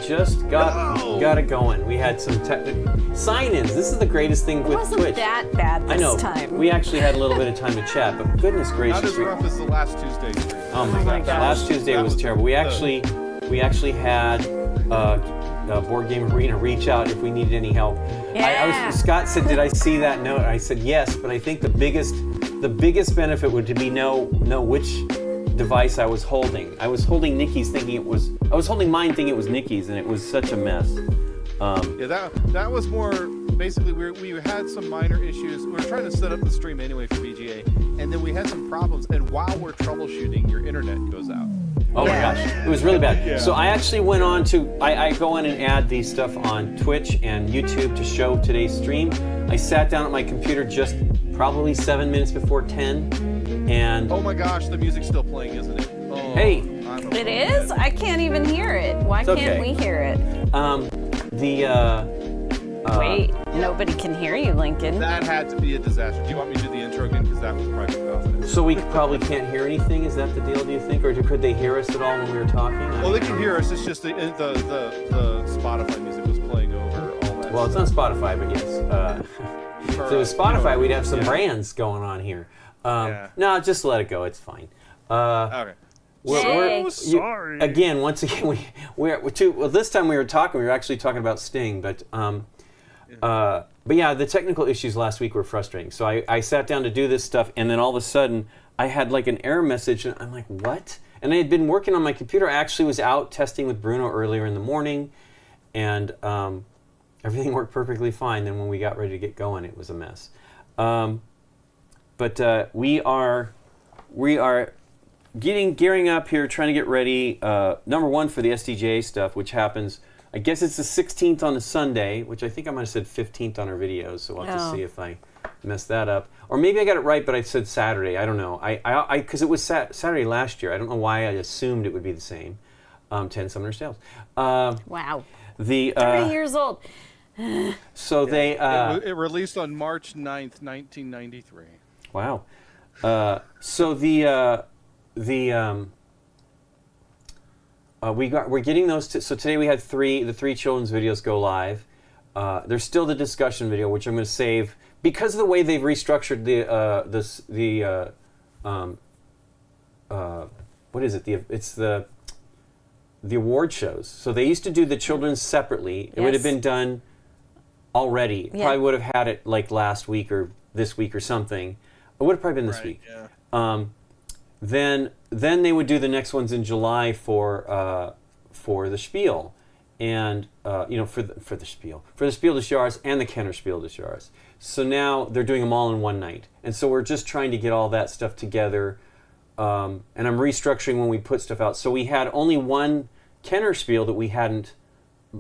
just got it going. We had some sign-ins. This is the greatest thing with Wasn't Twitch. that bad this time. We actually had a little bit of time to chat, but goodness gracious. Not as rough as the last Tuesday stream. Oh my gosh. Last Tuesday was terrible. We actually had Board Game Arena reach out if we needed any help. Yeah. Scott said, "Did I see that note?" I said, "Yes," but I think the biggest benefit would to be know which device I was holding. I was holding Nikki's thinking it was. I was holding mine thinking it was Nikki's, and it was such a mess. Yeah, that was more. Basically, we had some minor issues. We were trying to set up the stream anyway for VGA, and then we had some problems. And while we're troubleshooting, your internet goes out. Oh my gosh, it was really bad. Yeah. So I actually went on to, I go in and add these stuff on Twitch and YouTube to show today's stream. I sat down at my computer just probably 7 minutes before 10, and... Oh my gosh, the music's still playing, isn't it? Oh, hey! It is? I can't even hear it. Why can't we hear it? Wait, nobody can hear you, Lincoln. That had to be a disaster. Do you want me to do the intro again? Because that was private confidence. So we probably can't hear anything? Is that the deal, do you think? Or could they hear us at all when we were talking? Well, they can hear us. It's just the Spotify music was playing over all that. Well, it's not Spotify, but yes. If it was Spotify, we'd have some brands going on here. No, just let it go. It's fine. Okay. Sorry. Once again, this time we were actually talking about Sting, but yeah, the technical issues last week were frustrating. So I sat down to do this stuff, and then all of a sudden I had like an error message, and I'm like, what? And I had been working on my computer. I actually was out testing with Bruno earlier in the morning, and everything worked perfectly fine. Then when we got ready to get going, it was a mess. But we are gearing up here, trying to get ready. Number one for the SDJ stuff, which happens. I guess it's the 16th on a Sunday, which I think I might have said 15th on our videos, so we'll have to see if I messed that up. Or maybe I got it right, but I said Saturday. I don't know. Because it was Saturday last year. I don't know why I assumed it would be the same. 10 Summoner's Tales. Wow. 30 years old. So they... it released on March 9th, 1993. Wow. So we're getting those. So today we had the three children's videos go live. There's still the discussion video, which I'm going to save because of the way they've restructured what is it? It's the award shows. So they used to do the children's separately. It would have been done already. Yeah. Probably would have had it like last week or this week or something. It would have probably been this week. Yeah. Then they would do the next ones in July for the Spiel, and for the Spiel des Jahres and the Kenner Spiel des Jahres. So now they're doing them all in one night, and so we're just trying to get all that stuff together. And I'm restructuring when we put stuff out. So we had only one Kenner Spiel that we hadn't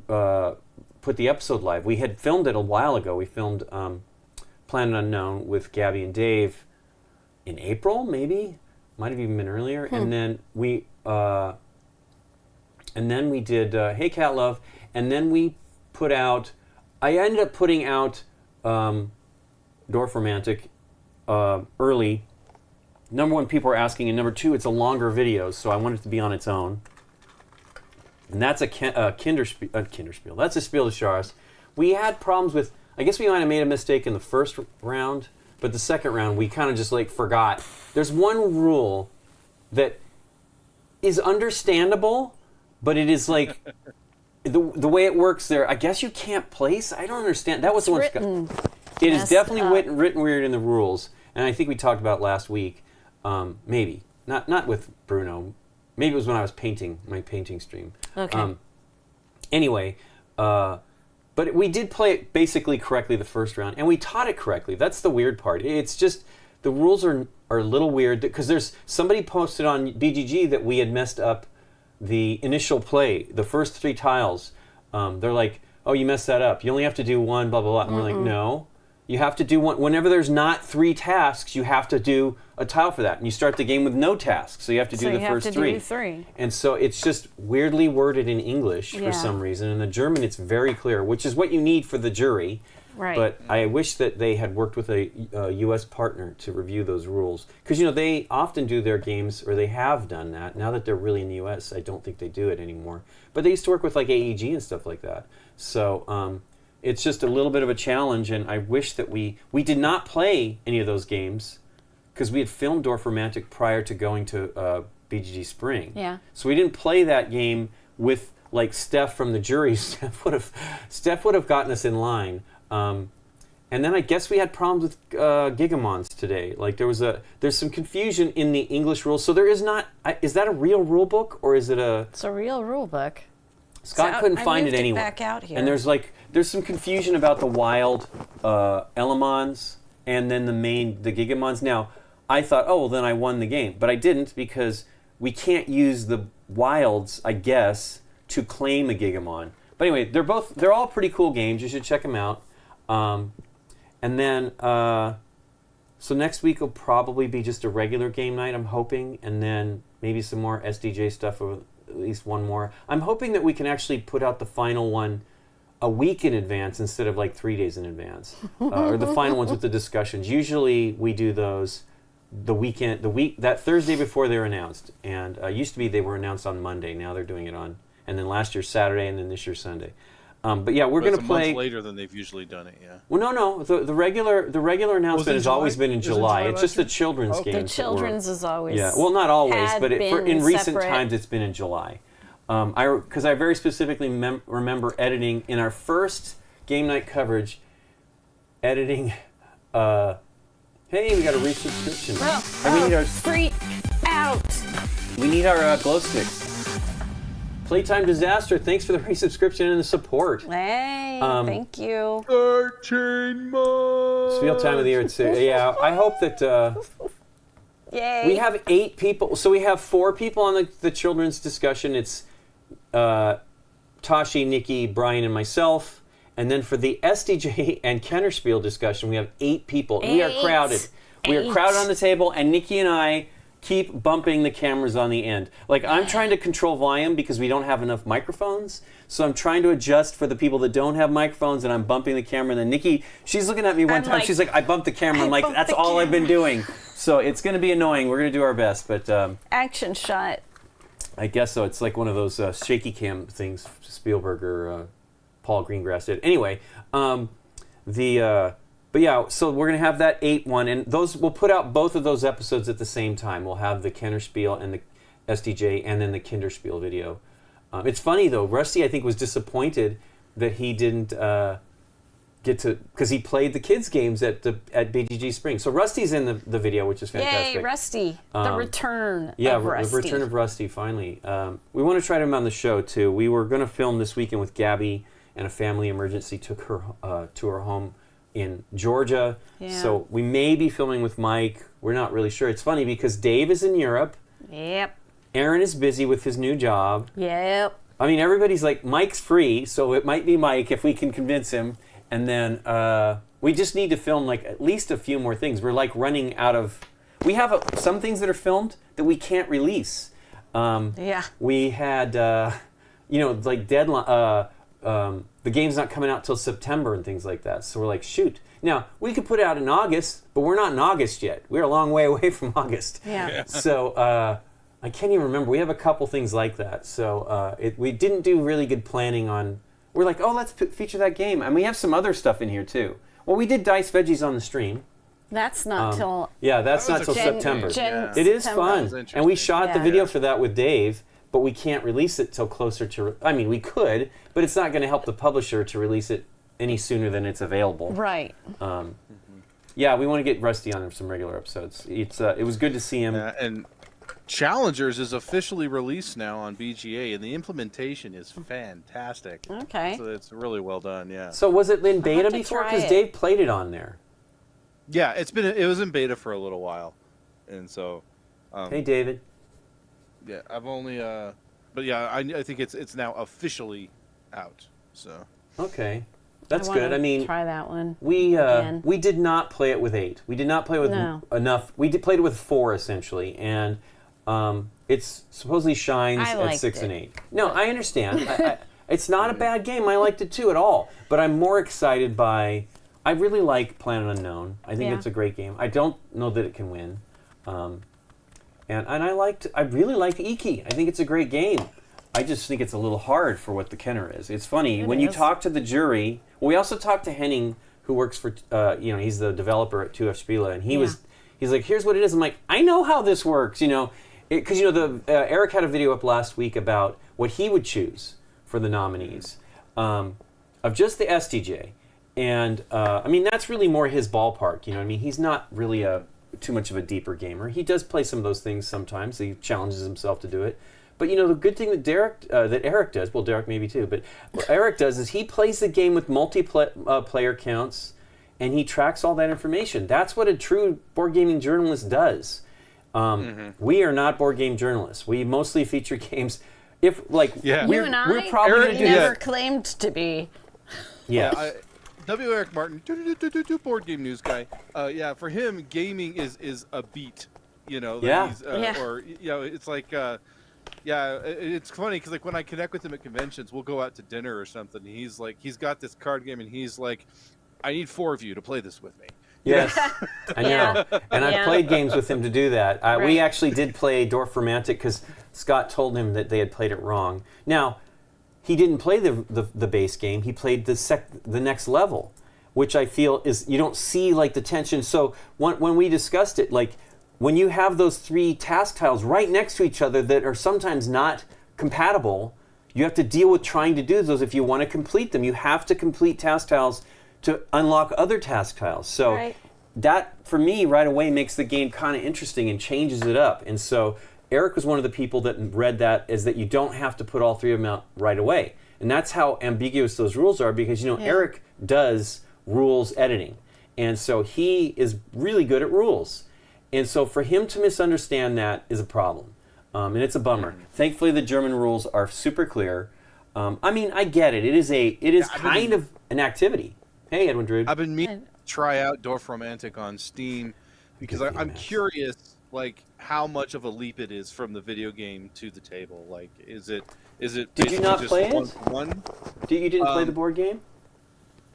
put the episode live. We had filmed it a while ago. We filmed Planet Unknown with Gabby and Dave in April, maybe. Might have even been earlier, and then we did Hey Cat Love, and then we put out. I ended up putting out Dorf Romantic early. Number one, people are asking, and number two, it's a longer video, so I want it to be on its own. And that's a Kinderspiel. That's a Spiel des Jahres. We had problems with. I guess we might have made a mistake in the first round. But the second round, we kind of just forgot. There's one rule that is understandable, but it is the way it works there. I guess you can't place. I don't understand. That was the one. It is definitely written weird in the rules, and I think we talked about it last week. Maybe not with Bruno. Maybe it was when I was painting my painting stream. Okay. Anyway. But we did play it basically correctly the first round, and we taught it correctly. That's the weird part. It's just the rules are a little weird because there's somebody posted on BGG that we had messed up the initial play, the first 3 tiles. They're like, "Oh, you messed that up. You only have to do one, blah blah blah." And we're like, "No, You have to do one whenever there's not 3 tasks. You have to do a tile for that, and you start the game with no tasks. So you have to do the first 3. Do 3. And so it's just weirdly worded in English for some reason. In the German, it's very clear, which is what you need for the jury. Right. But I wish that they had worked with a U.S. partner to review those rules. Because, they often do their games, or they have done that. Now that they're really in the U.S., I don't think they do it anymore. But they used to work with, like, AEG and stuff like that. So it's just a little bit of a challenge, and I wish that we did not play any of those games, because we had filmed Dorfromantic prior to going to BGG Spring. Yeah. So we didn't play that game with, like, Steph from the jury. Steph would have gotten us in line. And then I guess we had problems with Gigamons today. Like there's some confusion in the English rules. So there is not. Is that a real rule book or is it a? It's a real rule book. Scott couldn't find it anywhere. Back out here. And there's some confusion about the wild Elamons and then the Gigamons. Now I thought, oh well, then I won the game, but I didn't because we can't use the wilds, I guess, to claim a Gigamon. But anyway, they're all pretty cool games. You should check them out. And then, so next week will probably be just a regular game night, I'm hoping, and then maybe some more SDJ stuff, or at least one more. I'm hoping that we can actually put out the final one a week in advance instead of like 3 days in advance, or the final ones with the discussions. Usually we do those that Thursday before they're announced, and used to be they were announced on Monday. Now they're doing it on, and then last year Saturday, and then this year Sunday. But yeah, we're going to play a month later than they've usually done it. Yeah. Well, no. The regular announcement has always been in July. It's just the children's games. The children's is always. Yeah. Well, not always, but in recent separate. times it's been in July. Because I very specifically remember editing in our first game night coverage, editing. Hey, we got a resubscription. Well, we need our freak out. We need our glow sticks. Playtime Disaster, thanks for the resubscription and the support. Hey, thank you. 13 months. It's field time of the year. Yeah, I hope that Yay. we have 8 people. So we have 4 people on the children's discussion. It's Tashi, Nikki, Brian, and myself. And then for the SDJ and Kennerspiel discussion, we have 8 people. 8. We are crowded. We are crowded on the table, and Nikki and I keep bumping the cameras on the end. Like, I'm trying to control volume because we don't have enough microphones. So I'm trying to adjust for the people that don't have microphones, and I'm bumping the camera. And then Nikki, she's looking at me one time. She's like, I bumped the camera. I'm like, that's all I've been doing. So it's going to be annoying. We're going to do our best. But action shot. I guess so. It's like one of those shaky cam things Spielberg or Paul Greengrass did. Anyway, but yeah, so we're going to have that 8 one, and we'll put out both of those episodes at the same time. We'll have the Kennerspiel and the SDJ, and then the Kinderspiel video. It's funny, though. Rusty, I think, was disappointed that he didn't get to, because he played the kids' games at BGG Spring. So Rusty's in the video, which is fantastic. Yay, Rusty. The return of Rusty. Yeah, the return of Rusty, finally. We want to try to have him on the show, too. We were going to film this weekend with Gabby, and a family emergency took her to her home in Georgia. Yeah. So we may be filming with Mike. We're not really sure. It's funny because Dave is in Europe. Yep. Aaron is busy with his new job. Yep. I mean, everybody's like, Mike's free, so it might be Mike if we can convince him. And then we just need to film like at least a few more things. We're like running out of... We have some things that are filmed that we can't release. Yeah. We had, like deadline... the game's not coming out till September and things like that. So we're like, shoot. Now, we could put it out in August, but we're not in August yet. We're a long way away from August. Yeah. So I can't even remember. We have a couple things like that. So we didn't do really good planning on... We're like, oh, let's feature that game. And we have some other stuff in here, too. Well, we did Dice Veggies on the stream. That's not till... Yeah, that's not till September. It is fun. And we shot the video for that with Dave. But we can't release it till closer to... I mean, we could, but it's not going to help the publisher to release it any sooner than it's available. Right. Yeah, we want to get Rusty on some regular episodes. It was good to see him. And Challengers is officially released now on BGA, and the implementation is fantastic. Okay. So it's really well done, yeah. So was it in beta before? Because Dave played it on there. Yeah, it was in beta for a little while. And so... hey, David. Yeah, I've only, but yeah, I think it's now officially out. So okay, That's good. I mean, try that one. we again. we did not play it with 8. We did not play with enough. We played it with 4 essentially, and it's supposedly shines at 6 and 8. No, I understand. It's not a bad game. I liked it too at all. But I'm more excited by. I really like Planet Unknown. I think it's a great game. I don't know that it can win, and I really liked Iki. I think it's a great game. I just think it's a little hard for what the Kenner is. It's funny when you talk to the jury. Well, we also talked to Henning, who works for he's the developer at 2F Spiele, and he's like, here's what it is. I'm like, I know how this works, because Eric had a video up last week about what he would choose for the nominees of just the STJ, and I mean that's really more his ballpark. I mean he's not really too much of a deeper gamer. He does play some of those things sometimes. He challenges himself to do it. But the good thing that Eric does, well, Derek maybe too, but what Eric does is he plays the game with multiplayer counts, and he tracks all that information. That's what a true board gaming journalist does. We are not board game journalists. We mostly feature games. We're probably Eric never claimed to be. Yes. W. Eric Martin, board game news guy. For him, gaming is a beat. It's like. It's funny because when I connect with him at conventions, we'll go out to dinner or something. And he's got this card game, and he's like, I need 4 of you to play this with me. Yes, I know. And I've played games with him to do that. We actually did play Dorf Romantic because Scott told him that they had played it wrong. Now, he didn't play the base game. He played the next level, which I feel is you don't see the tension. So when we discussed it, when you have those 3 task tiles right next to each other that are sometimes not compatible, you have to deal with trying to do those if you want to complete them. You have to complete task tiles to unlock other task tiles. So that, for me, right away makes the game kind of interesting and changes it up. And so Eric was one of the people that read that as that you don't have to put all 3 of them out right away. And that's how ambiguous those rules are because, Eric does rules editing. And so he is really good at rules. And so for him to misunderstand that is a problem. And it's a bummer. Thankfully, the German rules are super clear. I mean, I get it. It is kind of an activity. Hey, Edwin Drude. I've been meaning to try out Dorf Romantic on Steam because I'm curious, how much of a leap it is from the video game to the table. Is it? Did you not play it? One? You didn't play the board game?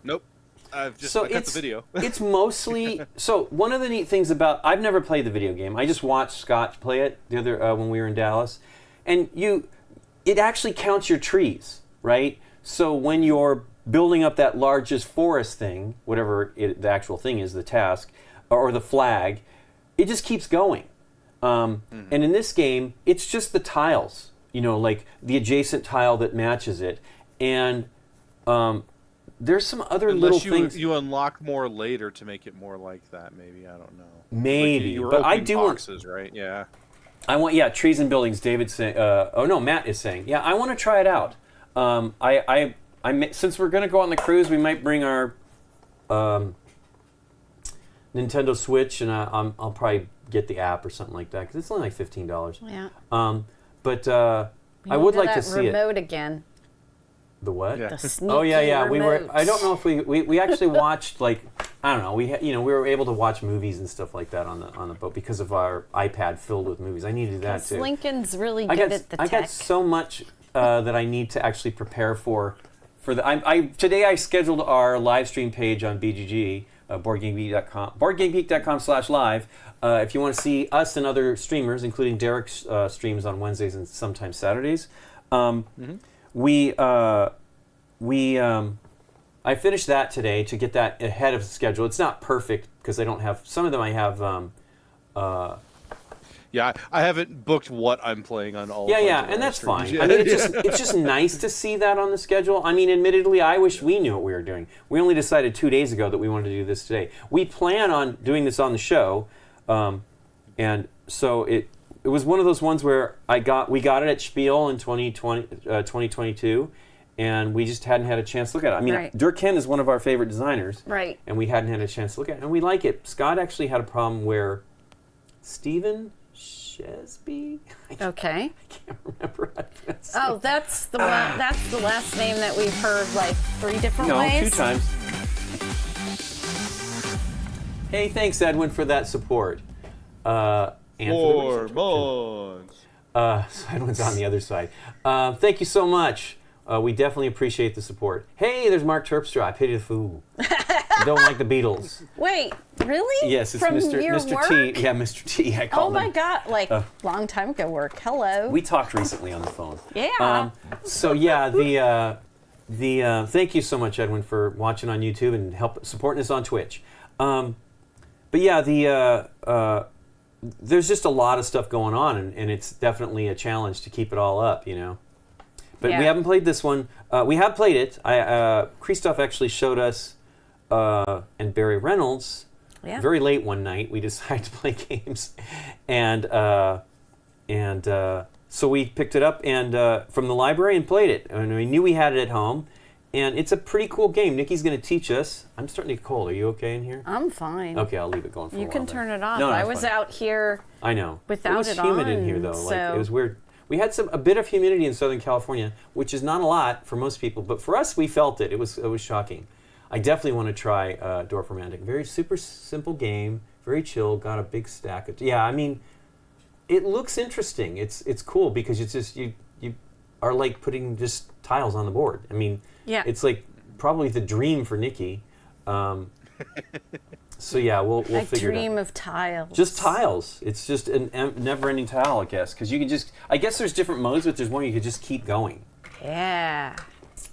Nope. I cut the video. It's mostly one of the neat things about I've never played the video game. I just watched Scott play it the other when we were in Dallas, and it actually counts your trees, right? So when you're building up that largest forest thing, whatever the actual thing is, the task or the flag, it just keeps going. And in this game, it's just the tiles, the adjacent tile that matches it, and there's some other little things. You unlock more later to make it more like that. Maybe I don't know. Maybe, you were but I do boxes, right? Yeah. I want trees and buildings. David's saying. Matt is saying. Yeah, I want to try it out. Since we're going to go on the cruise, we might bring our Nintendo Switch, and I'll probably get the app or something like that because it's only $15. Yeah. But I would like to see remote again. The what? The sneaky remotes. We were. I don't know if we actually watched I don't know. We were able to watch movies and stuff like that on the boat because of our iPad filled with movies. I needed that too. Lincoln's really good at the tech. I got so much that I need to actually prepare for the. Today I scheduled our live stream page on BGG, BoardGameGeek.com, BoardGameGeek.com/live. If you want to see us and other streamers, including Derek's streams on Wednesdays and sometimes Saturdays. I finished that today to get that ahead of schedule. It's not perfect because I don't have some of them. I have. I haven't booked what I'm playing on all. And that's fine. I mean, it's just nice to see that on the schedule. I mean, admittedly, I wish we knew what we were doing. We only decided 2 days ago that we wanted to do this today. We plan on doing this on the show, and so it was one of those ones where we got it at Spiel in 2022, and we just hadn't had a chance to look at it. I mean, Dirk Henn is one of our favorite designers, right? And we hadn't had a chance to look at it, and we like it. Scott actually had a problem where Stephen Shesby. Okay. I can't remember. That's the one. That's the last name that we've heard 3 different ways. No, 2 times. Hey, thanks, Edwin, for that support. And for the Months. so Edwin's on the other side. Thank you so much. We definitely appreciate the support. Hey, there's Mark Terpstra. I pity the fool. Don't like the Beatles. Wait, really? Yes, it's From Mr. your Mr. work? T. Yeah, Mr. T. I Oh called him. my God! Long time ago work. Hello. We talked recently on the phone. Yeah. So yeah, the thank you so much, Edwin, for watching on YouTube and supporting us on Twitch. But yeah, there's just a lot of stuff going on, and it's definitely a challenge to keep it all up, you know. But we haven't played this one. We have played it. Christoph actually showed us, and Barry Reynolds. Yeah. Very late one night, we decided to play games, and so we picked it up and from the library and played it. And we knew we had it at home, and it's a pretty cool game. Nikki's going to teach us. I'm starting to get cold. Are you okay in here? I'm fine. Okay, I'll leave it going for a while. You can turn it off. No, I it's was fine. out here. I know. Without it it was humid on, in here though. Like so- it was weird. We had a bit of humidity in Southern California, which is not a lot for most people, but for us, we felt it. It was shocking. I definitely want to try Dwarf Romantic. Very super simple game, very chill. Got a big stack of. Yeah, I mean, it looks interesting. It's cool because it's just you are like putting just tiles on the board. I mean, Yeah. it's like probably the dream for Nikki. So yeah, we'll I figure it out. dream of tiles. Just tiles. It's just a never-ending tile, I guess. Because you can just, I guess there's different modes, but there's one you could just keep going. Yeah.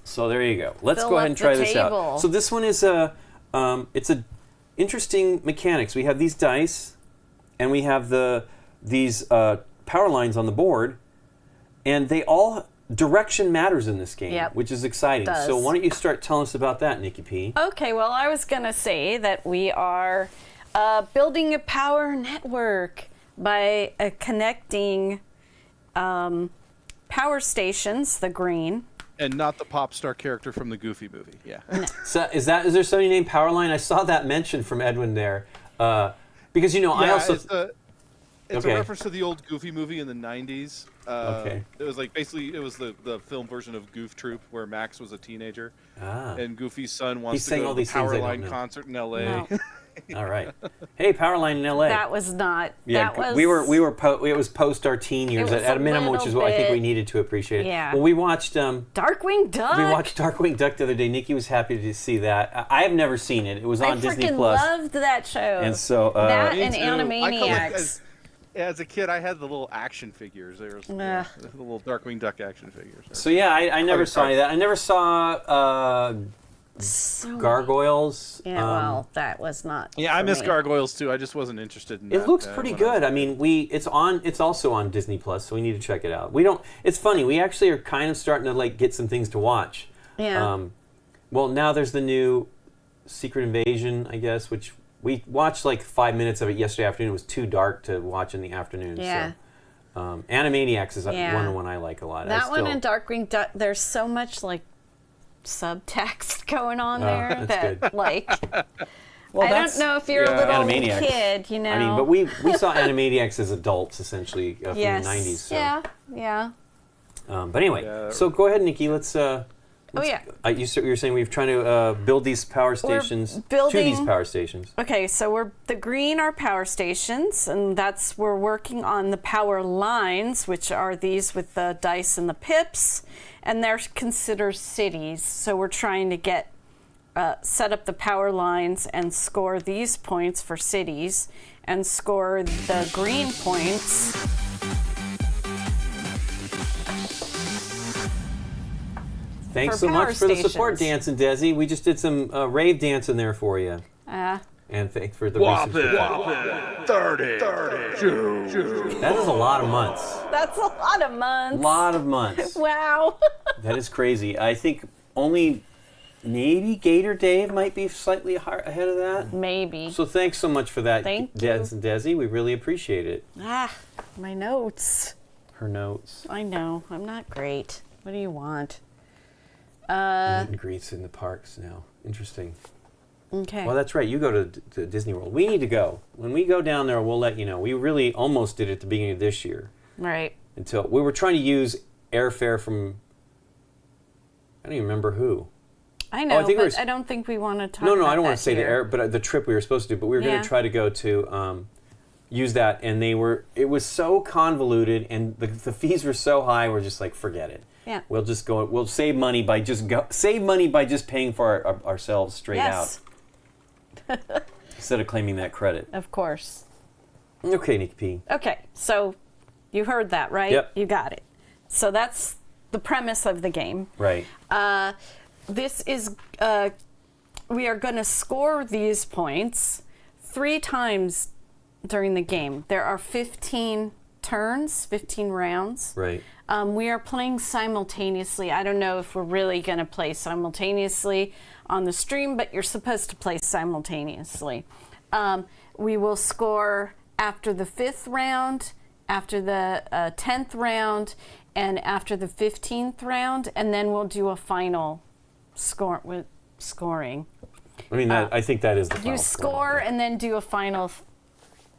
So there you go. Let's Fill go ahead up and try the this table. out. So this one is it's a interesting mechanics. We have these dice, and we have these power lines on the board, and they all direction matters in this game, Yep. which is exciting. Does. So why don't you start telling us about that, Nikki P? Okay, well, I was going to say that we are building a power network by connecting power stations, the green. And not the pop star character from the Goofy movie. Yeah. So is there somebody named Powerline? I saw that mentioned from Edwin there, because I also It's Okay. a reference to the old Goofy movie in the 90s. Okay. It was like basically it was the film version of Goof Troop where Max was a teenager and Goofy's son wants He's to saying go all to the these things I don't Powerline know. concert in L.A. No. All right. Hey, Powerline in L.A. That was not. Yeah, that was, we were it was post our teen years was at a a minimum, which little is what I think we bit- needed to appreciate. Yeah. Well, we watched Darkwing Duck. Darkwing Duck the other day. Nikki was happy to see that. I have never seen it. It was I on Disney freaking Plus. loved that show. And so that Me and too. Animaniacs. As a kid, I had the little action figures. There was the little Darkwing Duck action figures. So yeah, I never saw any of that. I never saw So- Gargoyles. Yeah, well, that was not. Yeah, I for miss me. Gargoyles too. I just wasn't interested in that. It looks pretty when I was good. I mean, it's also on Disney Plus, so we need to check it out. It's funny. We actually are kind of starting to like get some things to watch. Yeah. Well, now there's the new Secret Invasion, I guess, which we watched like 5 minutes of it yesterday afternoon. It was too dark to watch in the afternoon. Yeah. So, Animaniacs is Yeah. one I like a lot. That one and Darkwing Duck, there's so much like subtext going on there that's that good. like Well, I don't know if you're a little Animaniacs. kid, you know. I mean, but we saw Animaniacs as adults essentially from yes. the 90s. So. Yeah. But anyway, Yeah. so go ahead, Nikki. Let's. Oh yeah. You're saying we're trying to build these power stations to building- these power stations. Okay, so the green are power stations, and we're working on the power lines, which are these with the dice and the pips, and they're considered cities. So we're trying to set up the power lines and score these points for cities, and score the green points. Thanks For so power much for the support, stations. Dancing Desi. We just did some rave dancing there for you. And thanks for the recent support. 30. That is a lot of months. That's a lot of months. Lot of months. Wow. That is crazy. I think only maybe Gator Dave might be slightly ahead of that. Maybe. So thanks so much for that, Thank you. Dancing Desi. We really appreciate it. My notes. Her notes. I know. I'm not great. What do you want? Meet and greets in the parks now. Interesting. Okay. Well, that's right. You go to Disney World. We need to go. When we go down there, we'll let you know. We really almost did it at the beginning of this year. Right. Until we were trying to use airfare from, I don't even remember who. I know, I think but I don't think we want to talk about I don't want that to say here. but the trip we were supposed to do, but we were going Yeah. to try to go to use that, and it was so convoluted, and the fees were so high, we're just like, forget it. Yeah. We'll just go, we'll save money by just paying for ourselves straight Yes, out, instead of claiming that credit. of course. Okay, Nikki P. Okay, so you heard that, right? Yep. You got it. So that's the premise of the game. Right. This is, we are going to score these points 3 times during the game. There are 15 turns, 15 rounds. Right. We are playing simultaneously. I don't know if we're really going to play simultaneously on the stream, but you're supposed to play simultaneously. We will score after the 5th round, after the 10th round, and after the 15th round, and then we'll do a final score with scoring. I mean, I think that is the final You score yeah. and then do a final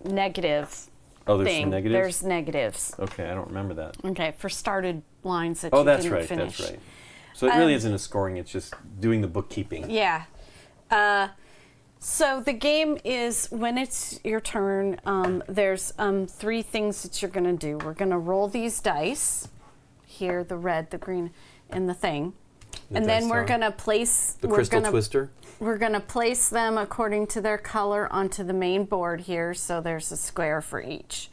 negative Oh, there's thing. some negatives? There's negatives. Okay, I don't remember that. Okay, for started lines that Oh, you that's didn't right, finish. that's right. So it really isn't a scoring, it's just doing the bookkeeping. Yeah. So the game is, when it's your turn, there's 3 things that you're going to do. We're going to roll these dice. Here, the red, the green, and the thing. The and then dice we're are- going to place... The we're crystal gonna- twister? We're going to place them according to their color onto the main board here, so there's a square for each.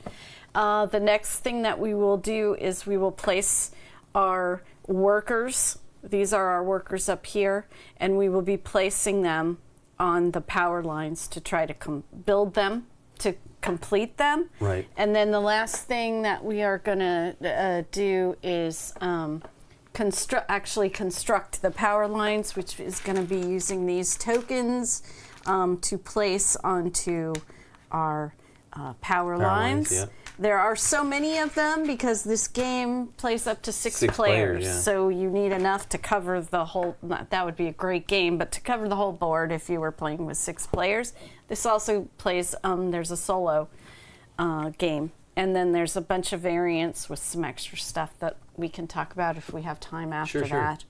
The next thing that we will do is we will place our workers. These are our workers up here, and we will be placing them on the power lines to try to build them, to complete them. Right. And then the last thing that we are going to do is construct the power lines, which is going to be using these tokens to place onto our power lines. yeah. There are so many of them because this game plays up to 6 Six players, players, yeah. so you need enough to cover the whole. That would be a great game, but to cover the whole board if you were playing with 6 players. This also plays. There's a solo game. And then there's a bunch of variants with some extra stuff that we can talk about if we have time after Sure. that.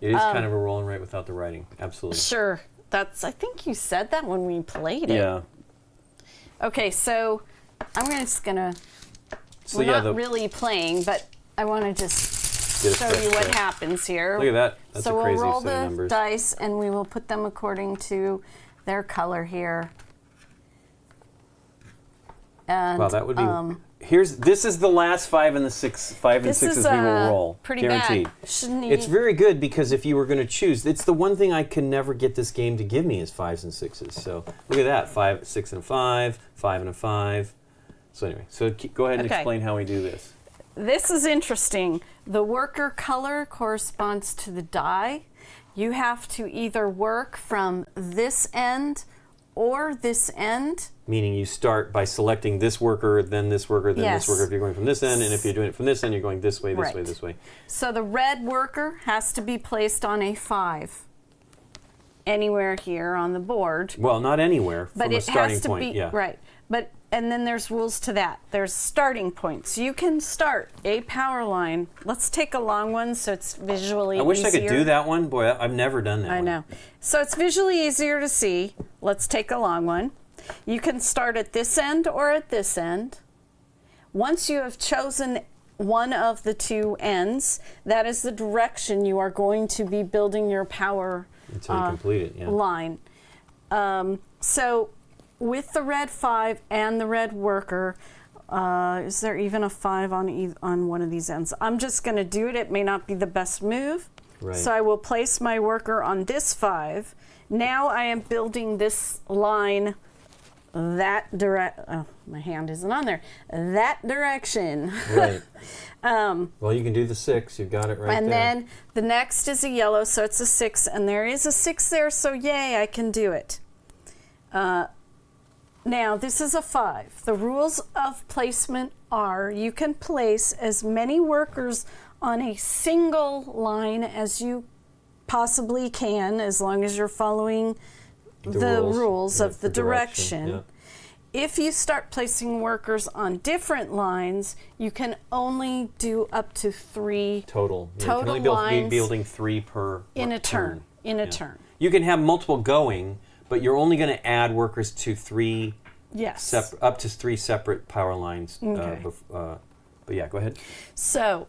It is kind of a roll and write without the writing, absolutely. Sure. I think you said that when we played it. Yeah. Okay, so I'm just going to, we're not really playing, but I want to just Get a show fresh you what start. happens here. Look at that. That's so a crazy we'll roll set of the numbers. dice and we will put them according to their color here. And, Wow, that would be. This is the last 5 and the 6. 5 and this 6 is we will roll. pretty Guaranteed. bad. Shouldn't It's you- very good because if you were going to choose, it's the one thing I can never get this game to give me is 5s and 6s. So look at that: 5, 6 and a 5, 5 and a 5. So anyway, go ahead and Okay. explain how we do this. This is interesting. The worker color corresponds to the die. You have to either work from this end or this end. Meaning you start by selecting this worker, then this worker, then Yes. this worker if you're going from this end, and if you're doing it from this end, you're going this way, this way, Right. this way. So the red worker has to be placed on a 5 anywhere here on the board. Well, not anywhere But from a it starting has to point. be yeah. right. And then there's rules to that. There's starting points. You can start a power line. Let's take a long one so it's visually I wish I could easier. do that one. Boy, I've never done that I one. know. So it's visually easier to see. Let's take a long one. You can start at this end or at this end. Once you have chosen one of the 2 ends, that is the direction you are going to be building your power Until you complete it, yeah. line. So with the red 5 and the red worker, is there even a 5 on one of these ends? I'm just going to do it. It may not be the best move. Right. So I will place my worker on this 5. Now I am building this line oh, my hand isn't on there. That direction. Right. Well, you can do the 6. You've got it right And there. then the next is a yellow, so it's a 6, and there is a 6 there, so yay, I can do it. Now, this is a 5. The rules of placement are you can place as many workers on a single line as you possibly can, as long as you're following the rules yeah, of the for direction. yeah. If you start placing workers on different lines, you can only do up to 3 Total. You can Total only be lines building 3 per in a turn. in a turn. You can have multiple going, but you're only going to add workers to up to three separate power lines. Okay. But yeah, go ahead. So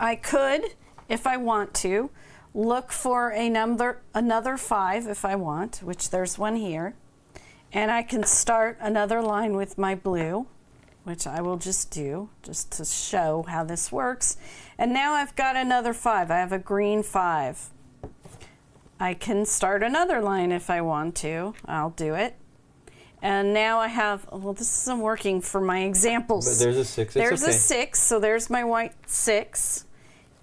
I could, if I want to, look for another 5 if I want, which there's one here. And I can start another line with my blue, which I will just do, just to show how this works. And now I've got another 5. I have a green 5. I can start another line if I want to. I'll do it. And now I have, well, this isn't working for my examples. But there's a 6. There's okay. a 6, so there's my white 6.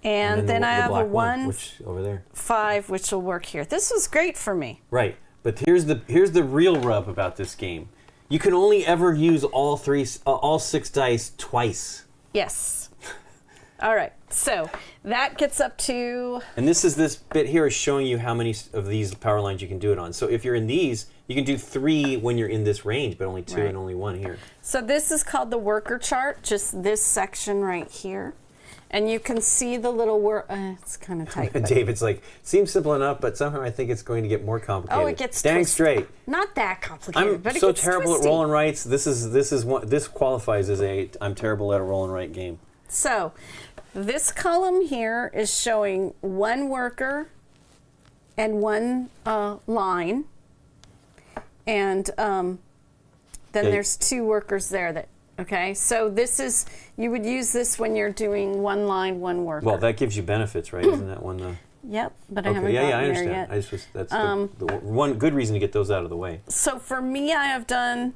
And then I have a 1, which over there. 5, which will work here. This was great for me. Right. But here's the real rub about this game. You can only ever use all 6 dice twice. Yes. All right. So that gets up to... And this bit here is showing you how many of these power lines you can do it on. So if you're in these, you can do 3 when you're in this range, but only 2 and only 1 here. So this is called the worker chart, just this section right here. And you can see the little it's kind of tight. David's like, seems simple enough, but somehow I think it's going to get more complicated. Oh, it gets Dang twisted. straight. Not that complicated, I'm but it so gets terrible twisty. at roll and writes. This qualifies as I'm terrible at a roll and write game. So this column here is showing 1 worker and 1 line. And then there's 2 workers there okay, so you would use this when you're doing 1 line, 1 worker. Well, that gives you benefits, right? Isn't that one the... Yep, but I haven't gotten I there understand. yet. That's the one good reason to get those out of the way. So for me, I have done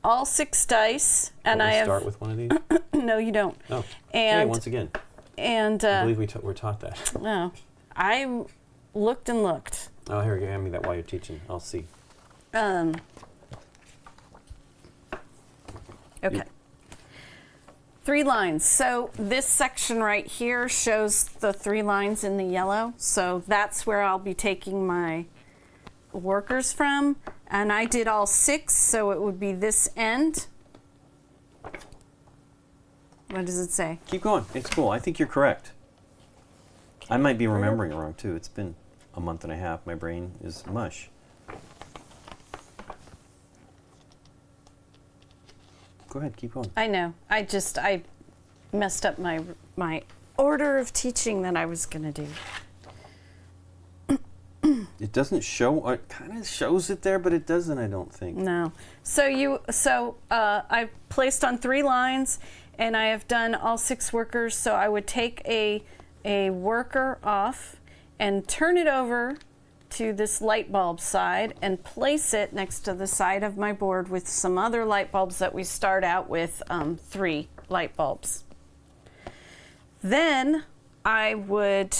all 6 dice, and I have... start with one of these? No, you don't. Oh, and, hey, once again. And I believe we're taught that. No, I looked and looked. Oh, here, hand me that while you're teaching. I'll see. Okay. 3 lines. So this section right here shows the 3 lines in the yellow. So that's where I'll be taking my workers from. And I did all 6, so it would be this end. What does it say? Keep going. It's cool. I think you're correct. I might be remembering it wrong, too. It's been a month and a half. My brain is mush. Go ahead, keep going. I know. I messed up my order of teaching that I was going to do. It doesn't show. It kind of shows it there, but it doesn't. I don't think. No. So I placed on 3 lines, and I have done all 6 workers. So I would take a worker off and turn it over to this light bulb side and place it next to the side of my board with some other light bulbs that we start out with 3 light bulbs. Then I would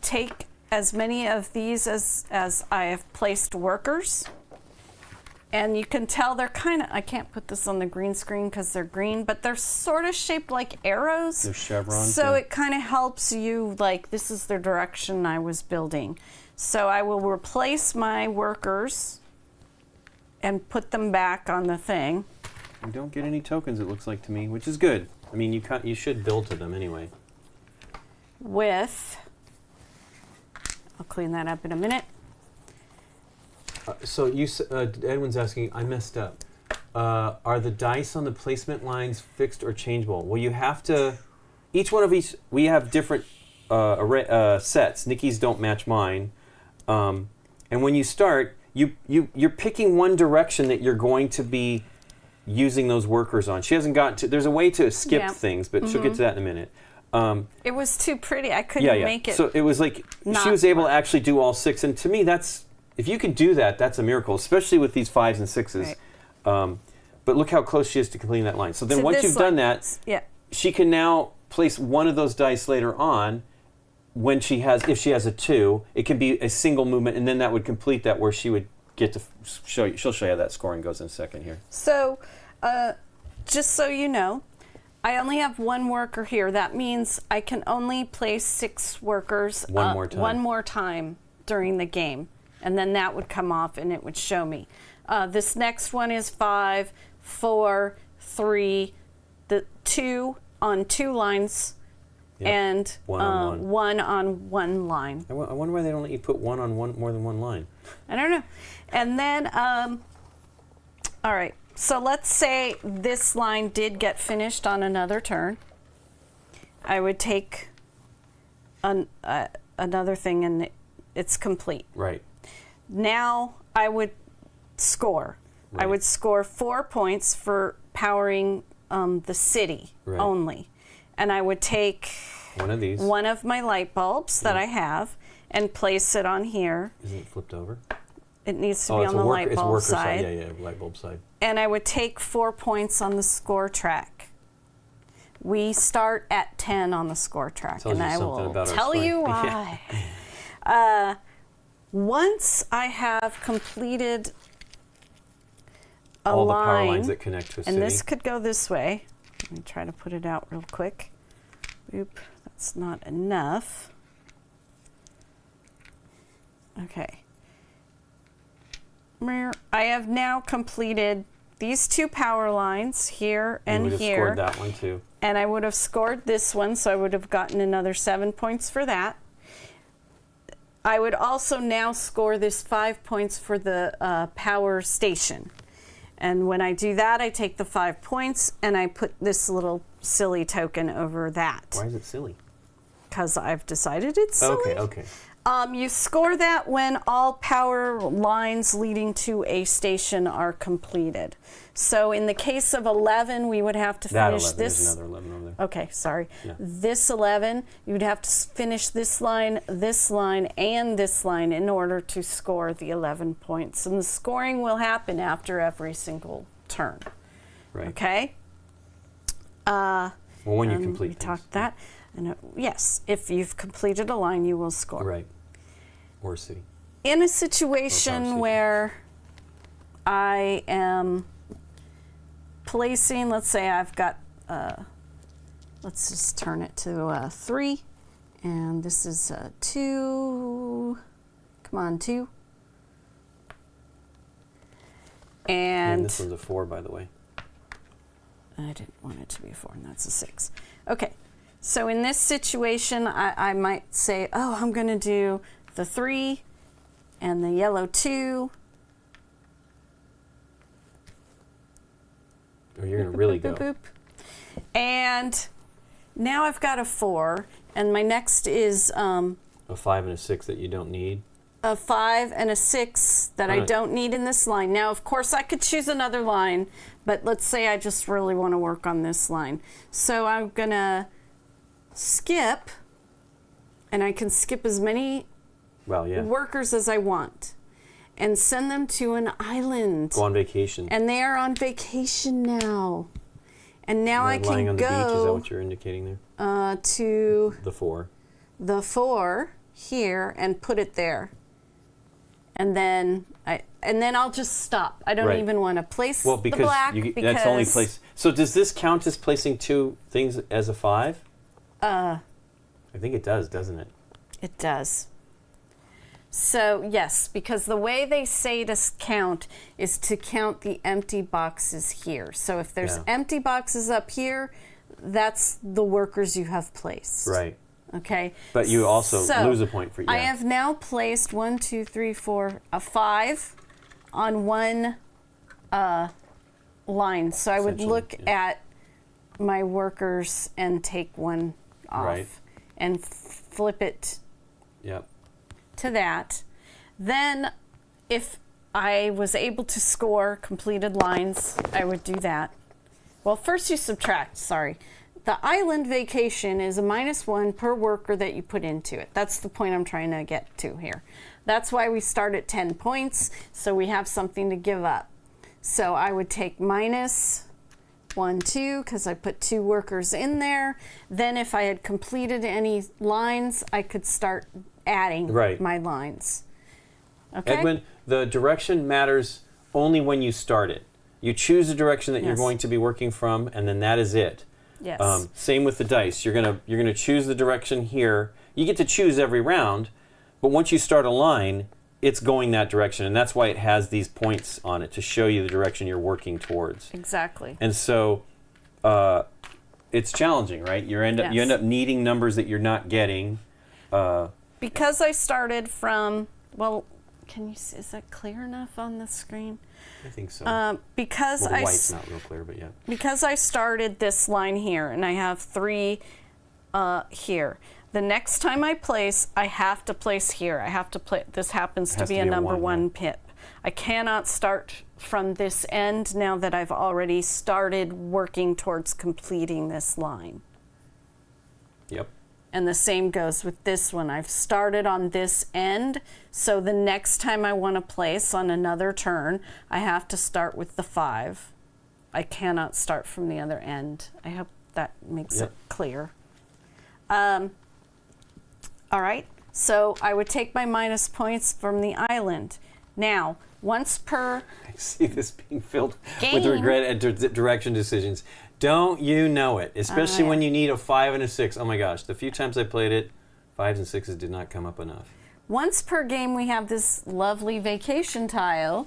take as many of these as I have placed workers. And you can tell they're kind of, I can't put this on the green screen because they're green, but they're sort of shaped like arrows. They're chevrons. So it kind of helps you, like, this is the direction I was building. So I will replace my workers and put them back on the thing. You don't get any tokens, it looks like to me, which is good. I mean, you should build to them anyway. I'll clean that up in a minute. So Edwin's asking, I messed up. Are the dice on the placement lines fixed or changeable? Well, you have to, we have different sets. Nikki's don't match mine. And when you start, you're picking one direction that you're going to be using those workers on. She hasn't gotten to, there's a way to skip things, but she'll get to that in a minute. It was too pretty. I couldn't make it. So it was like, she was able to actually do all 6. And to me, if you can do that, that's a miracle, especially with these 5s and 6s. Right. But look how close she is to completing that line. So then once you've done that, she can now place one of those dice later on if she has a 2, it can be a single movement, and then that would complete that where she would get to show you. She'll show you how that scoring goes in a second here. So just so you know, I only have 1 worker here. That means I can only place 6 workers one more time during the game. And then that would come off and it would show me. This next one is 5, 4, 3, the 2 on 2 lines, Yep. and One on one. one on one line. I wonder why they don't let you put one on more than one line. I don't know. And then, all right. So let's say this line did get finished on another turn. I would take another thing and it's complete. Right. Now I would score. Right. I would score 4 points for powering the city Right. only. And I would take One of these. one of my light bulbs that I have and place it on here. Isn't it flipped over? It needs to Oh, be it's on a the worker, light it's bulb worker side. side. Yeah, light bulb side. And I would take 4 points on the score track. We start at 10 on the score track, Tells and you I something will about our tell you scoring. why. Once I have completed a All the line, power lines that connect to a city. and this could go this way. Let me try to put it out real quick. Oop, that's not enough. Okay. I have now completed these 2 power lines here You and would have here. scored that one too. And I would have scored this one, so I would have gotten another 7 points for that. I would also now score this 5 points for the power station. And when I do that, I take the 5 points and I put this little silly token over that. Why is it silly? Because I've decided it's silly. Okay. You score that when all power lines leading to a station are completed. So in the case of 11, we would have to That finish 11. this. There's another 11 over there. Okay, sorry. Yeah. This 11, you would have to finish this line, and this line in order to score the 11 points. And the scoring will happen after every single turn. Right. Okay? Well, when you complete We things. talked that. And yes, if you've completed a line, you will score. Right. Or a city. In a Or situation power station. where I am placing, let's say I've got, let's just turn it to 3, and this is 2, come on, 2. And And this one's a 4, by the way. I didn't want it to be a 4, and that's a 6. Okay, so in this situation, I might say, oh, I'm going to do the 3 and the yellow 2. Or you're going to really Boop, go. boop, boop. And now I've got a 4, and my next is A 5 and a 6 that you don't need. a 5 and a 6 that I Right. don't need in this line. Now, of course, I could choose another line, but let's say I just really want to work on this line. So I'm going to skip, and I can skip as many Well, yeah. workers as I want and send them to an island. Go on vacation. And they are on vacation now. And now I Lying can on the beach, is that go what you're indicating there? to The 4. the 4 here and put it there. And then I'll just stop. I don't Right. even want to place Well, the because, black that's only place. So does this count as placing 2 things as a 5? I think it does, doesn't it? It does. So, yes, because the way they say to count is to count the empty boxes here. So if there's Yeah. empty boxes up here, that's the workers you have placed. Right. Okay. But you also So, lose a point for I have now placed 1, 2, 3, 4, a 5 on one line. So I would Essentially, look yeah. at my workers and take one off Right. and flip it Yep. to that. Then if I was able to score completed lines, I would do that. Well, first you subtract, sorry. The island vacation is a -1 per worker that you put into it. That's the point I'm trying to get to here. That's why we start at 10 points, so we have something to give up. So I would take -1, 2, because I put 2 workers in there. Then if I had completed any lines, I could start adding Right. my lines. Okay? Edwin, the direction matters only when you start it. You choose the direction that you're Yes. going to be working from, and then that is it. Yes. Same with the dice. You're gonna choose the direction here. You get to choose every round, but once you start a line, it's going that direction, and that's why it has these points on it to show you the direction you're working towards. Exactly. And so, it's challenging, right? You end Yes. up needing numbers that you're not getting. Because I started from, well, can you see, is that clear enough on the screen? I think so. Because Well, the white's not real clear, but yeah. because I started this line here and I have 3 here. The next time I place, I have to place here. I have to play. This happens to has be to a be a number 1, 1 pip. I cannot start from this end now that I've already started working towards completing this line. Yep. And the same goes with this one. I've started on this end, so the next time I want to place on another turn, I have to start with the 5. I cannot start from the other end. I hope that makes it clear. All right, so I would take my minus points from the island. Now, once per I see this being filled game. with regret and direction decisions. Don't you know it? Especially when you need a 5 and a 6. Oh my gosh, the few times I played it, 5s and 6s did not come up enough. Once per game, we have this lovely vacation tile,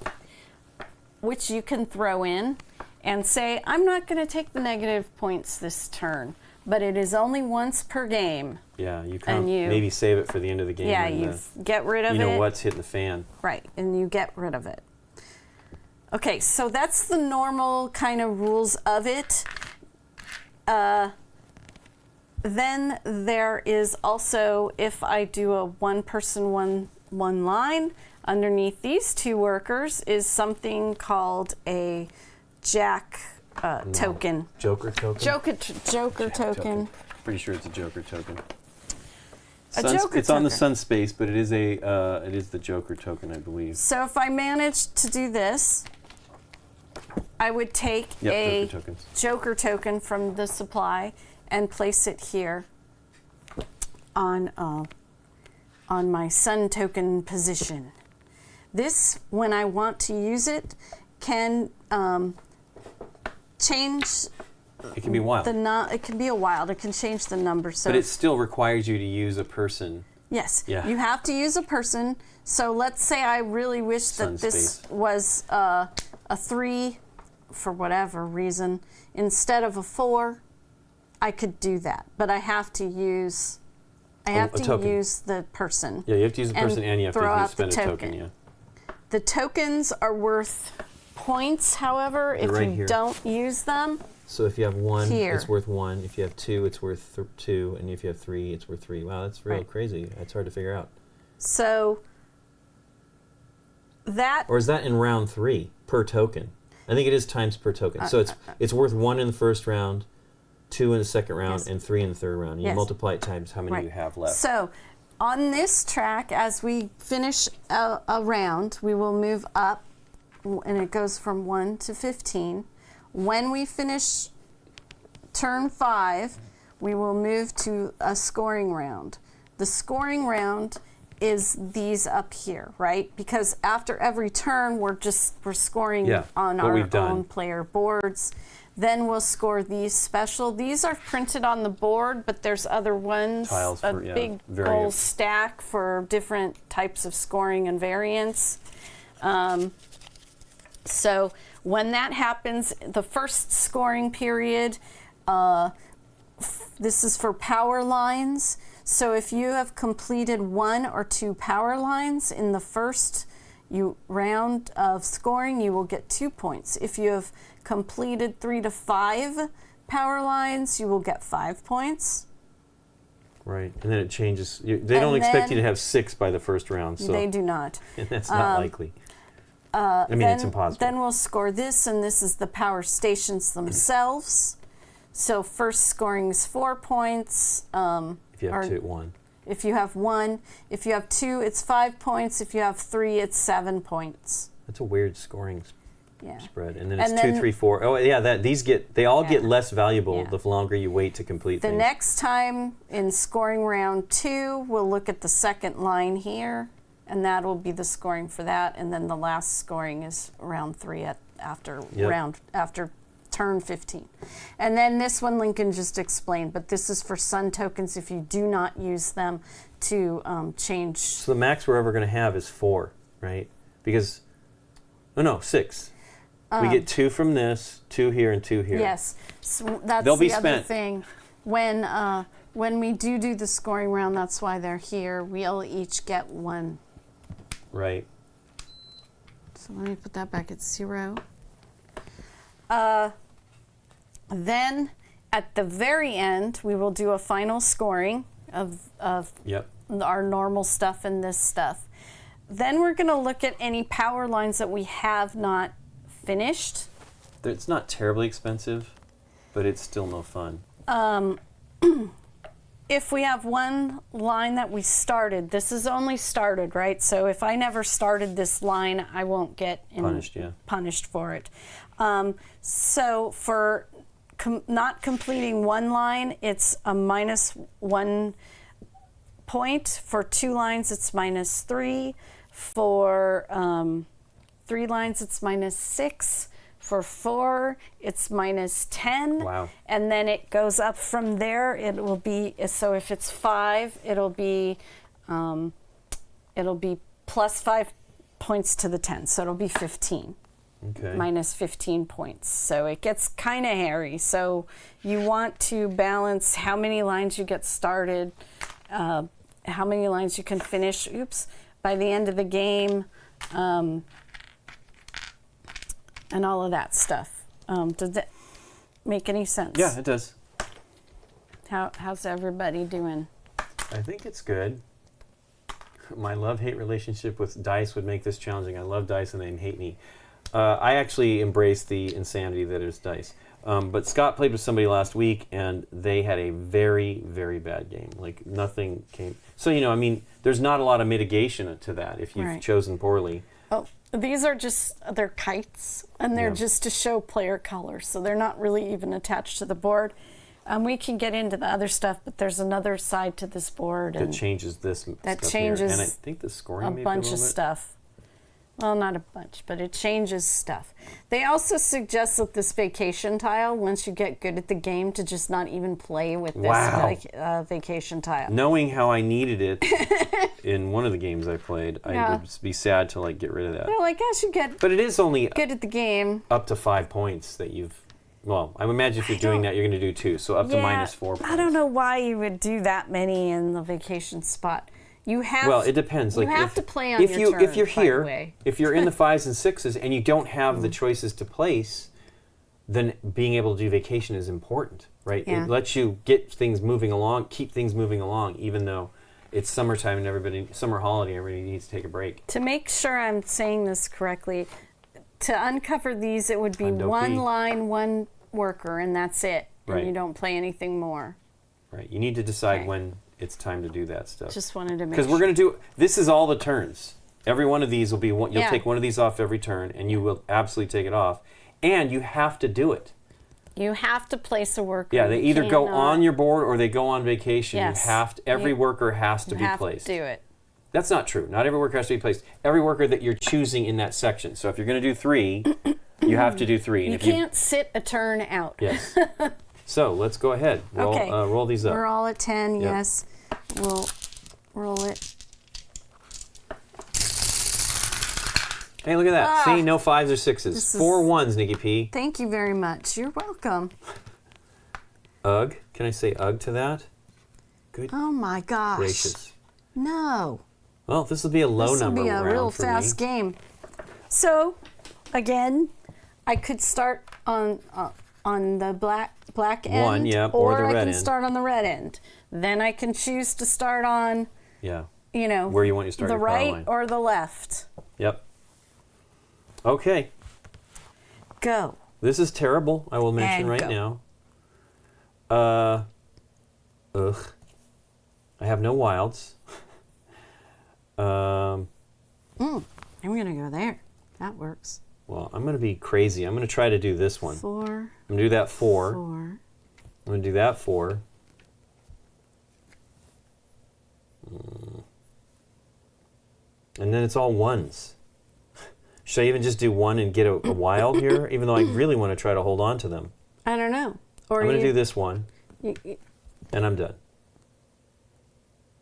which you can throw in and say, I'm not going to take the negative points this turn, but it is only once per game. Yeah, you And you- maybe save it for the end of the game. Yeah, when you get rid of you it. know what's hitting the fan. Right, and you get rid of it. Okay, so that's the normal kind of rules of it. Then there is also, if I do a 1 person, one line, underneath these 2 workers is something called a Jack token. Joker token? Joker token. Pretty sure it's a Joker token. Joker it's on the token. sun space, but it is the Joker token, I believe. So if I managed to do this, I would take a Joker tokens. Joker token from the supply and place it here on my sun token position. This, when I want to use it, can change It can be wild. it can be a wild. It can change the number. So But it still requires you to use a person. yes, Yeah. you have to use a person. So let's say I really wish Sun that this space. was a 3 for whatever reason instead of a 4. I could do that, but I have to use. I have a to token. use the person. Yeah, you have to use a person and you have throw to out the spend a token. token. Yeah. The tokens are worth points, however, if right you here. don't use them. So if you have 1, Here. it's worth 1. If you have 2, it's worth 2. And if you have 3, it's worth 3. Wow, that's real Right. crazy. That's hard to figure out. So that Or is that in round 3 per token? I think it is times per token. So it's worth 1 in the first round, 2 in the second round, Yes. and 3 in the third round. You Yes. multiply it times how many right. you have left. So on this track, as we finish a round, we will move up, and it goes from 1 to 15. When we finish turn 5, we will move to a scoring round. The scoring round is these up here, right? Because after every turn, we're scoring Yeah, on what our we've done. own player boards. Then we'll score these special. These are printed on the board, but there's other ones. Tiles a for, yeah, big gold variant. stack for different types of scoring and variants. So when that happens, the first scoring period, this is for power lines. So if you have completed 1 or 2 power lines in the first round of scoring, you will get 2 points. If you have completed 3 to 5 power lines, you will get 5 points. Right, and then it changes. They don't expect you to have 6 by the first round, so They do not. and that's not likely. I mean, it's impossible. Then we'll score this, and this is the power stations themselves. So first scoring is 4 points. if you have 1. If you have 1, if you have 2, it's 5 points. If you have 3, it's 7 points. That's a weird scoring Yeah. spread, and then And it's then- 2, 3, 4. Oh yeah, they all get Yeah. less valuable Yeah. the longer you wait to complete The things. next time in scoring round 2, we'll look at the second line here, and that will be the scoring for that. And then the last scoring is round 3 after turn 15. And then this one Lincoln just explained, but this is for sun tokens if you do not use them to change. So the max we're ever going to have is 4, right? Because, 6. we get 2 from this, 2 here, and 2 here. Yes, so that's They'll be the other spent. thing. When we do the scoring round, that's why they're here. We'll each get 1. Right. So let me put that back at 0. Then at the very end, we will do a final scoring of Yep. our normal stuff and this stuff. Then we're going to look at any power lines that we have not finished. It's not terribly expensive, but it's still no fun. If we have one line that we started, this is only started, right? So if I never started this line, I won't get punished for it. So for not completing one line, it's a -1 point. For 2 lines, it's -3. For 3 lines, it's -6. For 4, it's -10. Wow. And then it goes up from there. It will be, so if it's 5, it'll be +5 points to the 10. So it'll be 15. Okay. -15 points. So it gets kind of hairy. So you want to balance how many lines you get started, how many lines you can finish, by the end of the game, and all of that stuff. Does that make any sense? Yeah, it does. How's everybody doing? I think it's good. My love-hate relationship with dice would make this challenging. I love dice and they hate me. I actually embrace the insanity that is dice. But Scott played with somebody last week and they had a very, very bad game. Like nothing came. So, there's not a lot of mitigation to that if you've chosen poorly. Oh, these are they're kites and they're just to show player colors. So they're not really even attached to the board. We can get into the other stuff, but there's another side to this board. That changes this that stuff changes here. And I think the scoring a maybe bunch a of little bit. stuff. Well, not a bunch, but it changes stuff. They also suggest with this vacation tile, once you get good at the game, to just not even play with this vacation tile. Knowing how I needed it in one of the games I played, I would be sad to get rid of that. Well, I guess you get But it is only good at the game. up to 5 points that you've. Well, I would imagine if you're doing that, you're going to do 2, so up to -4 points. I don't know why you would do that many in the vacation spot. You have. Well, it depends. You have to play on your turn. If you're by the here, way. if you're in the 5s and 6s, and you don't have the choices to place, then being able to do vacation is important, right? Yeah. It lets you get things moving along, keep things moving along, even though it's summertime and summer holiday, everybody needs to take a break. To make sure I'm saying this correctly, to uncover these, it would be one line, one worker, and that's it. And Right. you don't play anything more. Right. You need to decide Okay. when it's time to do that stuff. Just wanted to make Because we're going to do, this is all the turns. Every one of these will be, you'll Yeah. take one of these off every turn, and you will absolutely take it off. And you have to do it. You have to place a worker. Yeah, they You either go cannot- on your board or they go on vacation. Yes. You have to, every You- worker has to You be have placed. to do it. That's not true. Not every worker has to be placed. Every worker that you're choosing in that section. So if you're going to do 3, you have to do 3. And You if can't sit a turn out. Yes. So let's go ahead. Roll, Okay. roll these up. We're all at 10, Yep. yes. We'll roll it. Hey, look at that. See, no 5s or 6s. This 4 1s, Nikki P. Thank you very much. You're welcome. Ugh. Can I say ugh to that? Good Oh my gosh. gracious. No. Well, this will be a low This will number be a round real for fast me. game. So, again, I could start on the black end, One, yeah, or the I red can end. start on the red end. Then I can choose to start on, Yeah. where you want to start the your power right line. or the left. Yep. Okay. Go. This is terrible, I will mention And right go. now. Ugh. I have no wilds. I'm going to go there. That works. Well, I'm going to be crazy. I'm going to try to do this one. 4, I'm going to do that 4. 4. I'm going to do that 4. And then it's all 1s. Should I even just do 1 and get a wild here? Even though I really want to try to hold on to them. I don't know. Or I'm going to do this 1, you- and I'm done.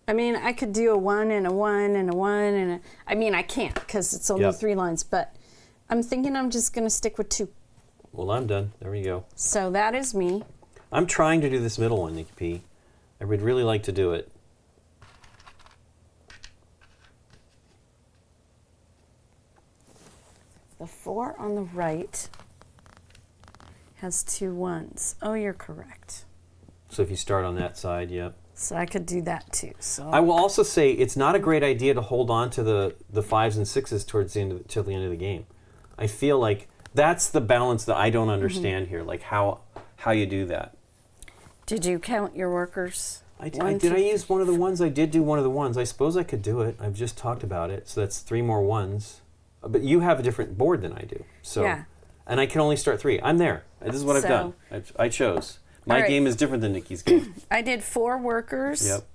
I mean, I could do a 1 and a 1 and a 1 and a. I mean, I can't because it's only Yep. 3 lines. But I'm thinking I'm just going to stick with 2. Well, I'm done. There we go. So that is me. I'm trying to do this middle one, Nikki P. I would really like to do it. The 4 on the right has 2 1s. Oh, you're correct. So if you start on that side, yep. So I could do that too. So I will also say it's not a great idea to hold on to the 5s and 6s towards the end till the end of the game. I feel like that's the balance that I don't understand here, like how you do that. Did you count your workers? Did I use one of the ones? I did do one of the ones. I suppose I could do it. I've just talked about it. So that's 3 more 1s. But you have a different board than I do. So, yeah. And I can only start 3. I'm there. This is what I've done. I chose. My game is different than Nikki's game. I did 4 workers. Yep.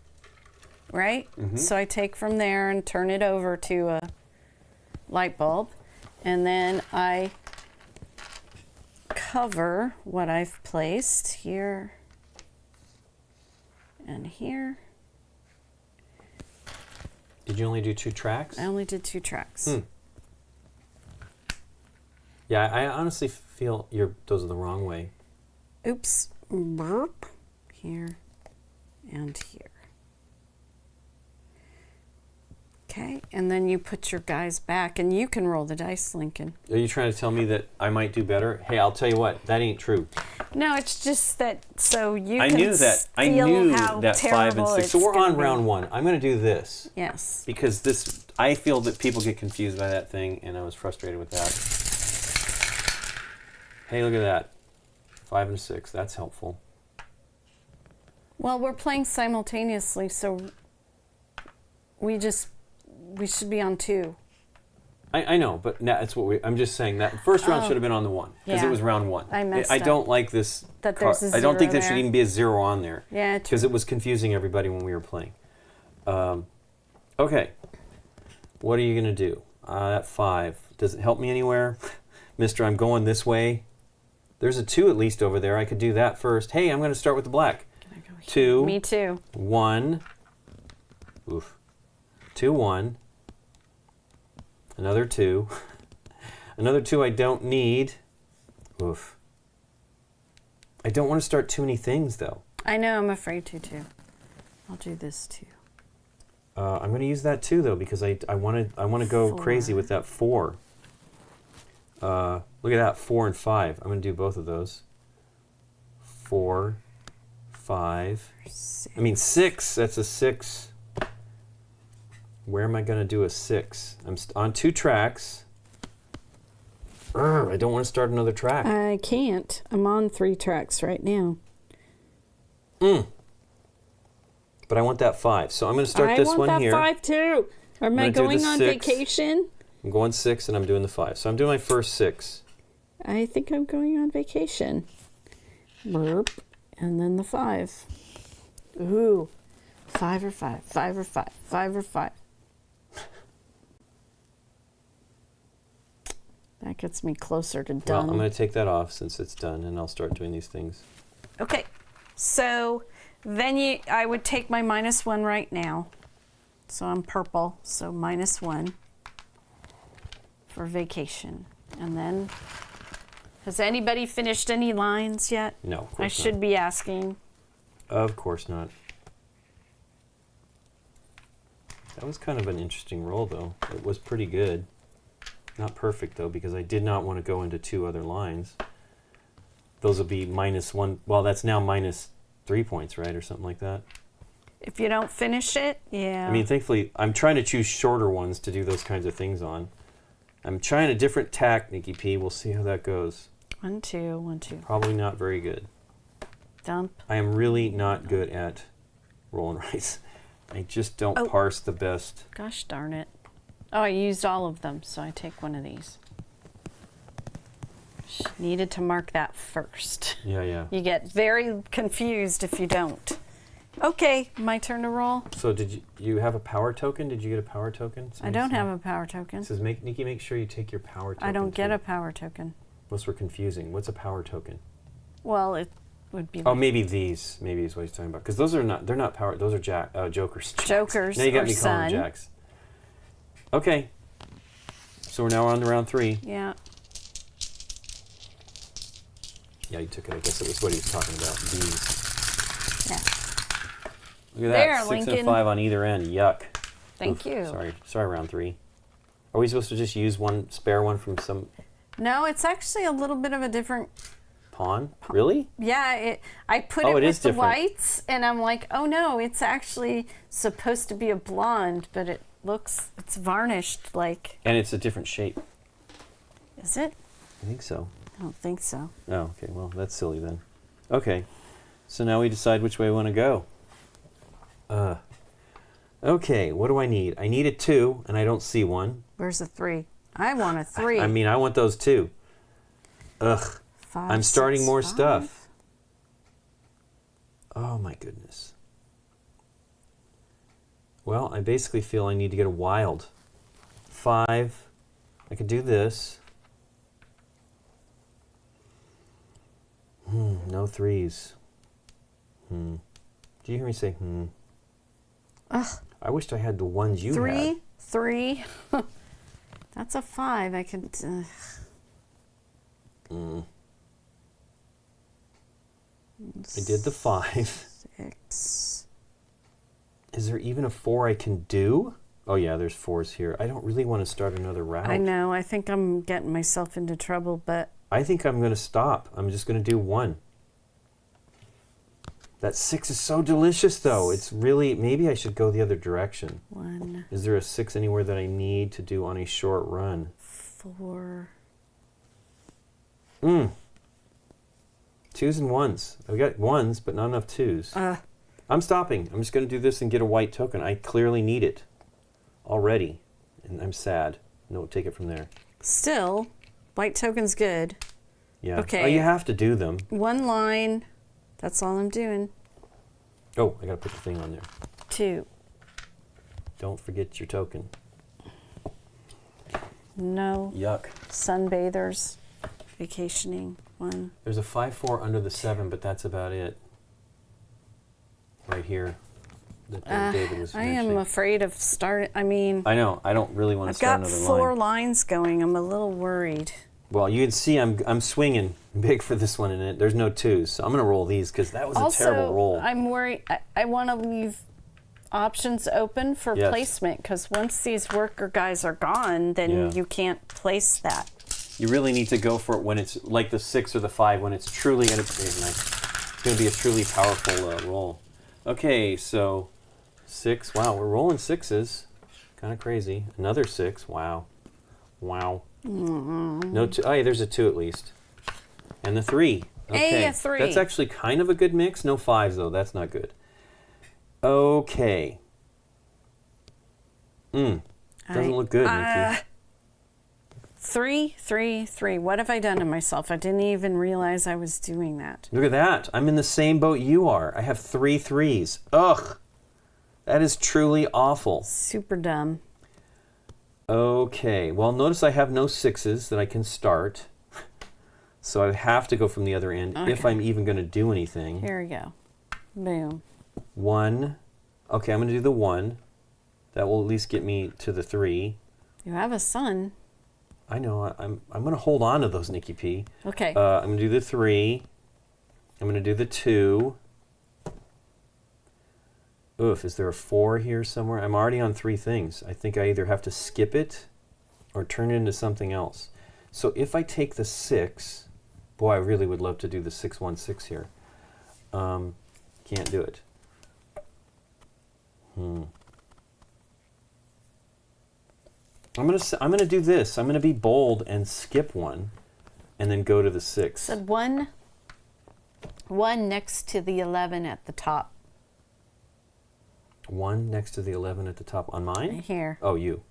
Right? So I take from there and turn it over to a light bulb. And then I cover what I've placed here and here. Did you only do 2 tracks? I only did 2 tracks. Yeah, I honestly feel those are the wrong way. Oops. Burp. Here and here. Okay, and then you put your guys back, and you can roll the dice, Lincoln. Are you trying to tell me that I might do better? Hey, I'll tell you what, that ain't true. No, it's just that so you I can knew that. I feel knew how that 5 and 6. So we're on round 1. I'm going to do this. Yes. Because I feel that people get confused by that thing, and I was frustrated with that. Hey, look at that. 5 and 6. That's helpful. Well, we're playing simultaneously, so we should be on 2. I know, but that's what I'm just saying that first round should have been on the 1 because it was round 1. I messed I up. don't like this. That there's a I don't think there zero should there. even be a 0 on there. Yeah, because it was confusing everybody when we were playing. Okay, what are you gonna do? That 5. Does it help me anywhere, Mister? I'm going this way. There's a 2 at least over there. I could do that first. Hey, I'm gonna start with the black. 2. Me too. 1. Oof. 2, 1. Another 2. Another 2 I don't need. Oof. I don't want to start too many things, though. I know, I'm afraid to too. I'll do this too. I'm going to use that too, though, because I want to go 4. crazy with that 4. Look at that, 4 and 5. I'm going to do both of those. 4, 5. 6. I mean 6. That's a 6. Where am I going to do a 6? I'm on 2 tracks. I don't want to start another track. I can't. I'm on 3 tracks right now. But I want that 5. So I'm going to start this one here. I want that 5 too. Am I going on 6. vacation? I'm going 6 and I'm doing the 5. So I'm doing my first 6. I think I'm going on vacation. Burp. And then the 5. Ooh. 5 or 5. 5 or 5. 5 or 5. That gets me closer to done. Well, I'm going to take that off since it's done, and I'll start doing these things. Okay. So then I would take my -1 right now. So I'm purple. So -1 for vacation. And then, has anybody finished any lines yet? No, of course I should be asking. Of course not. That was kind of an interesting roll, though. It was pretty good. Not perfect, though, because I did not want to go into 2 other lines. Those will be -1. Well, that's now -3 points, right? Or something like that. If you don't finish it, yeah. I mean, thankfully, I'm trying to choose shorter ones to do those kinds of things on. I'm trying a different tack, Nikki P. We'll see how that goes. 1, 2, 1, 2. Probably not very good. Dump. I am really not good at roll and rice. I just don't parse the best. Gosh darn it. Oh, I used all of them, so I take one of these. Needed to mark that first. Yeah. You get very confused if you don't. Okay, my turn to roll. So did you have a power token? Did you get a power token? I don't have a power token. It says, Nikki, make sure you take your power token. I don't get too. a power token. Unless we're confusing. What's a power token? Well, it would be. Oh, maybe these. Maybe is what he's talking about. Because those are not. They're not power. Those are jokers. Jokers. Now you got or me calling sun. jacks. Okay. So we're now on to round 3. Yeah. Yeah, he took it. I guess it was what he was talking about. These. Yeah. Look at There, that. 6 Lincoln. and 5 on either end. Yuck. Thank you. Sorry, round 3. Are we supposed to just use one spare one from some No, it's actually a little bit of a different. pawn? Really? Yeah, I put Oh, it it with is the different. whites, and I'm like, oh no, it's actually supposed to be a blonde, but it's varnished like. And it's a different shape. Is it? I think so. I don't think so. Oh, okay. Well, that's silly then. Okay. So now we decide which way we want to go. Okay, what do I need? I need a 2, and I don't see one. Where's the 3? I want a 3. I mean, I want those 2. Ugh. 5, I'm starting 6, more 5. stuff. Oh my goodness. Well, I basically feel I need to get a wild. 5. I could do this. No 3s. Do you hear me say Ugh. I wished I had the ones you had. 3. That's a 5. I could. I did the 5. 6. Is there even a 4 I can do? Oh yeah, there's 4s here. I don't really want to start another route. I know. I think I'm getting myself into trouble, but. I think I'm going to stop. I'm just going to do 1. That 6 is so delicious, though. It's really... Maybe I should go the other direction. 1. Is there a 6 anywhere that I need to do on a short run? 4. 2s and 1s. I've got 1s, but not enough 2s. I'm stopping. I'm just going to do this and get a white token. I clearly need it already, and I'm sad. No, take it from there. Still, white token's good. Yeah. Okay. Oh, you have to do them. 1 line. That's all I'm doing. Oh, I got to put the thing on there. 2. Don't forget your token. No. Yuck. Sunbathers. Vacationing. 1. There's a 5-4 under the 7, but that's about it. Right here. That David was I mentioning. am afraid of starting. I mean, I know. I don't really want to I've start got another 4 line. lines going. I'm a little worried. Well, you can see I'm swinging big for this one, and there's no 2s. So I'm going to roll these because that was a terrible roll. I'm worried. I want to leave options open for Yes. placement because once these worker guys are gone, then Yeah. you can't place that. You really need to go for it when it's like the 6 or the 5, when it's truly going to be it's going to be a truly powerful roll. Okay, so 6. Wow, we're rolling 6s. Kind of crazy. Another 6. Wow. Wow. No 2. Oh, yeah, there's a 2 at least. And the 3. Okay. Hey, a 3. That's actually kind of a good mix. No 5s, though. That's not good. Okay. Doesn't look good, Nikki. 3, 3, 3. What have I done to myself? I didn't even realize I was doing that. Look at that. I'm in the same boat you are. I have 3 3s. Ugh. That is truly awful. Super dumb. Okay. Well, notice I have no 6s that I can start. So I have to go from the other end if I'm even going to do anything. Here we go. Boom. 1. Okay, I'm going to do the 1. That will at least get me to the 3. You have a son. I know. I'm going to hold on to those, Nikki P. Okay. I'm going to do the 3. I'm going to do the 2. Oof, is there a 4 here somewhere? I'm already on 3 things. I think I either have to skip it or turn it into something else. So if I take the 6, boy, I really would love to do the 6-1-6 here. Can't do it. I'm gonna do this. I'm gonna be bold and skip 1, and then go to the 6. Said 1 next to the 11 at the top. 1 next to the 11 at the top on mine. Here. Oh, you.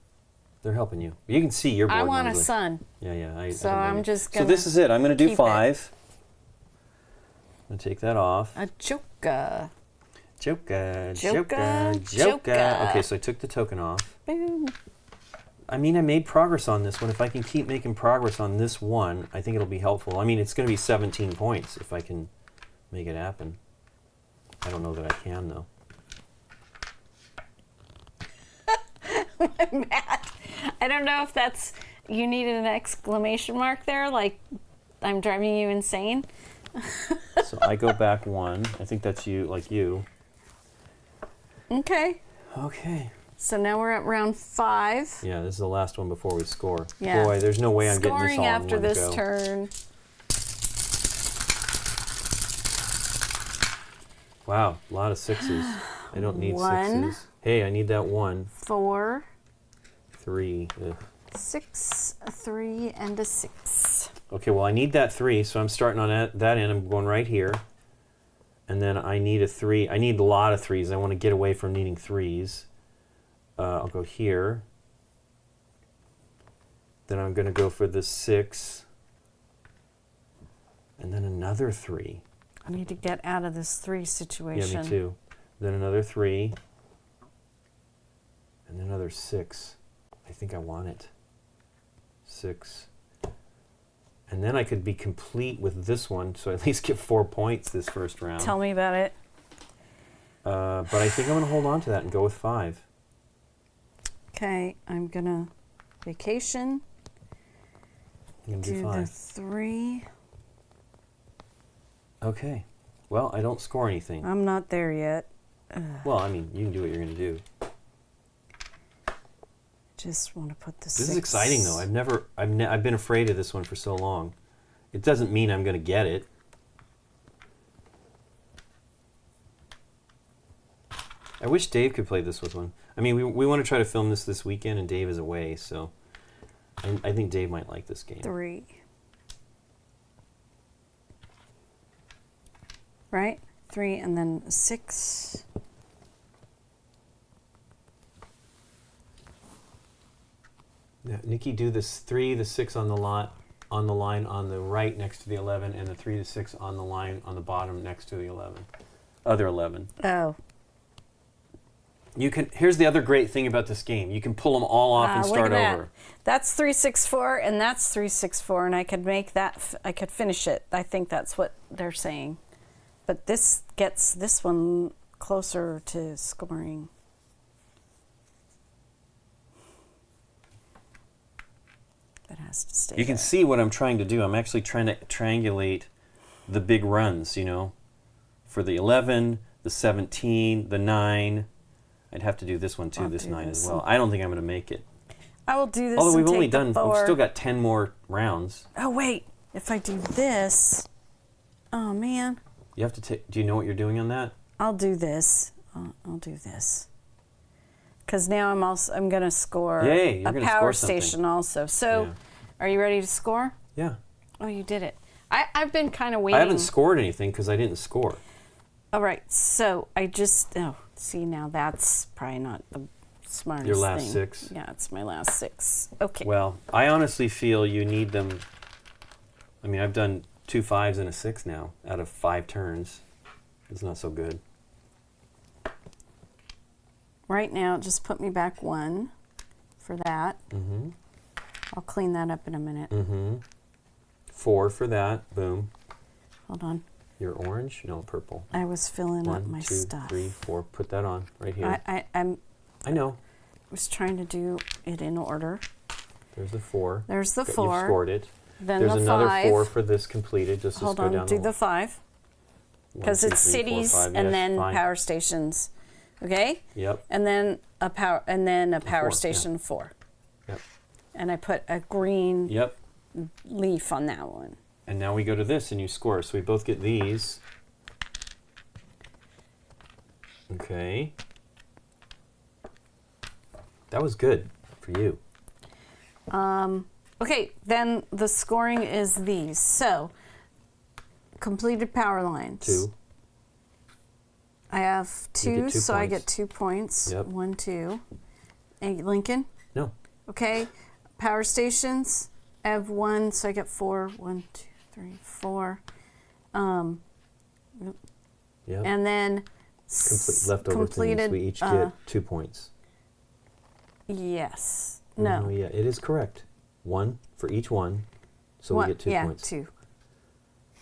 They're helping you. You can see your board. I want a normally. son. Yeah. So I don't know I'm you. just So gonna this is it. I'm gonna do keep 5. I'm gonna take that off. A joker. Joker. Joker. Okay, so I took the token off. Boom. I mean, I made progress on this one. If I can keep making progress on this one, I think it'll be helpful. I mean, it's going to be 17 points if I can make it happen. I don't know that I can, though. Matt, I don't know if that's, you needed an exclamation mark there, like I'm driving you insane. So I go back 1. I think that's you, like you. Okay. Okay. So now we're at round 5. Yeah, this is the last one before we score. Yeah. Boy, there's no way I'm getting this Scoring all after in one this go. turn. Wow, a lot of 6s. I don't need 1. 6s. Hey, I need that 1. 4. 3. Ugh. 6, a 3, and a 6. Okay, well, I need that 3, so I'm starting on that end. I'm going right here. And then I need a 3. I need a lot of 3s. I want to get away from needing 3s. I'll go here. Then I'm going to go for the 6. And then another 3. I need to get out of this 3 situation. Yeah, me too. Then another 3. And then another 6. I think I want it. 6. And then I could be complete with this one, so I at least get 4 points this first round. Tell me about it. But I think I'm going to hold on to that and go with 5. Okay, I'm going to vacation. I'm going to do Do the 5. 3. Okay. Well, I don't score anything. I'm not there yet. Well, I mean, you can do what you're going to do. Just want to put the 6. This is exciting, though. I've been afraid of this one for so long. It doesn't mean I'm going to get it. I wish Dave could play this with one. I mean, we want to try to film this weekend, and Dave is away, so I think Dave might like this game. 3. Right? 3 and then 6. Yeah, Nikki, do this 3, the 6 on the line on the right next to the 11, and the 3, the 6 on the line on the bottom next to the 11. Other 11. Oh. You can. Here's the other great thing about this game. You can pull them all off and Look start at that. over. That's 3, 6, 4, and that's 3, 6, 4, and I could make that. I could finish it. I think that's what they're saying. But this gets this one closer to scoring. That has to stay. You can see what I'm trying to do. I'm actually trying to triangulate the big runs, you know, for the 11, the 17, the 9. I'd have to do this one too, I'll this do 9 this as well. one. I don't think I'm going to make it. I will do this. Although and we've only take the done, we've 4. still got 10 more rounds. Oh wait, if I do this, oh man, You have to take. Do you know what you're doing on that? I'll do this. I'll do this. Because now I'm going to score Yay, you're a gonna power score something. station also. So, Yeah. are you ready to score? Yeah. Oh, you did it. I've been kind of waiting. I haven't scored anything because I didn't score. All right, so I just see now that's probably not the smartest Your last thing. 6. Yeah, it's my last 6. Okay. Well, I honestly feel you need them. I mean, I've done 2 5s and a 6 now out of 5 turns. It's not so good. Right now, just put me back 1 for that. Mm-hmm. I'll clean that up in a minute. Mm-hmm. 4 for that. Boom. Hold on. You're orange? No, purple. I was filling up 1, my 2, stuff. 3, 4. Put that on right here. I know. was trying to do it in order. There's the 4. There's the You've 4. scored it. Then There's the another 5. 4 for this completed. Just Hold go on, down do the the 5. 1, Because 2, it's 3, 4, cities 5. and Yes, then fine. power stations. Okay? Yep. And then a power 4, station 4. Yep. And I put a green Yep. leaf on that one. And now we go to this and you score. So we both get these. Okay. That was good for you. Okay, then the scoring is these. So, completed power lines. 2. I have You 2, get 2 so I points. get 2 points. Yep. 1, 2. And Lincoln? No. Okay. Power stations. I have 1, so I get 4. 1, 2, 3, 4. Yep. And then Leftover completed. things. We each get 2 points. Yes. Oh, No. yeah, it is correct. 1 for each one. So we get 2 yeah, points. 2.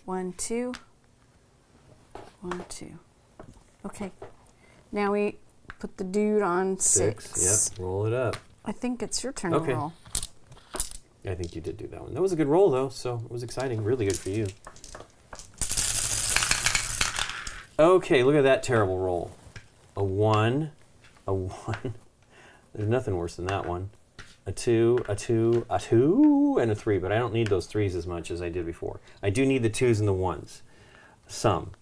1, 2. 1, 2. Okay. Now we put the dude on 6. Yep. Roll it up. I think it's your turn Okay. to roll. I think you did do that one. That was a good roll, though, so it was exciting. Really good for you. Okay, look at that terrible roll. A 1, a 1. There's nothing worse than that one. A 2, a 2, a 2, and a 3. But I don't need those 3s as much as I did before. I do need the 2s and the 1s. Some.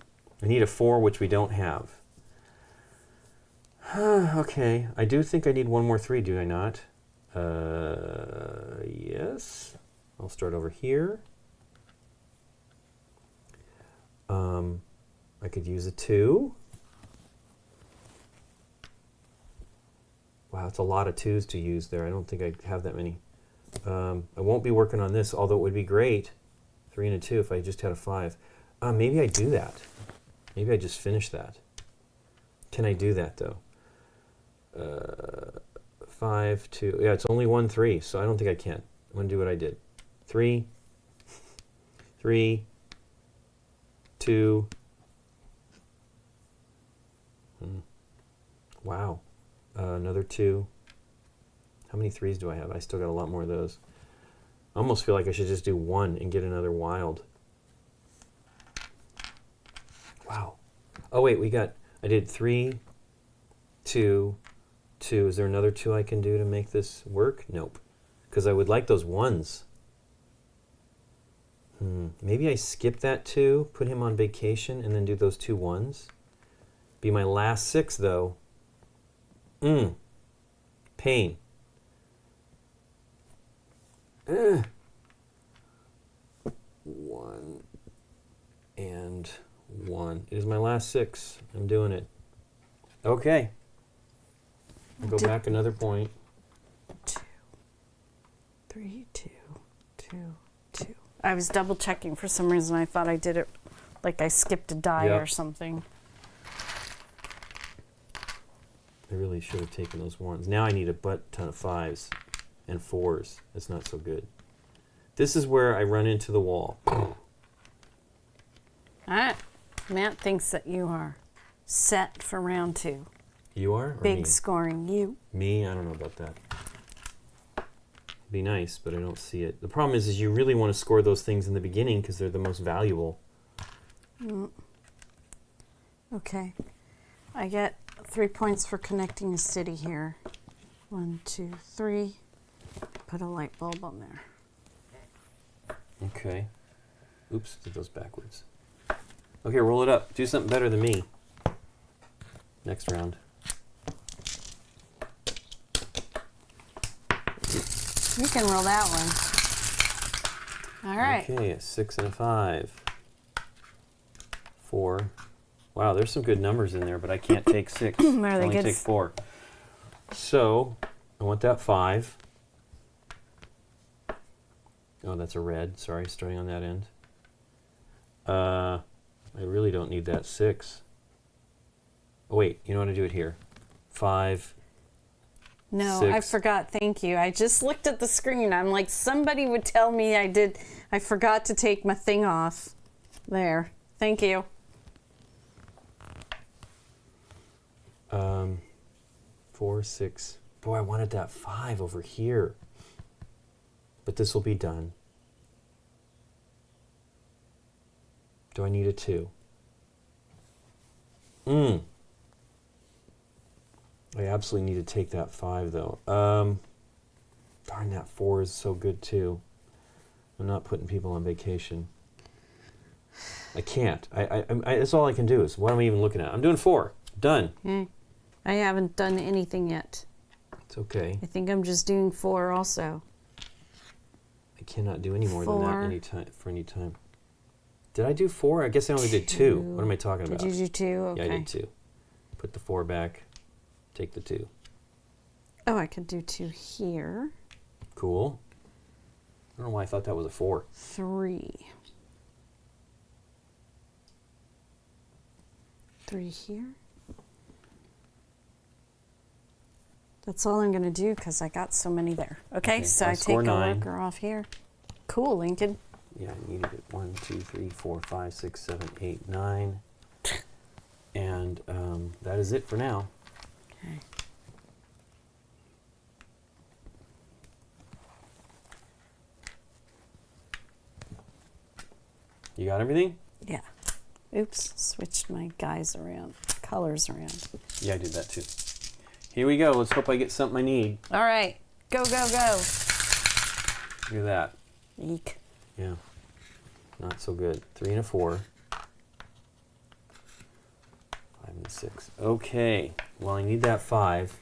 I need a 4, which we don't have. Okay, I do think I need one more 3, do I not? Yes. I'll start over here. I could use a 2. Wow, it's a lot of 2s to use there. I don't think I have that many. I won't be working on this, although it would be great. 3 and a 2 if I just had a 5. Maybe I do that. Maybe I just finish that. Can I do that, though? 5, 2. Yeah, it's only 1, 3, so I don't think I can. I'm going to do what I did. 3, 3, 2. Wow. Another 2. How many 3s do I have? I still got a lot more of those. I almost feel like I should just do 1 and get another wild. Wow. Oh, wait, I did 3, 2, 2. Is there another 2 I can do to make this work? Nope. Because I would like those 1s. Maybe I skip that 2, put him on vacation, and then do those 2 1s. Be my last 6, though. Pain. 1 and 1. It is my last 6. I'm doing it. Okay. I'll go back another point. 2, 3, 2, 2, 2. I was double checking for some reason. I thought I did it like I skipped a die or something. I really should have taken those 1s. Now I need a butt ton of 5s and 4s. That's not so good. This is where I run into the wall. Matt thinks that you are set for round 2. You are? Or Big me? scoring. You. Me? I don't know about that. It'd be nice, but I don't see it. The problem is you really want to score those things in the beginning because they're the most valuable. Okay. I get 3 points for connecting a city here. 1, 2, 3. Put a light bulb on there. Okay. Oops, did those backwards. Okay, roll it up. Do something better than me. Next round. You can roll that one. All right. Okay, a 6 and a 5. 4. Wow, there's some good numbers in there, but I can't take 6. I Are they only good? take 4. So, I want that 5. Oh, that's a red. Sorry, starting on that end. I really don't need that 6. Oh, wait, you know what to do it here. 5. No, 6. I forgot. Thank you. I just looked at the screen. I'm like, somebody would tell me I forgot to take my thing off. There. Thank you. 4, 6. Boy, I wanted that 5 over here. But this will be done. Do I need a 2? I absolutely need to take that 5, though. Darn, that 4 is so good, too. I'm not putting people on vacation. I can't. That's all I can do is, what am I even looking at? I'm doing 4. Done. I haven't done anything yet. It's okay. I think I'm just doing 4 also. I cannot do any more than 4. that for any time. Did I do 4? I guess I only did 2. What am I talking about? Did you do 2? Okay. Yeah, I did 2. Put the 4 back. Take the 2. Oh, I could do 2 here. Cool. I don't know why I thought that was a 4. 3. 3 here. That's all I'm going to do because I got so many there. Okay, so I take a 9. worker off here. Cool, Lincoln. Yeah, I needed it. 1, 2, 3, 4, 5, 6, 7, 8, 9. And that is it for now. Okay. You got everything? Yeah. Oops, switched my guys around, colors around. Yeah, I did that too. Here we go. Let's hope I get something I need. All right, go, go, go. Look at that. Eek. Yeah. Not so good. 3 and a 4. 5 and a 6. Okay. Well, I need that 5.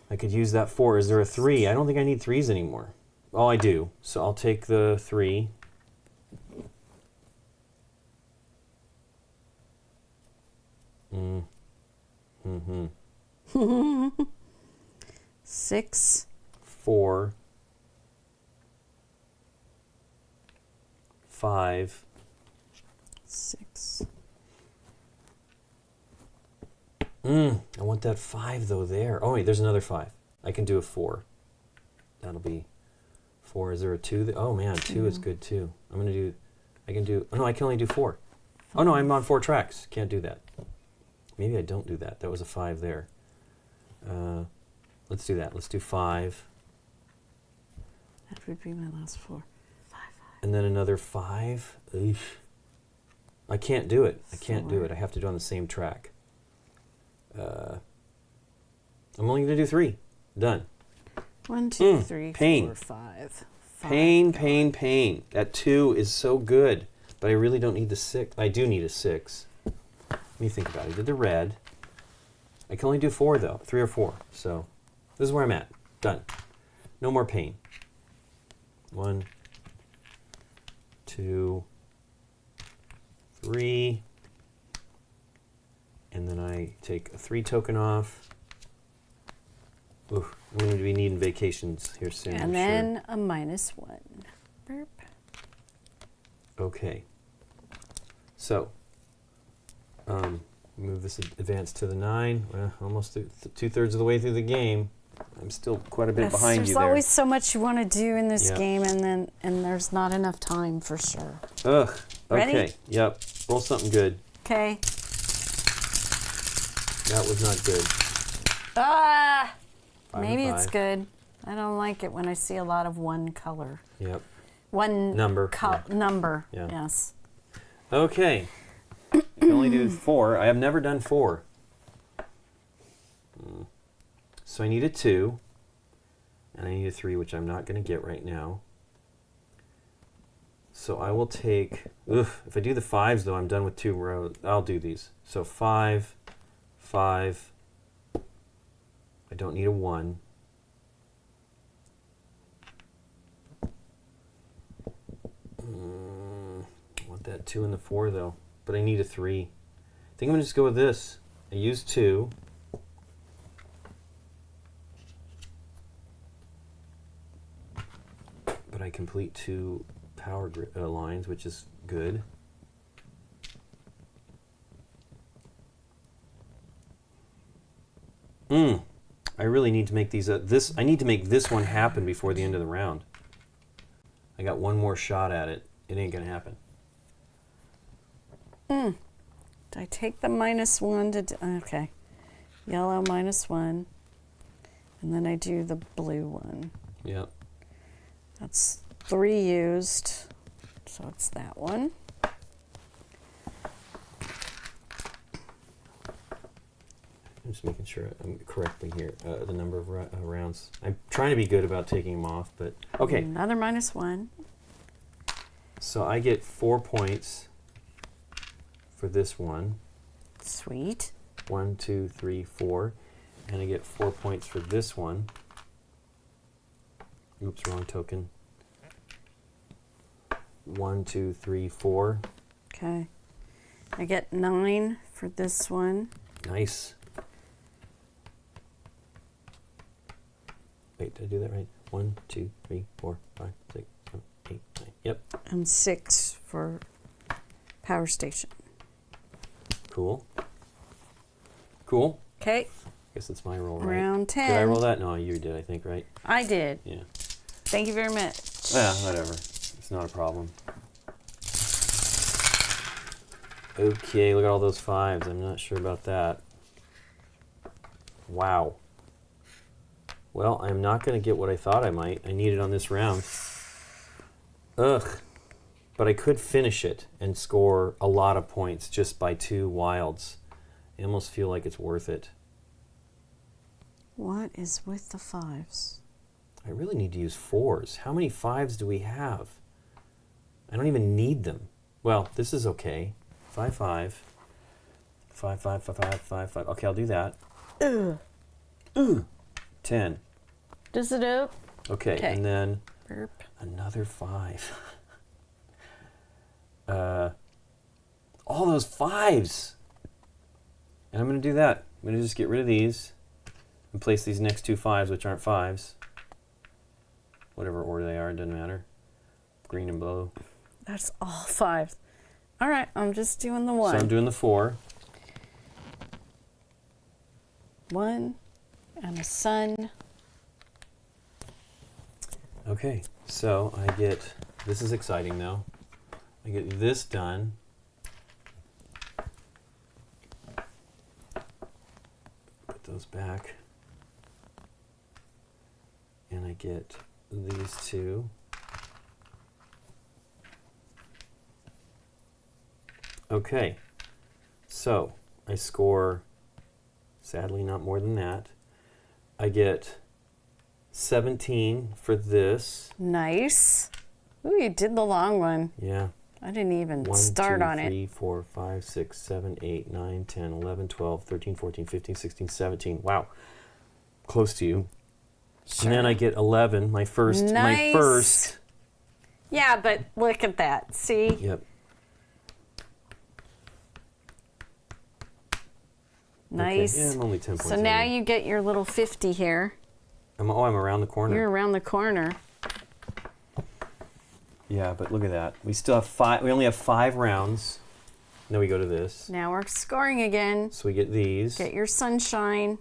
I could use that 4. Is there a 3? I don't think I need 3s anymore. Oh, I do. So I'll take the 3. Mm-hmm. 6. 4. 5. 6. I want that 5 though there. Oh wait, there's another 5. I can do a 4. That'll be 4. Is there a 2? Oh man, 2 is good too. I can do, oh no, I can only do 4. Oh no, I'm on 4 tracks. Can't do that. Maybe I don't do that. That was a 5 there. Let's do that. Let's do 5. That would be my last 4. 5, 5. And then another 5. Eesh. I can't do it. I can't do 4. it. I have to do it on the same track. I'm only going to do 3. Done. 1, 2, 3, pain. 4, 5. Pain. That 2 is so good, but I really don't need the 6. I do need a 6. Let me think about it. I did the red. I can only do 4 though, 3 or 4. So this is where I'm at. Done. No more pain. 1, 2, 3. And then I take a 3 token off. Ooh, I'm going to be needing vacations here soon. And then a -1. Burp. Okay. So, move this advance to the 9. Almost 2/3 of the way through the game. I'm still quite a bit behind you There's there. always so much you want to do in this Yeah. game, and there's not enough time for sure. Ugh. Ready? Okay. Yep. Roll something good. Okay. That was not good. Ah! 5 Maybe and it's 5. good. I don't like it when I see a lot of one color. Yep. One Number. number. Yeah. Yes. Okay. I can only do 4. I have never done 4. So I need a 2. And I need a 3, which I'm not going to get right now. So I will take... if I do the 5s, though, I'm done with 2 rows. I'll do these. So 5, 5. I don't need a 1. I want that 2 and the 4, though. But I need a 3. I think I'm going to just go with this. I use 2. But I complete 2 power lines, which is good. I really need to make these. I need to make this one happen before the end of the round. I got one more shot at it. It ain't gonna happen. Did I take the -1 to? Okay. Yellow -1, and then I do the blue one. Yep. That's 3 used, so it's that one. I'm just making sure I'm correctly here. The number of rounds. I'm trying to be good about taking them off, but okay. Another -1. So I get 4 points for this one. Sweet. 1, 2, 3, 4, and I get 4 points for this one. Oops, wrong token. 1, 2, 3, 4. Okay. I get 9 for this one. Nice. Wait, did I do that right? 1, 2, 3, 4, 5, 6, 7, 8, 9. Yep. And 6 for power station. Cool. Cool. Okay. Guess it's my roll, right? Round 10. Did I roll that? No, you did, I think, right? I did. Yeah. Thank you very much. Yeah, whatever. It's not a problem. Okay, look at all those 5s. I'm not sure about that. Wow. Well, I'm not going to get what I thought I might. I need it on this round. Ugh. but I could finish it and score a lot of points just by 2 wilds. I almost feel like it's worth it. What is with the 5s? I really need to use 4s. How many 5s do we have? I don't even need them. Well, this is okay. 5, 5. 5, 5, 5, 5, 5, 5. Okay, I'll do that. 10. Does it out? Okay, and then Burp. another 5. All those 5s. And I'm going to do that. I'm going to just get rid of these and place these next 2 5s, which aren't 5s. Whatever order they are, it doesn't matter. Green and blue. That's all 5s. All right, I'm just doing the 1. So I'm doing the 4. 1 and a sun. Okay, so I get, this is exciting though. I get this done. Put those back. And I get these 2. Okay, so I score, sadly not more than that. I get 17 for this. Nice. Ooh, you did the long one. Yeah. I didn't even 1, start 2, on 3, it. 4, 5, 6, 7, 8, 9, 10, 11, 12, 13, 14, 15, 16, 17. Wow. Close to you. Sure. And then I get 11, my first. Nice. My first. Yeah, but look at that. See? Yep. Nice. Okay. Yeah, I'm only 10 points. So now ahead. you get your little 50 here. I'm around the corner. You're around the corner. Yeah, but look at that. We still have 5. We only have 5 rounds. Then we go to this. Now we're scoring again. So we get these. Get your sunshine.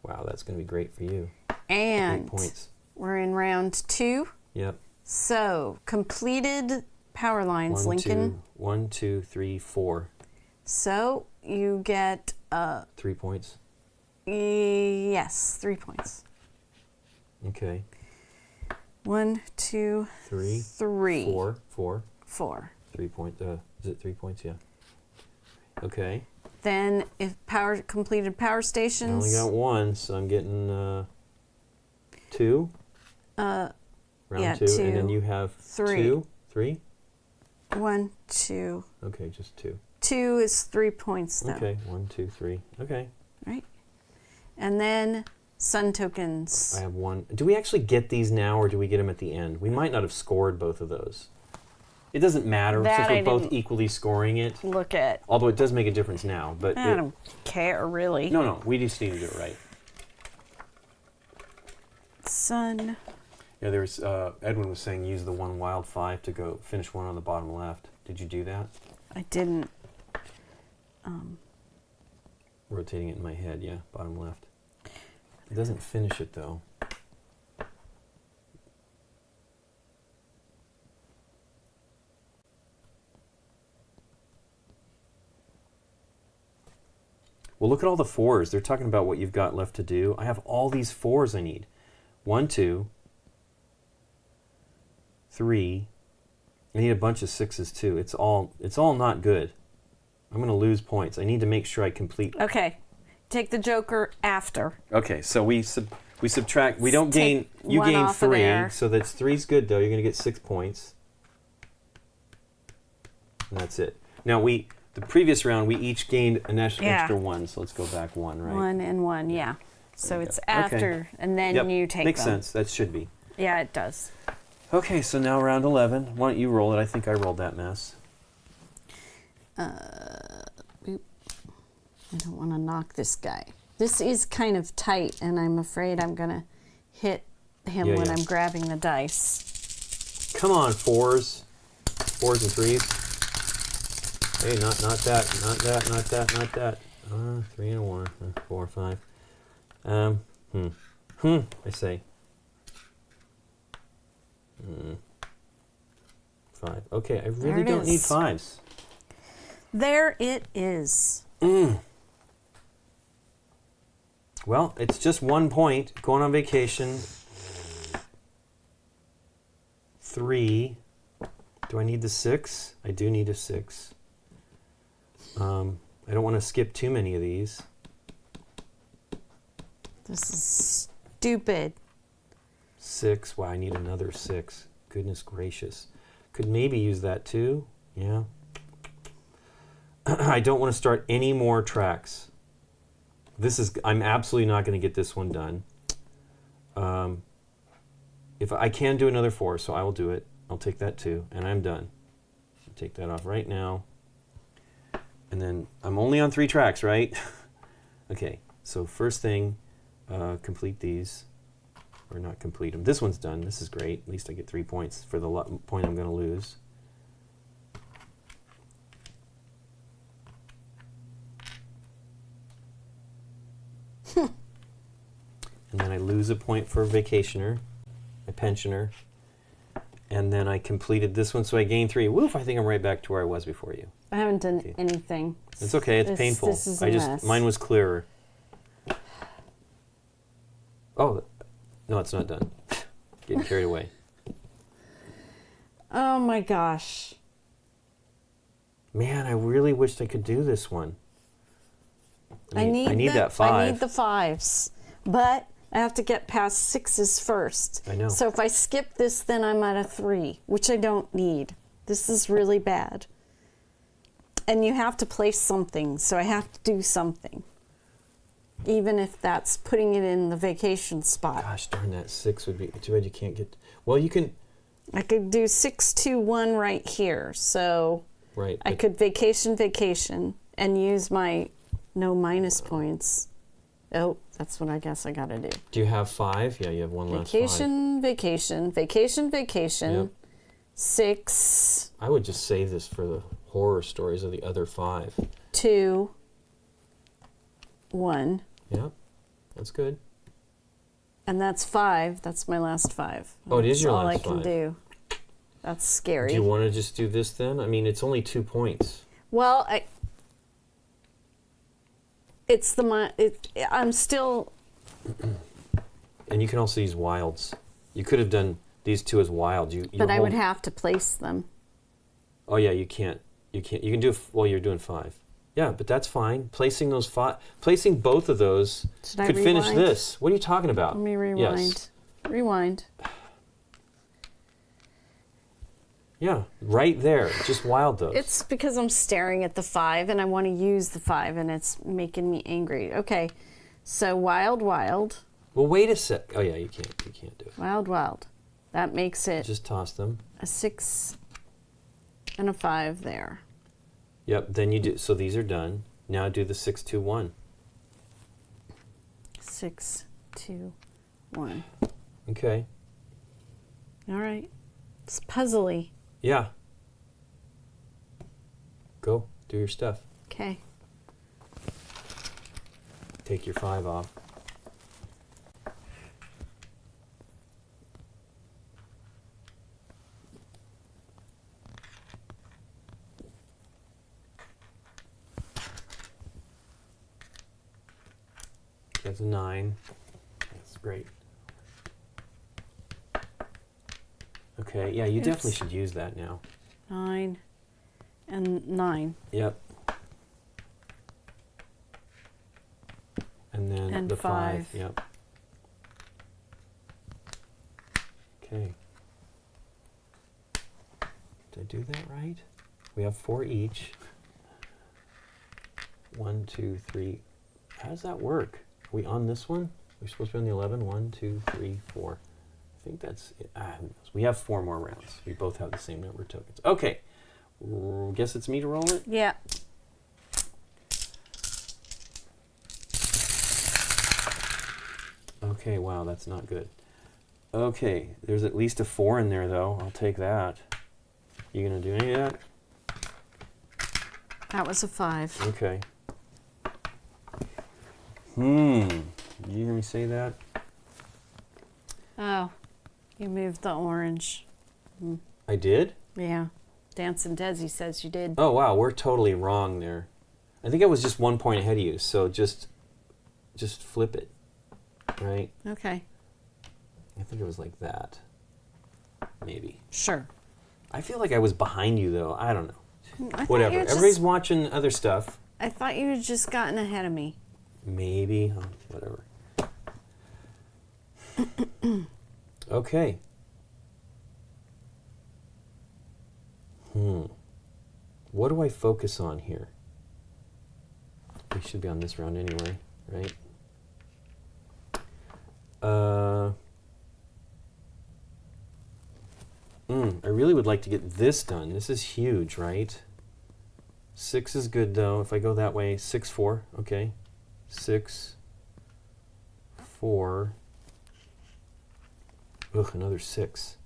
Wow, that's going to be great for you. 8 And points. we're in round 2. Yep. So completed power lines, Lincoln. 1, 2, 3, 4. So you get 3 points. yes, 3 points. Okay. 1, 2, 3. 3. 4. 4. 4. 3 points. Is it 3 points? Yeah. Okay. Then if completed power I stations. only got 1, so I'm getting 2. Round yeah, 2, and then 2, you have 3. 2, 3. 1, 2. Okay, just 2. 2 is 3 points though. Okay, 1, 2, 3. Okay. Right. And then sun tokens. I have 1. Do we actually get these now, or do we get them at the end? We might not have scored both of those. It doesn't matter That since I we're both didn't equally scoring it. Look at. Although it does make a difference now, but I don't care really. no, we just need to do it right. Sun. Yeah, there's Edwin was saying use the 1 wild 5 to go finish 1 on the bottom left. Did you do that? I didn't. Rotating it in my head, yeah, bottom left. It doesn't finish it though. Well, look at all the 4s. They're talking about what you've got left to do. I have all these 4s I need. 1, 2, 3. I need a bunch of 6s too. It's all not good. I'm going to lose points. I need to make sure I complete. Okay. Take the joker after. Okay, so we subtract. We don't gain. Take You 1 gain off of 3, there. so that's 3's good though. You're going to get 6 points, and that's it. Now the previous round we each gained an extra 1. So let's go back 1, right? 1 and 1, yeah. So it's Okay. after, and then Yep, you take makes them. sense. That should be. Yeah, it does. Okay, so now round 11. Why don't you roll it? I think I rolled that mess. Oop. I don't want to knock this guy. This is kind of tight, and I'm afraid I'm going to hit him Yeah, when yeah. I'm grabbing the dice. Come on, 4s and 3s. Hey, not that. 3 and a 1, 4, 5. I say. 5. Okay, I really it don't need is. 5s. There it is. Well, it's just 1 point. Going on vacation. 3. Do I need the 6? I do need a 6. I don't want to skip too many of these. This is stupid. 6. Wow, I need another 6. Goodness gracious. Could maybe use that too. Yeah. I don't want to start any more tracks. I'm absolutely not going to get this one done. If I can do another 4, so I will do it. I'll take that too, and I'm done. I'll take that off right now. And then I'm only on 3 tracks, right? Okay, so first thing, complete these. Or not complete them. This one's done. This is great. At least I get 3 points for the point I'm going to lose. And then I lose a point for a vacationer, a pensioner. And then I completed this one, so I gained 3. Woof, I think I'm right back to where I was before you. I haven't done anything. It's okay, it's painful. This is a mess. Mine was clearer. Oh, no, it's not done. Getting carried away. Oh my gosh. Man, I really wished I could do this one. I need that 5. I need the 5s. But I have to get past 6s first. I know. So if I skip this, then I'm at a 3, which I don't need. This is really bad. And you have to place something, so I have to do something. Even if that's putting it in the vacation spot. Gosh darn, that 6 would be too bad you can't get. Well, you can. I could do 6, 2, 1 right here. So Right. I could vacation, and use my no minus points. Oh, that's what I guess I got to do. Do you have 5? Yeah, you have one last 5. Vacation. Yep. 6. I would just save this for the horror stories of the other 5. 2, 1. Yeah, that's good. And that's 5. That's my last 5. Oh, it is your That's all last I can 5. do. That's scary. Do you want to just do this then? I mean, it's only 2 points. Well, I'm still. And you can also use wilds. You could have done these 2 as wild. But I would have to place them. Oh yeah, you can't. You can do. Well, you're doing 5. Yeah, but that's fine. Placing those 5, placing both of those could finish this. What are you talking about? Let me rewind. Yes. Rewind. Yeah, right there. Just wild those. It's because I'm staring at the 5 and I want to use the 5 and it's making me angry. Okay, so wild. Well, wait a sec. Oh yeah, you can't do it. Wild. That makes it Just toss them. a 6 and a 5 there. Yep. Then you do. So these are done. Now do the 6, 2, 1. 6, 2, 1. Okay. All right. It's puzzly. Yeah. Go do your stuff. Okay. Take your 5 off. That's a 9. That's great. Okay, yeah, you definitely should use that now. 9 and 9. Yep. And then And the 5. 5. Yep. Okay. Did I do that right? We have 4 each. 1, 2, 3. How does that work? Are we on this one? We're supposed to be on the 11. 1, 2, 3, 4. I think that's it. Who knows? We have 4 more rounds. We both have the same number of tokens. Okay. Guess it's me to roll it? Yeah. Okay, wow, that's not good. Okay, there's at least a 4 in there, though. I'll take that. You gonna do any of that? That was a 5. Okay. Did you hear me say that? Oh, you moved the orange. I did? Yeah. Dancing Desi says you did. Oh, wow, we're totally wrong there. I think I was just 1 point ahead of you, so just flip it, right? Okay. I think it was like that. Maybe. Sure. I feel like I was behind you though. I don't know. I thought Whatever. you had Everybody's just- watching other stuff. I thought you had just gotten ahead of me. Maybe. Whatever. Okay. What do I focus on here? We should be on this round anyway, right? I really would like to get this done. This is huge, right? 6 is good though. If I go that way, 6, 4. Okay. 6, 4. Ugh, another 6.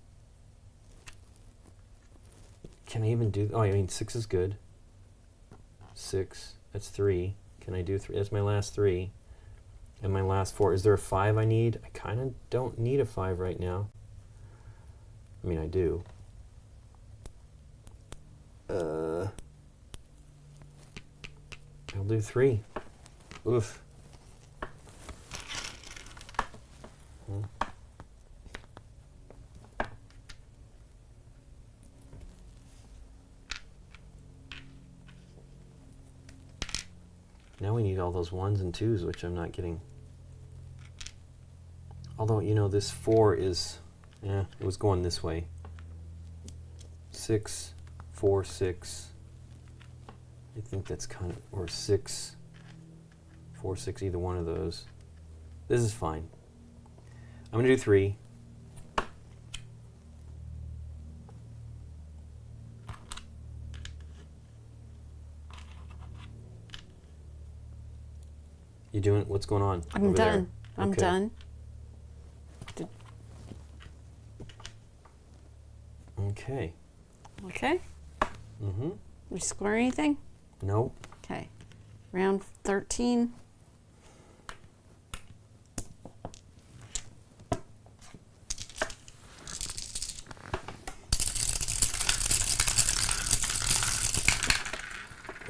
Can I even do? Oh, I mean, 6 is good. 6. That's 3. Can I do 3? That's my last 3. And my last 4. Is there a 5 I need? I kind of don't need a 5 right now. I mean, I do. I'll do 3. Oof. Now we need all those 1s and 2s, which I'm not getting. Although, you know, this 4 is, it was going this way. 6, 4, 6. I think that's kind of, or 6, 4, 6, either one of those. This is fine. I'm going to do 3. You doing, what's going on? I'm over done. there? I'm Okay. done. Okay. Okay. Mm-hmm. We score anything? Nope. Okay. Round 13.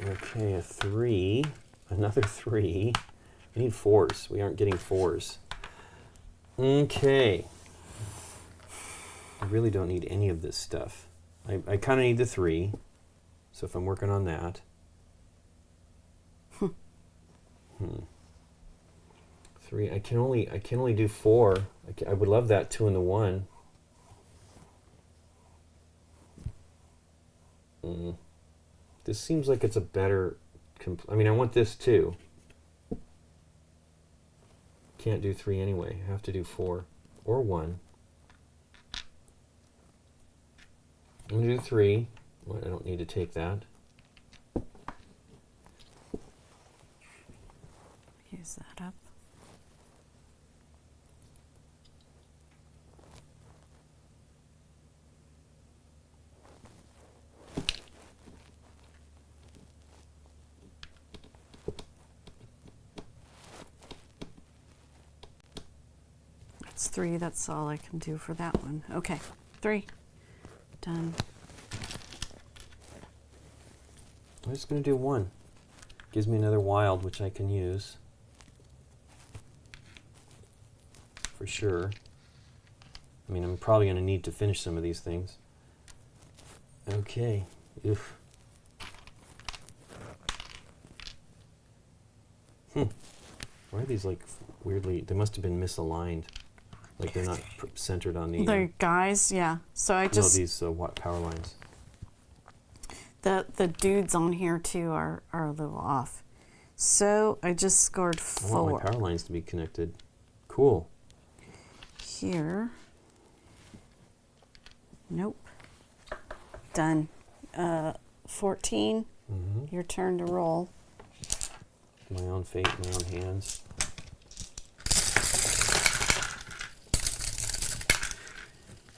Okay, a 3. Another 3. I need 4s. We aren't getting 4s. Okay. I really don't need any of this stuff. I kind of need the 3. So if I'm working on that. 3. I can only do 4. I would love that 2 and the 1. This seems like it's a better. I mean, I want this too. Can't do 3 anyway. I have to do 4 or 1. I'm going to do 3. Well, I don't need to take that. Use that up. That's 3. That's all I can do for that one. Okay. 3. Done. I'm just going to do 1. Gives me another wild, which I can use. For sure. I mean, I'm probably going to need to finish some of these things. Okay. Oof. Why are these like weirdly? They must have been misaligned. Like they're not centered on the. The guys, yeah. So I No, just these power lines. the dudes on here too are a little off. So I just scored I want 4 my power lines to be connected. Cool. here. Nope. Done. 14. Your turn to roll. My own fate, my own hands.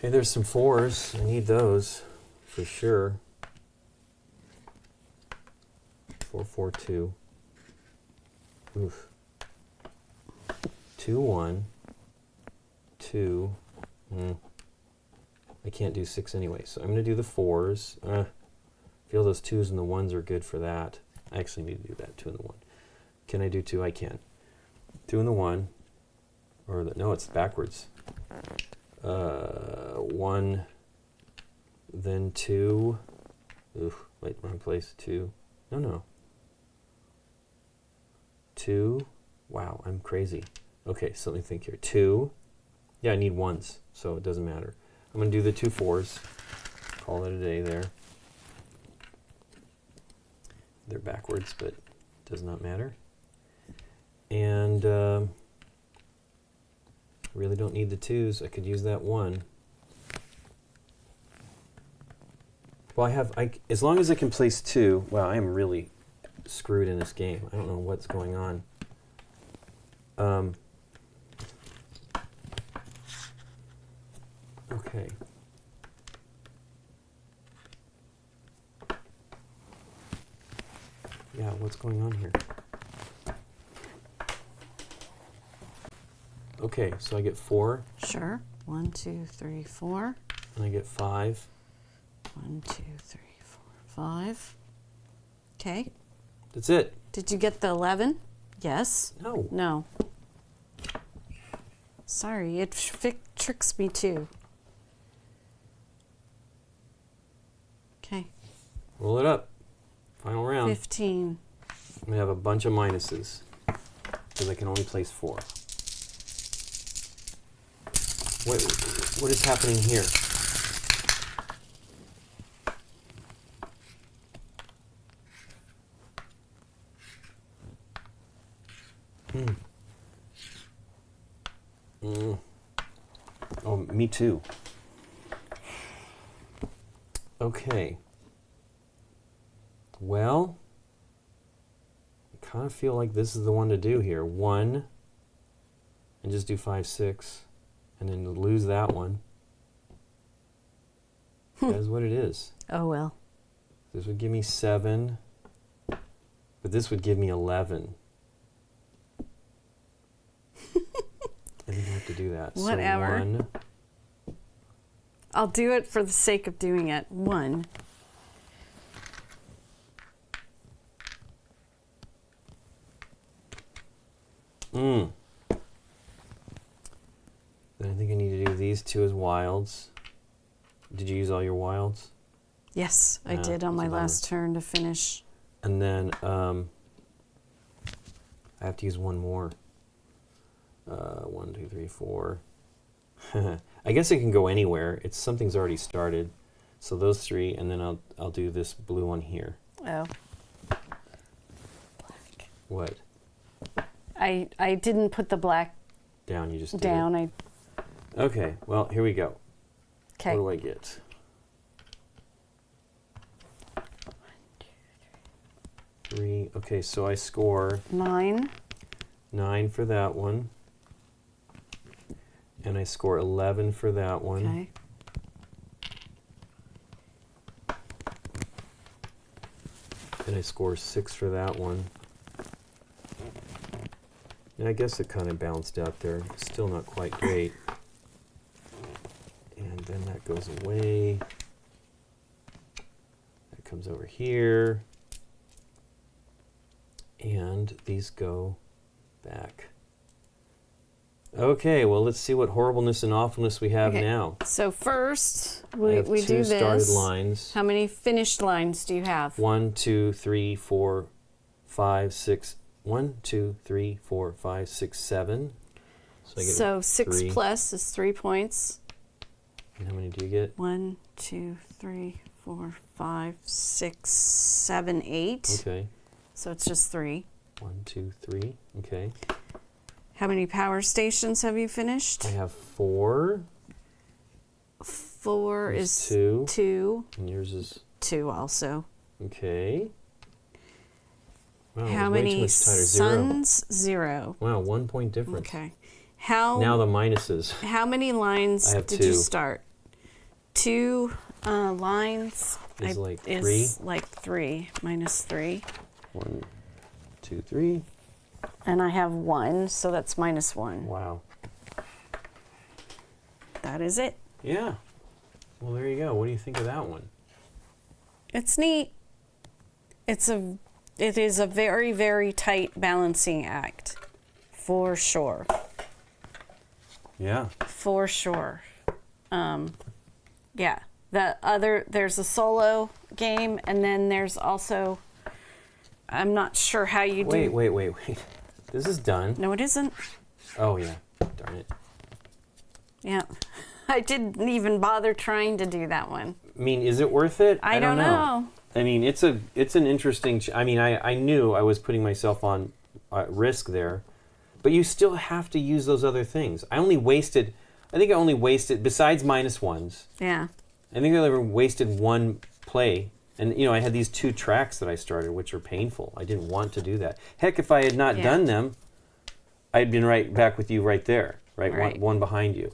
Hey, there's some 4s. I need those for sure. 4, 4, 2. Oof. 2, 1. 2. I can't do 6 anyway, so I'm going to do the 4s. Feel those 2s and the 1s are good for that. I actually need to do that, 2 and the 1. Can I do 2? I can. 2 and the 1. Or no, it's backwards. 1. then 2. Wait, wrong place. 2. No. 2. Wow, I'm crazy. Okay, so let me think here. 2. Yeah, I need 1s, so it doesn't matter. I'm going to do the 2 4s. Call it a day there. They're backwards, but it does not matter. And really don't need the 2s. I could use that 1. Well, as long as I can place 2. Wow, I am really screwed in this game. I don't know what's going on. Okay. Yeah, what's going on here? Okay, so I get 4. Sure. 1, 2, 3, 4. And I get 5. 1, 2, 3, 4, 5. Okay. That's it. Did you get the 11? Yes. No. No. Sorry, it tricks me too. Okay. Roll it up. Final round. 15. I'm going to have a bunch of minuses because I can only place 4. What is happening here? Oh, me too. Okay. Well, I kind of feel like this is the one to do here. 1, and just do 5, 6, and then lose that one. That is what it is. Oh, well. This would give me 7, but this would give me 11. I think I have to do that. Whatever. So 1. I'll do it for the sake of doing it. 1. Then I think I need to do these 2 as wilds. Did you use all your wilds? Yes, I did on my last turn to finish. And then I have to use 1 more. 1, 2, 3, 4. I guess it can go anywhere. Something's already started. So those 3, and then I'll do this blue one here. Oh. Black. What? I didn't put the black Down, you just did down. it. Okay, well, here we go. Okay. What do I get? 1, 2, 3. Okay, so I score 9. 9 for that one. And I score 11 for that one. Okay. And I score 6 for that one. And I guess it kind of balanced out there. Still not quite great. And then that goes away. That comes over here. And these go back. Okay, well, let's see what horribleness and awfulness we have Okay. now. So first, I we have do 2 this. started lines. How many finished lines do you have? 1, 2, 3, 4, 5, 6. 1, 2, 3, 4, 5, 6, 7. So I get So 6 3. plus is 3 points. And how many do you get? 1, 2, 3, 4, 5, 6, 7, 8. Okay. So it's just 3. 1, 2, 3. Okay. How many power stations have you finished? I have 4. 4 There's is 2. 2. And yours is 2 also. okay. Wow, it How was way too many much tighter. 0. suns? 0. Wow, 1 point difference. Okay. How Now the minuses. how many lines I have did 2. you start? 2 lines Is like is like 3 minus 3. 1, 2, 3. And I have 1, so that's minus 1. Wow. That is it. Yeah. Well, there you go. What do you think of that one? It's neat. It is a very, very tight balancing act. For sure. Yeah. For sure. Yeah. There's a solo game, and then there's also, I'm not sure how you do. Wait. This is done. No, it isn't. Oh, yeah. Darn it. Yeah. I didn't even bother trying to do that one. I mean, is it worth it? I don't know. I mean, it's an interesting... I mean, I knew I was putting myself on risk there, but you still have to use those other things. I think I only wasted, besides -1s, Yeah. I think I only wasted one play. And, I had these 2 tracks that I started, which are painful. I didn't want to do that. Heck, if I had not done them, I'd been right back with you right there, right? One behind you.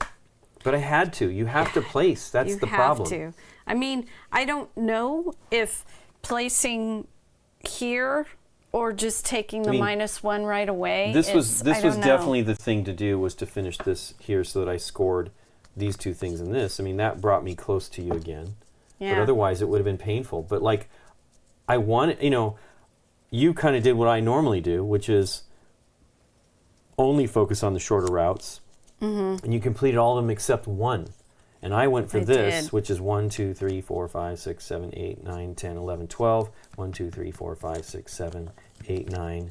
But I had to. You have to place. That's the problem. You have to. I mean, I don't know if placing here or just taking the -1 right away. This was definitely the thing to do, was to finish this here so that I scored these 2 things in this. I mean, that brought me close to you again. Yeah. But otherwise, it would have been painful. But, like, I wanted, you kind of did what I normally do, which is only focus on the shorter routes. Mm-hmm. And you completed all of them except one. And I went for this, which is 1, 2, 3, 4, 5, 6, 7, 8, 9, 10, 11, 12. 1, 2, 3, 4, 5, 6, 7, 8, 9,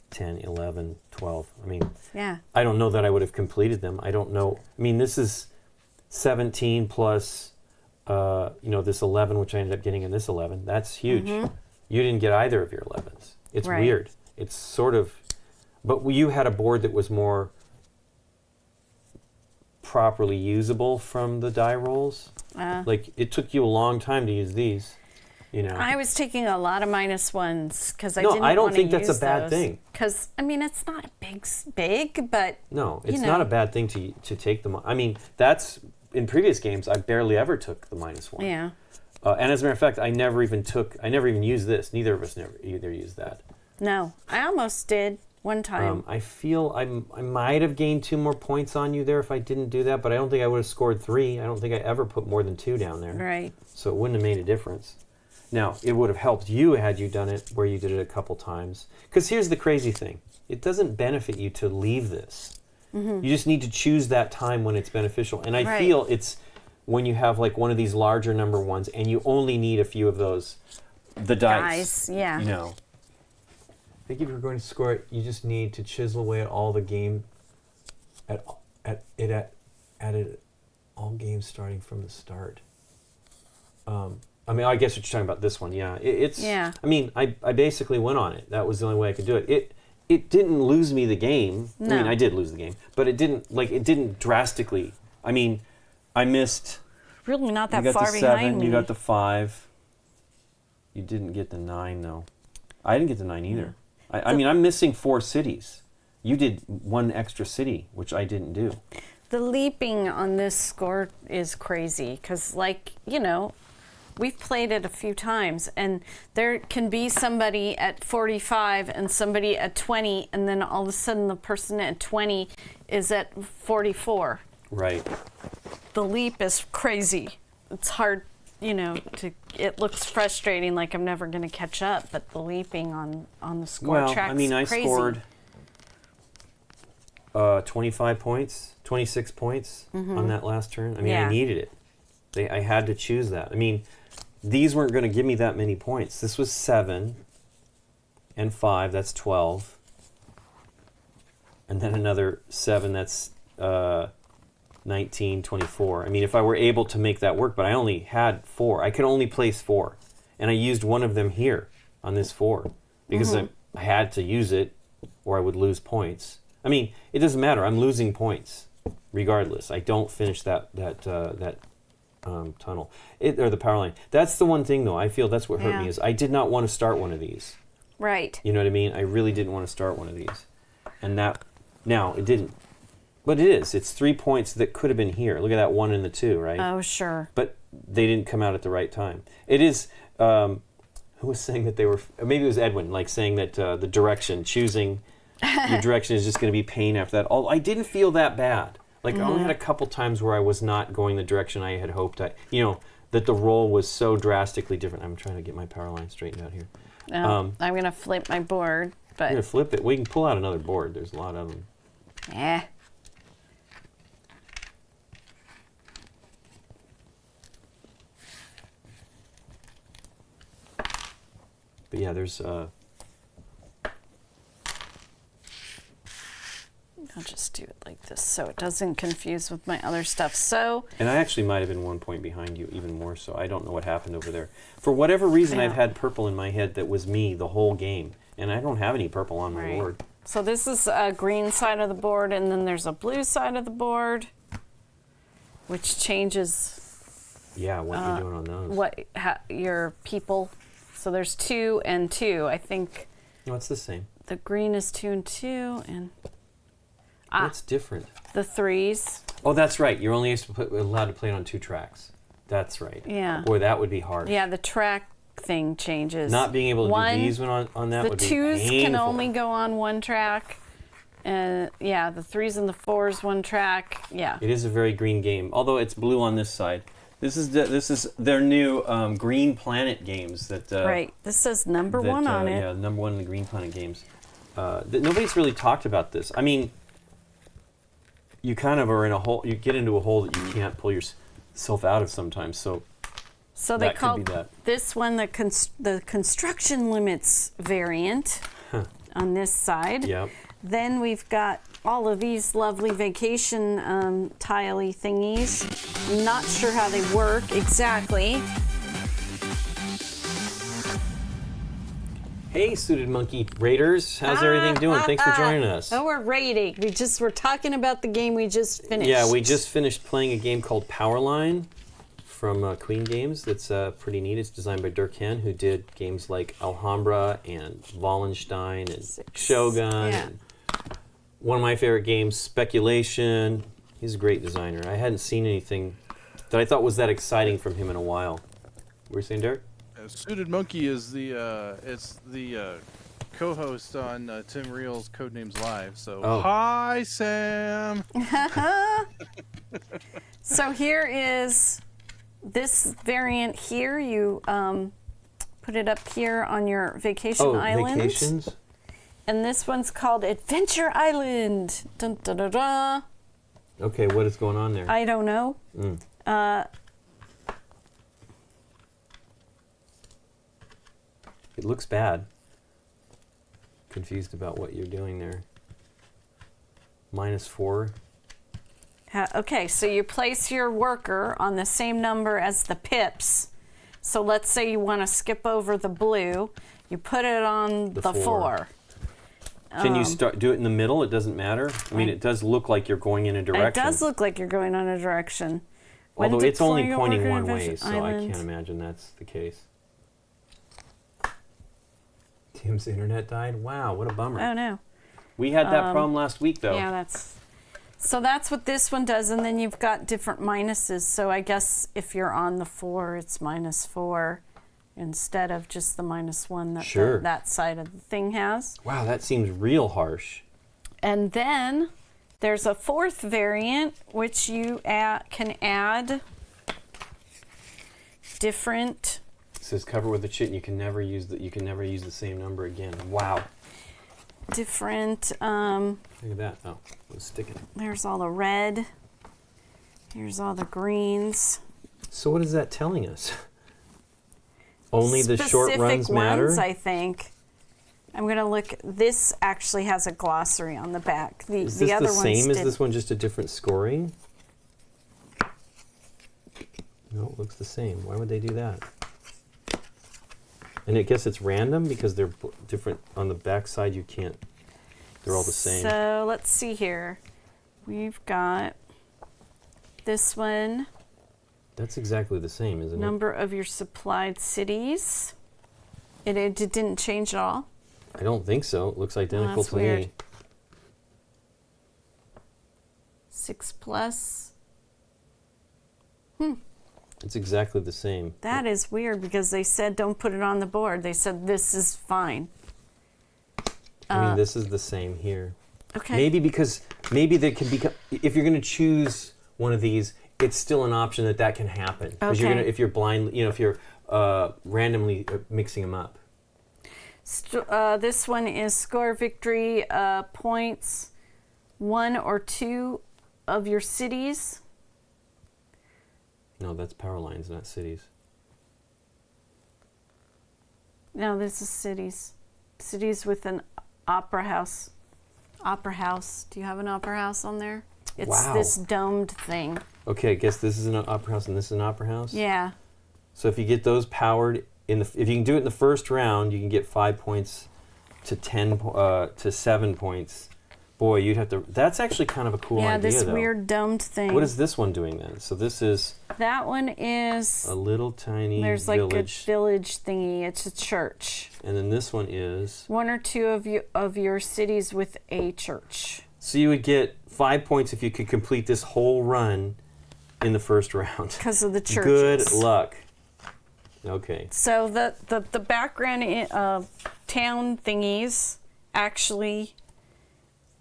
10, 11, 12. I mean, I don't know that I would have completed them. I don't know. I mean, this is 17 plus... this 11, which I ended up getting in this 11, that's huge. Mm-hmm. You didn't get either of your 11s. It's weird. It's sort of, but you had a board that was more properly usable from the die rolls. Like, it took you a long time to use these, I was taking a lot of -1s because I didn't. No, I don't think that's a bad thing. Because, I mean, it's not big, but... No, it's not a bad thing to take them. I mean, that's... In previous games, I barely ever took the -1. Yeah. And as a matter of fact, I never even used this. Neither of us either used that. No, I almost did one time. I feel I might have gained 2 more points on you there if I didn't do that, but I don't think I would have scored 3. I don't think I ever put more than 2 down there. Right. So it wouldn't have made a difference. Now, it would have helped you had you done it where you did it a couple times. Because here's the crazy thing. It doesn't benefit you to leave this. Mm-hmm. You just need to choose that time when it's beneficial. And I feel it's when you have like one of these larger number ones and you only need a few of those, the dice. Yeah. I think if you're going to score it, you just need to chisel away at all the game, at all games starting from the start. I mean, I guess what you're talking about this one, yeah. I mean, I basically went on it. That was the only way I could do it. It didn't lose me the game. No. I mean, I did lose the game, but it didn't drastically. I mean, I missed. Really not that far behind. You got the 7, me. you got the 5. You didn't get the 9 though. I didn't get the 9 either. I mean, I'm missing 4 cities. You did 1 extra city, which I didn't do. The leaping on this score is crazy because, we've played it a few times, and there can be somebody at 45 and somebody at 20, and then all of a sudden the person at 20 is at 44. Right. The leap is crazy. It's hard, it looks frustrating, like I'm never going to catch up, but the leaping on the score track's I mean, I crazy. scored 25 points, 26 points on that last turn. I mean, I needed it. I had to choose that. I mean, these weren't going to give me that many points. This was 7 and 5, that's 12. And then another 7, that's 19, 24. I mean, if I were able to make that work, but I only had 4. I could only place 4. And I used one of them here on this 4 because I had to use it or I would lose points. I mean, it doesn't matter. I'm losing points regardless. I don't finish that tunnel or the power line. That's the one thing though. I feel that's what hurt me is I did not want to start one of these. Right. You know what I mean? I really didn't want to start one of these, and now it didn't. But it is. It's 3 points that could have been here. Look at that 1 and the 2, right? Oh, sure. But they didn't come out at the right time. It is. Who was saying that they were? Maybe it was Edwin, like saying that the direction, choosing your direction is just going to be pain after that. I didn't feel that bad. Like I only had a couple times where I was not going the direction I had hoped. That the roll was so drastically different. I'm trying to get my power line straightened out here. I'm going to flip my board, but you're going to flip it. We can pull out another board. There's a lot of them. But yeah, there's I'll just do it like this so it doesn't confuse with my other stuff. So, and I actually might have been 1 point behind you, even more so. I don't know what happened over there. For whatever reason, Yeah. I've had purple in my head that was me the whole game, and I don't have any purple on my Right. board. so this is a green side of the board, and then there's a blue side of the board, which changes Yeah, what you're doing on those. your people. So there's 2 and 2. I think No, it's the same. the green is 2 and 2, and What's different? the 3s. Oh, that's right. You're only allowed to play it on 2 tracks. That's right. Yeah. Boy, that would be hard. Yeah, the track thing changes. Not being able to One, do these on that the would be 2s painful. can only go on 1 track, and yeah, the 3s and the 4s 1 track. Yeah. It is a very green game, although it's blue on this side. This is their new Green Planet games that. Right. This says number that, 1 on it. Yeah, number 1 in the Green Planet games. Nobody's really talked about this. I mean, you kind of are in a hole. You get into a hole that you can't pull yourself out of sometimes. So So they that call could be that. this one the construction limits variant on this side. Yep. Then we've got all of these lovely vacation tiley thingies. I'm not sure how they work exactly. Hey, Suited Monkey Raiders, how's everything doing? Thanks for joining us. Oh, we're rating. We're talking about the game we just finished. Yeah, we just finished playing a game called Powerline from Queen Games. That's pretty neat. It's designed by Dirk Henn, who did games like Alhambra and Wallenstein and Shogun. Yeah. And one of my favorite games, Speculation. He's a great designer. I hadn't seen anything that I thought was that exciting from him in a while. What were you saying, Dirk? Suited Monkey is the co-host on Tim Reel's Codenames Live. So hi, Sam. So here is this variant here. You put it up here on your vacation island. Vacations? And this one's called Adventure Island. Dun, dun, dun, dun. Okay, what is going on there? I don't know. It looks bad. Confused about what you're doing there. -4. Okay, so you place your worker on the same number as the pips. So let's say you want to skip over the blue. You put it on the 4. Can you do it in the middle? It doesn't matter. I mean, it does look like you're going in a direction. It does look like you're going on a direction. Although When it's only deploying a pointing worker one on way, Adventure so I Island. can't imagine that's the case. Tim's internet died? Wow, what a bummer. Oh no. We had that problem last week, though. Yeah, that's what this one does, and then you've got different minuses. So I guess if you're on the 4, it's -4 instead of just the -1 that Sure. that side of the thing has. Wow, that seems real harsh. And then there's a 4th variant, which you can add different. It says cover with a chit, and you can never use the same number again. Wow. Different. Look at that. Oh, it was sticking. There's all the red. Here's all the greens. So what is that telling us? Only the short Specific runs matter? ones, I think. I'm gonna look. This actually has a glossary on the back. Is The this other the ones same? Is did- this one just a different scoring? No, it looks the same. Why would they do that? And I guess it's random because they're different. On the back side, you can't. They're all the same. So let's see here. We've got this one. That's exactly the same, isn't Number of your supplied cities. It didn't change at all. it? I don't think so. It looks identical that's to weird. me. 6+. It's exactly the same. That is weird because they said don't put it on the board. They said this is fine. I mean, this is the same here. Okay. Maybe there can be. If you're going to choose one of these, it's still an option that can happen. Because you're Okay. if you're blind, if you're randomly mixing them up. This one is score victory points 1 or 2 of your cities. No, that's power lines, not cities. No, this is cities. Cities with an opera house. Opera house. Do you have an opera house on there? It's Wow. this domed thing. Okay, I guess this is an opera house and this is an opera house? Yeah. So if you get those powered, if you can do it in the first round, you can get 5 points to 7 points. Boy, you'd have to. That's actually kind of a cool Yeah, idea, this though. weird domed thing. What is this one doing then? So this is That one is. a little tiny There's like village, a village thingy. It's a church. and then this one is. One or two of your cities with a church. So you would get 5 points if you could complete this whole run in the first round. Because of the churches. Good luck. Okay. So the background town thingies actually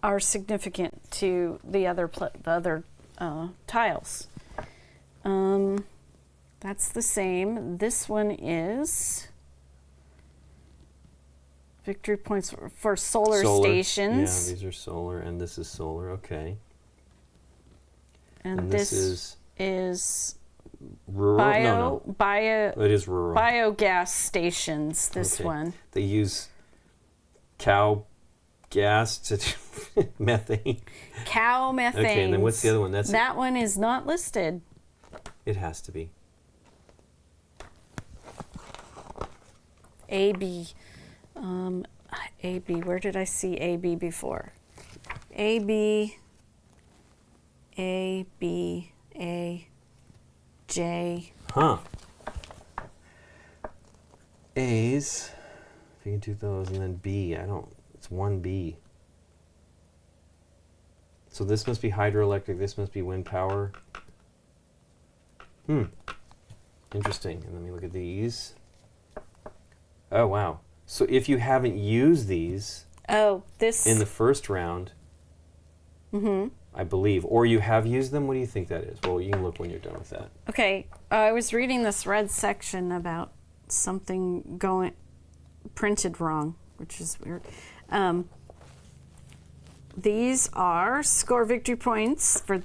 are significant to the other tiles. That's the same. This one is victory points for solar stations. Yeah, these are solar, and this is solar. Okay. And this is rural. It is rural. biogas stations. This Okay. one. They use cow gas to methane. Cow methane. Okay, and then what's the other one? That one is not listed. It has to be. AB. AB. Where did I see AB before? AB. A, B, A, J. Huh. A's. If you can do those, and then B. It's 1B. So this must be hydroelectric. This must be wind power. Interesting. And let me look at these. Oh, wow. So if you haven't used these This. in the first round, I believe, or you have used them, what do you think that is? Well, you can look when you're done with that. Okay, I was reading this red section about something printed wrong, which is weird. These are score victory points for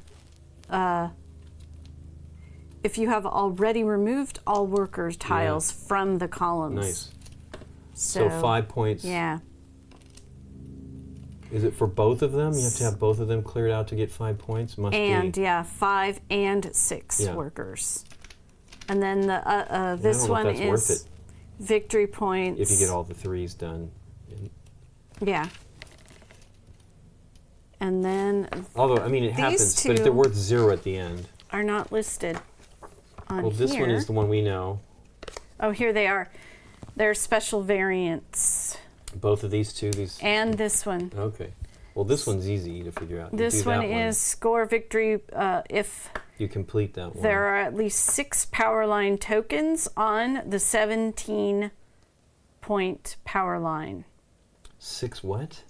if you have already removed all workers tiles from the columns. Nice. So 5 points. Yeah. Is it for both of them? You have to have both of them cleared out to get 5 points? Must be. 5 and 6 workers. And then the this I don't know one if that's worth is it victory points. if you get all the 3s done. Yeah. And then Although, I mean, it happens, but if they're worth 0 at the end. are not listed on Well, this one is the one we know. Oh, here they are. They're special variants. Both of these two? And this one. Okay. Well, this one's easy to figure out. You This do one that is score victory if You complete that one. there are at least 6 power line tokens on the 17-point power line. 6 what?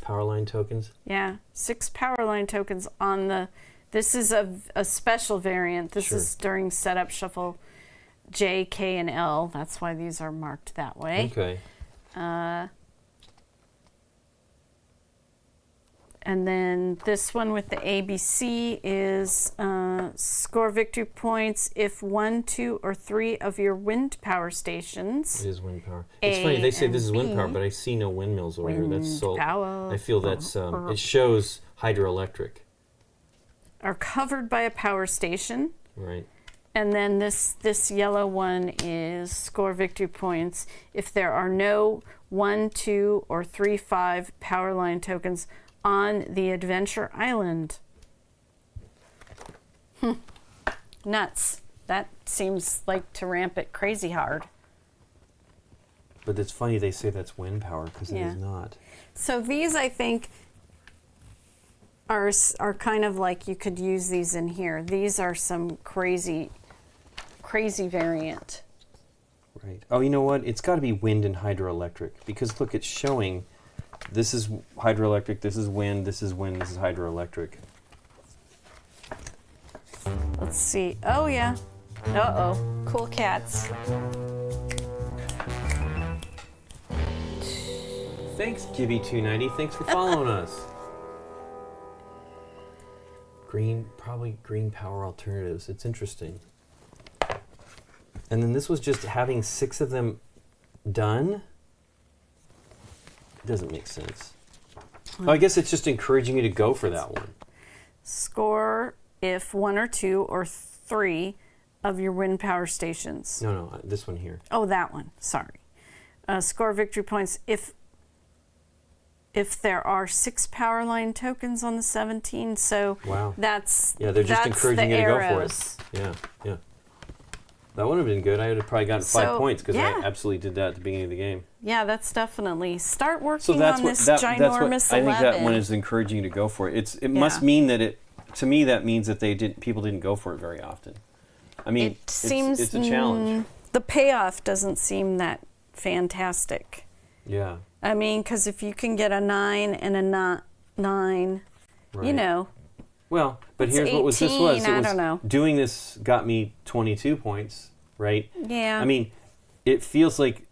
Power line tokens? Yeah, 6 power line tokens on the. This is a special variant. This Sure. is during setup shuffle J, K, and L. That's why these are marked that way. Okay. And then this one with the ABC is score victory points if 1, 2, or 3 of your wind power stations. It is wind power. It's funny, they say this is wind power, B. but I see no windmills over here. That's so. power. I feel that's. It shows hydroelectric. Are covered by a power station. Right. And then this yellow one is score victory points if there are no 1, 2, or 3, 5 power line tokens on the Adventure Island. Nuts. That seems like to ramp it crazy hard. But it's funny they say that's wind power because it Yeah. is not. So these, I think, are kind of like you could use these in here. These are some crazy variant. Right. Oh, you know what? It's got to be wind and hydroelectric because look, it's showing this is hydroelectric, this is wind, this is wind, this is hydroelectric. Let's see. Oh, yeah. Uh-oh. Cool cats. Thanks, Gibby290. Thanks for following us. Probably green power alternatives. It's interesting. And then this was just having 6 of them done. It doesn't make sense. Oh, I guess it's just encouraging you to go for that one. Score if 1 or 2 or 3 of your wind power stations. No, this one here. Oh, that one. Sorry. Score victory points if there are 6 power line tokens on the 17. So wow. that's they're just that's encouraging the you to arrows. go for it. Yeah. That would have been good. I would have probably gotten 5 points because yeah. I absolutely did that at the beginning of the game. Yeah, that's definitely start working So that's on what this that's ginormous what I 11. think that one is encouraging you to go for it. It must mean that to me that means that people didn't go for it very often. I mean, it seems it's a challenge. The payoff doesn't seem that fantastic. Yeah. I mean, because if you can get a 9 and a 9, Right. you know. Well, but it's here's what this 18, was. I don't know. Doing this got me 22 points, right? Yeah. I mean, it feels like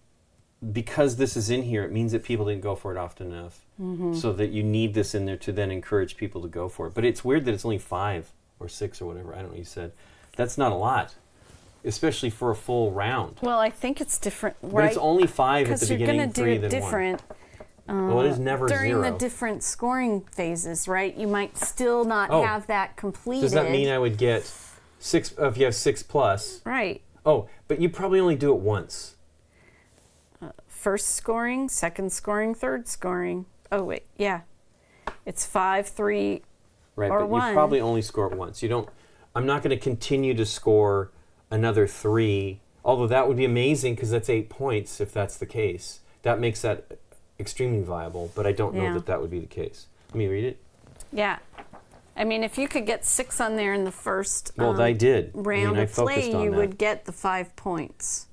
because this is in here, it means that people didn't go for it often enough. Mm-hmm. So that you need this in there to then encourage people to go for it. But it's weird that it's only 5 or 6 or whatever. I don't know what you said. That's not a lot, especially for a full round. Well, I think it's different, right? But it's only 5 at the beginning, you're 3 going to do then it different. 1. Well, it is never During 0. the different scoring phases, right? You might still not have that completed. Does that mean I would get 6 if you have 6 plus? Right. Oh, but you probably only do it once. First scoring, second scoring, third scoring. Oh, wait. Yeah. It's 5, 3, Right, or but 1. you probably only score it once. I'm not going to continue to score another 3, although that would be amazing because that's 8 points if that's the case. That makes that extremely viable, but I don't know that would be the case. Let me read it. Yeah. I mean, if you could get 6 on there in the first I did. round I of play, focused on you that. would get the 5 points.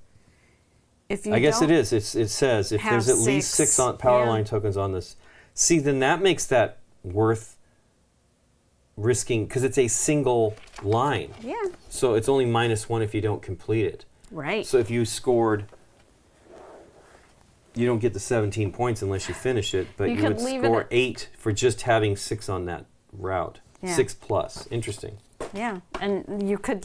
If you I guess don't it is. It says if have there's at least 6 on power line tokens on this. See, then that makes that worth risking because it's a single line. Yeah. So it's only -1 if you don't complete it. Right. So if you scored, you don't get the 17 points unless you finish it, but you would score 8 for just having 6 on that route. Yeah. 6 plus. Interesting. Yeah, and you could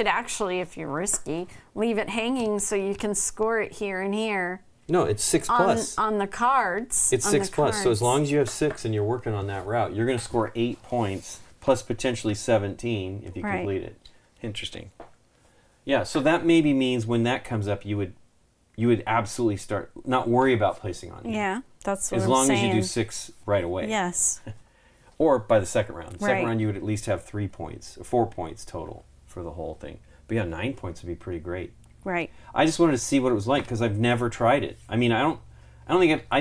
actually, if you're risky, leave it hanging so you can score it here and here. No, it's 6 plus. On the cards. It's 6 plus. So as long as you have 6 and you're working on that route, you're going to score 8 points plus potentially 17 if you complete it. Interesting. Yeah, so that maybe means when that comes up, you would absolutely not worry about placing on here. Yeah, that's what as I'm long saying. as you do 6 right away. Yes. Or by the second round. Second Right. round, you would at least have 3 points, 4 points total for the whole thing. But yeah, 9 points would be pretty great. Right. I just wanted to see what it was like because I've never tried it. I mean, I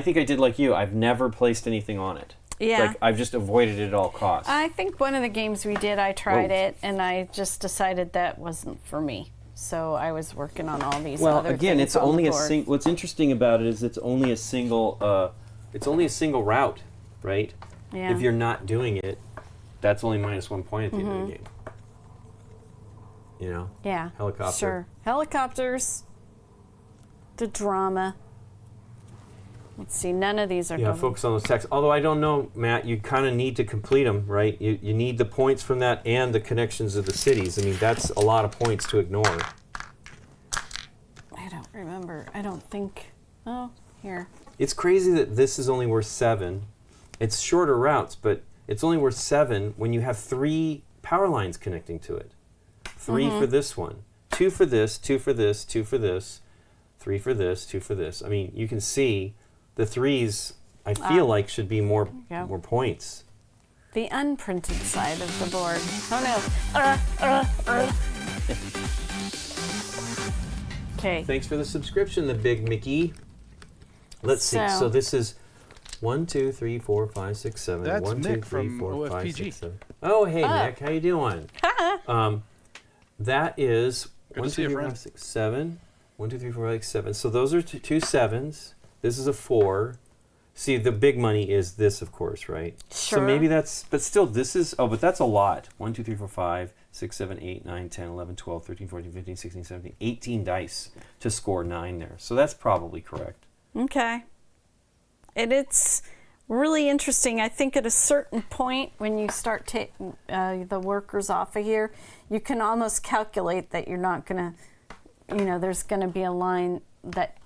think I did like you. I've never placed anything on it. Yeah. Like I've just avoided it at all costs. I think one of the games we did, I tried Whoa. it, and I just decided that wasn't for me. So I was working on all these well, other again, things it's on only the a board. what's interesting about it is it's only a single route, right? Yeah. If you're not doing it, that's only -1 point at the end of the game. You know? Yeah. Helicopter. Sure. Helicopters. The drama. Let's see. None of these are Yeah, double. focus on those texts. Although I don't know, Matt, you kind of need to complete them, right? You need the points from that and the connections of the cities. I mean, that's a lot of points to ignore. I don't remember. I don't think. Oh, here. It's crazy that this is only worth 7. It's shorter routes, but it's only worth 7 when you have 3 power lines connecting to it. 3 for this one, 2 for this, 2 for this, 2 for this, 3 for this, 2 for this. I mean, you can see the 3s, I feel like, should be more points. The unprinted side of the board. Oh no. Okay. Thanks for the subscription, the big Mickey. Let's see. So this is 1, 2, 3, 4, 5, 6, 7. That's 1, 2, Mick 3, from 4, 5, OFPG. 6, 7. Oh, hey, Mick. How you doing? That is Good 1, to see 2, you, 3, 4, friend. 5, 6, 7. 1, 2, 3, 4, 5, 6, 7. So those are two 7s. This is a 4. See, the big money is this, of course, right? Sure. So maybe that's, but still, this is, but that's a lot. 1, 2, 3, 4, 5, 6, 7, 8, 9, 10, 11, 12, 13, 14, 15, 16, 17, 18 dice to score 9 there. So that's probably correct. Okay. And it's really interesting. I think at a certain point when you start taking the workers off of here, you can almost calculate that you're not going to, there's going to be a line that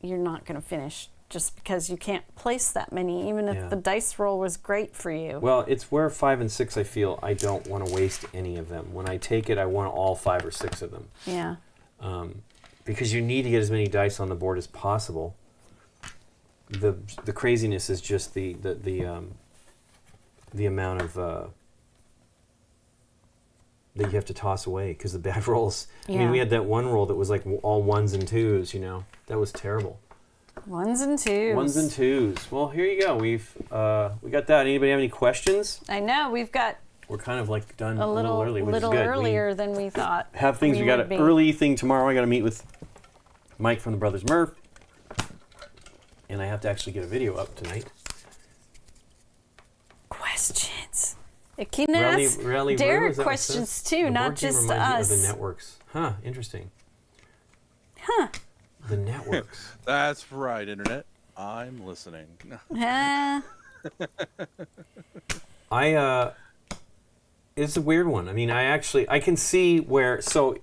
you're not going to finish just because you can't place that many, even if Yeah. the dice roll was great for you. Well, it's where 5 and 6 I feel I don't want to waste any of them. When I take it, I want all 5 or 6 of them. Yeah. Because you need to get as many dice on the board as possible. The craziness is just the amount of that you have to toss away because the bad rolls. I mean, we had that one roll that was like all 1s and 2s. That was terrible. 1s and 2s. 1s and 2s. Well, here you go. We got that. Anybody have any questions? I know we've got We're kind of like done a little early, which is good. earlier than we thought. Have things. We got would an be. early thing tomorrow. I got to meet with Mike from the Brothers Murph, and I have to actually get a video up tonight. Questions. Can ask Rally Derek questions too, not just us. The networks. Huh, interesting. Huh. The networks. That's right, Internet. I'm listening. It's a weird one. I mean, I can see where, so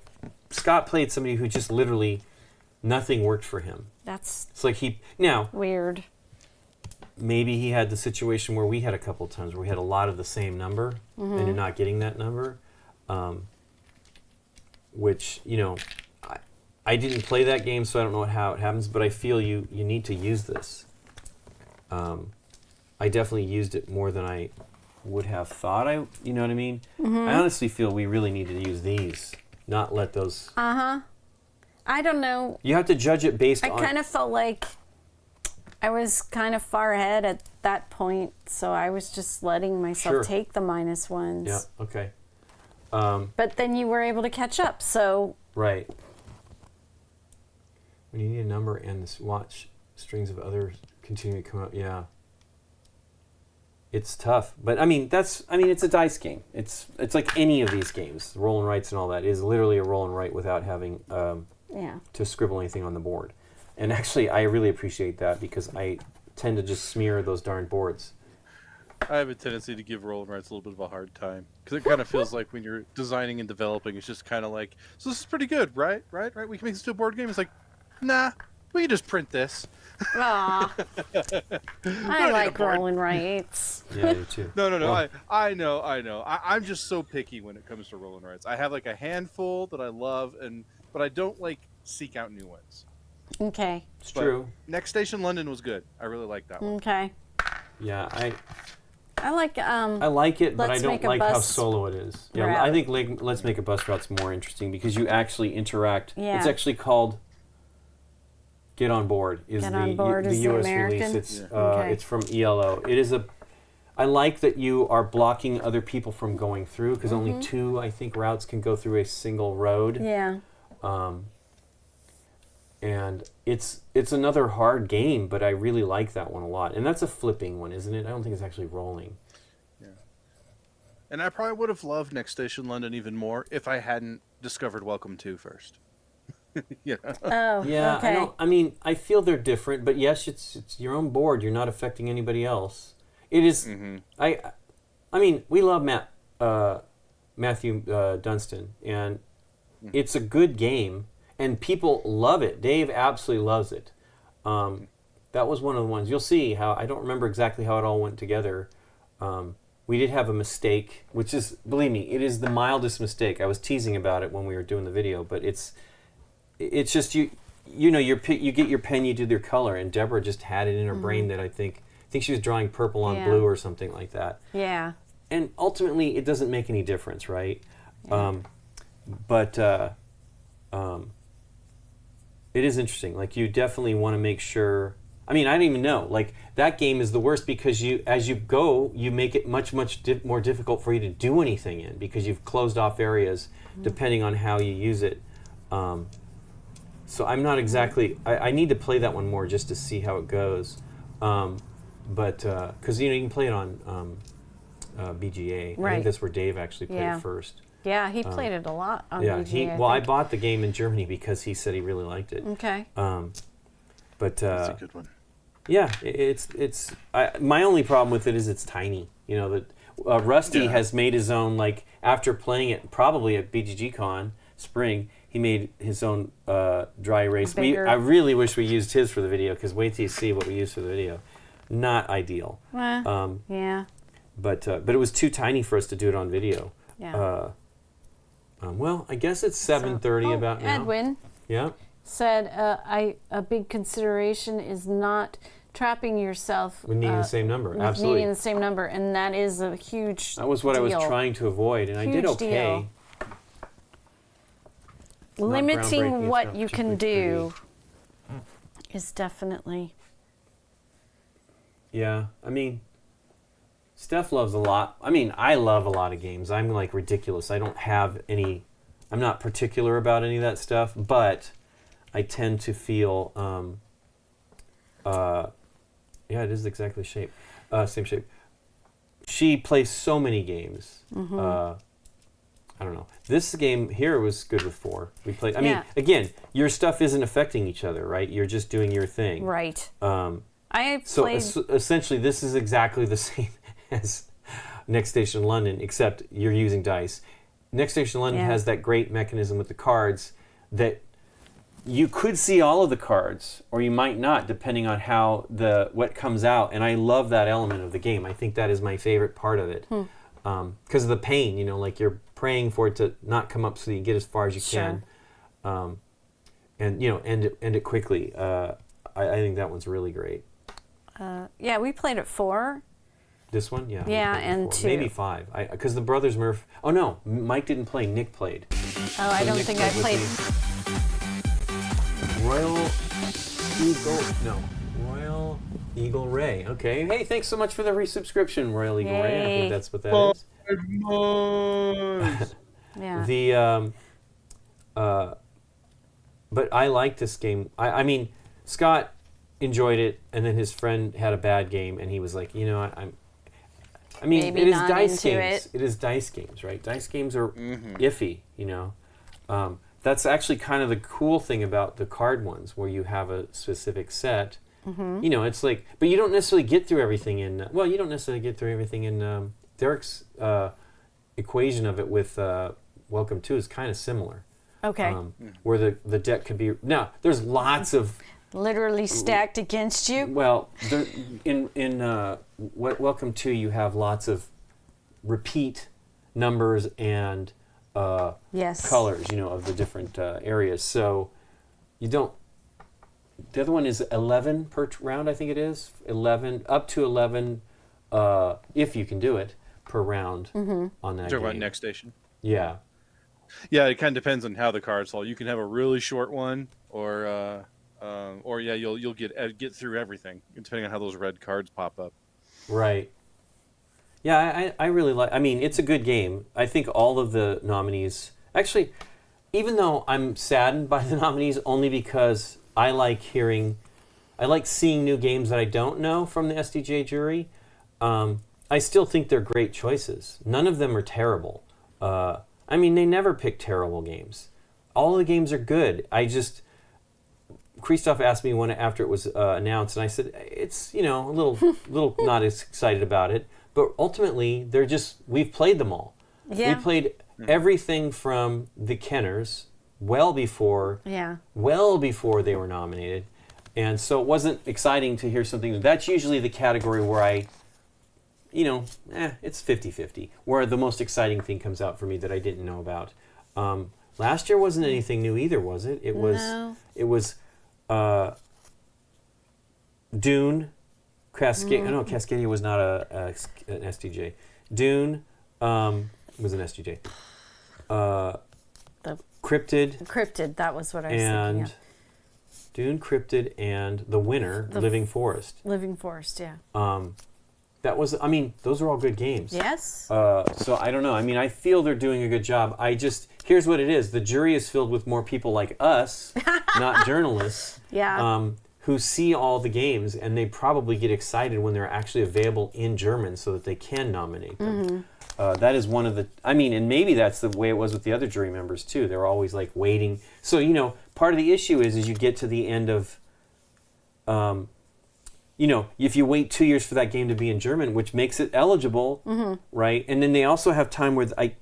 Scott played somebody who just literally nothing worked for him. That's It's like now, weird. maybe he had the situation where we had a couple of times where we had a lot of the same number and you're not getting that number, which, I didn't play that game, so I don't know how it happens, but I feel you need to use this. I definitely used it more than I would have thought. You know what I mean? I honestly feel we really needed to use these, not let those. I don't know. You have to judge it based on. I kind of felt like I was kind of far ahead at that point, so I was just letting myself take the -1s. Yeah. Okay. But then you were able to catch up, so. Right. When you need a number and this watch strings of others continue to come up, yeah. It's tough, but I mean it's a dice game. It's like any of these games, roll and writes and all that. It is literally a roll and write without having to scribble anything on the board. And actually, I really appreciate that because I tend to just smear those darn boards. I have a tendency to give roll and writes a little bit of a hard time because it kind of feels like when you're designing and developing, it's just kind of like, so this is pretty good, right? Right? We can make this to a board game. It's like, nah, we can just print this. Aw. I like rolling rights. Yeah, I do too. No. Well, I know. I'm just so picky when it comes to roll and writes. I have like a handful that I love, but I don't like seek out new ones. Okay. it's true. Next Station London was good. I really like that one. Okay. Yeah, I like I like it, but I Let's don't Make a like how Bus solo it is. Yeah, Route. I think Let's Make a Bus Route's more interesting because you actually interact. Yeah. It's actually called Get On Board. Is Get the On Board the is the U.S. American? release? It's Okay. it's from ELO. It is I like that you are blocking other people from going through because only 2, I think, routes can go through a single road. Yeah. And it's another hard game, but I really like that one a lot. And that's a flipping one, isn't it? I don't think it's actually rolling. And I probably would have loved Next Station London even more if I hadn't discovered Welcome to first. Yeah. Oh. Yeah, Okay. I feel they're different, but yes, it's your own board. You're not affecting anybody else. It is. I mean, we love Matthew Dunstan, and it's a good game, and people love it. Dave absolutely loves it. That was one of the ones. You'll see how I don't remember exactly how it all went together. We did have a mistake, which is, believe me, it is the mildest mistake. I was teasing about it when we were doing the video, but it's just you get your pen, you do their color, and Deborah just had it in her brain that I think she was drawing purple on blue or something like that. Yeah. And ultimately, it doesn't make any difference, right? But it is interesting. Like, you definitely want to make sure. I mean, I don't even know. Like, that game is the worst because as you go, you make it much more difficult for you to do anything in because you've closed off areas depending on how you use it. So I'm not exactly. I need to play that one more just to see how it goes. But because you can play it on BGA. I Right. think that's where Dave actually played it first. Yeah, he played it a lot on Yeah, BGA. I bought the game in Germany because he said he really liked it. Okay. But That's a good one. yeah, it's my only problem with it is it's tiny. That Rusty has made his own. Like, after playing it probably at BGG Con Spring, He made his own dry erase. Bigger. I really wish we used his for the video, because wait till you see what we used for the video. Not ideal. Yeah. But it was too tiny for us to do it on video. Yeah. Well, I guess it's 7:30 about now. Edwin Yeah. said a big consideration is not trapping yourself We need the same number. with Absolutely. needing the same number, and that is a huge That was what I was deal. trying to avoid, and I did Huge okay. deal. Not groundbreaking, Limiting it's what not you can particularly do is definitely. Yeah, I mean, Steph loves a lot. I mean, I love a lot of games. I'm like ridiculous. I don't have any. I'm not particular about any of that stuff, but I tend to feel. Yeah, it is exactly shape. Same shape. She plays so many games. I don't know. This game here was good with 4. We played. I mean, Yeah. again, your stuff isn't affecting each other, right? You're just doing your thing. Right. Um, I So played. essentially, this is exactly the same as Next Station London, except you're using dice. Next Station London Yeah. has that great mechanism with the cards that you could see all of the cards, or you might not, depending on how what comes out. And I love that element of the game. I think that is my favorite part of it, because of the pain. Like you're praying for it to not come up so that you get as far as you Sure. can, and end it quickly. I think that one's really great. Yeah, we played at 4. This one, yeah. we Yeah, played and before. 2. Maybe 5. Because the brothers Murph. Oh no, Mike didn't play. Nick played. Oh, I So don't Nick think I with played. me. Royal Eagle Ray. Okay. Hey, thanks so much for the resubscription, Royal Eagle Ray. I Yay. think that's what that is. Yeah. The but I like this game. I mean, Scott enjoyed it, and then his friend had a bad game, and he was like, I mean, Maybe it is not dice into games. it. It is dice games, right? Dice games are iffy, That's actually kind of the cool thing about the card ones, where you have a specific set. It's like, but you don't necessarily get through everything in. Well, you don't necessarily get through everything in Derek's equation of it with Welcome To is kind of similar. Okay. Where the deck could be. Now, there's lots of. Literally stacked against you. Well, there, in Welcome To, you have lots of repeat numbers and Yes. colors, of the different areas. So you don't. The other one is 11 per round, I think it is. 11 up to 11, if you can do it per round on that. Talk about game. Next Station. Yeah. Yeah, it kind of depends on how the cards fall. You can have a really short one, or yeah, you'll get through everything depending on how those red cards pop up. Right. Yeah, I really like. I mean, it's a good game. I think all of the nominees. Actually, even though I'm saddened by the nominees, only because I like seeing new games that I don't know from the SDJ jury. I still think they're great choices. None of them are terrible. I mean, they never pick terrible games. All the games are good. Christoph asked me one after it was announced, and I said it's a little not as excited about it. But ultimately, we've played them all. Yeah. We played everything from the Kenners well before they were nominated, and so it wasn't exciting to hear something. That's usually the category where it's 50-50, where the most exciting thing comes out for me that I didn't know about. Last year wasn't anything new either, was it? It was Dune, Cascadia. No, Cascadia was not an SDJ. Dune was an SDJ. Cryptid, that was what I was thinking and of. Dune, Cryptid, and the winner, Living Forest. Living Forest, yeah. Those are all good games. Yes. So I don't know. I mean, I feel they're doing a good job. Here's what it is. The jury is filled with more people like us, not journalists, Yeah. who see all the games, and they probably get excited when they're actually available in German so that they can nominate them. That is one of the, and maybe that's the way it was with the other jury members too. They're always like waiting. So, part of the issue is you get to the end of, if you wait 2 years for that game to be in German, which makes it eligible, right? And then they also have time where I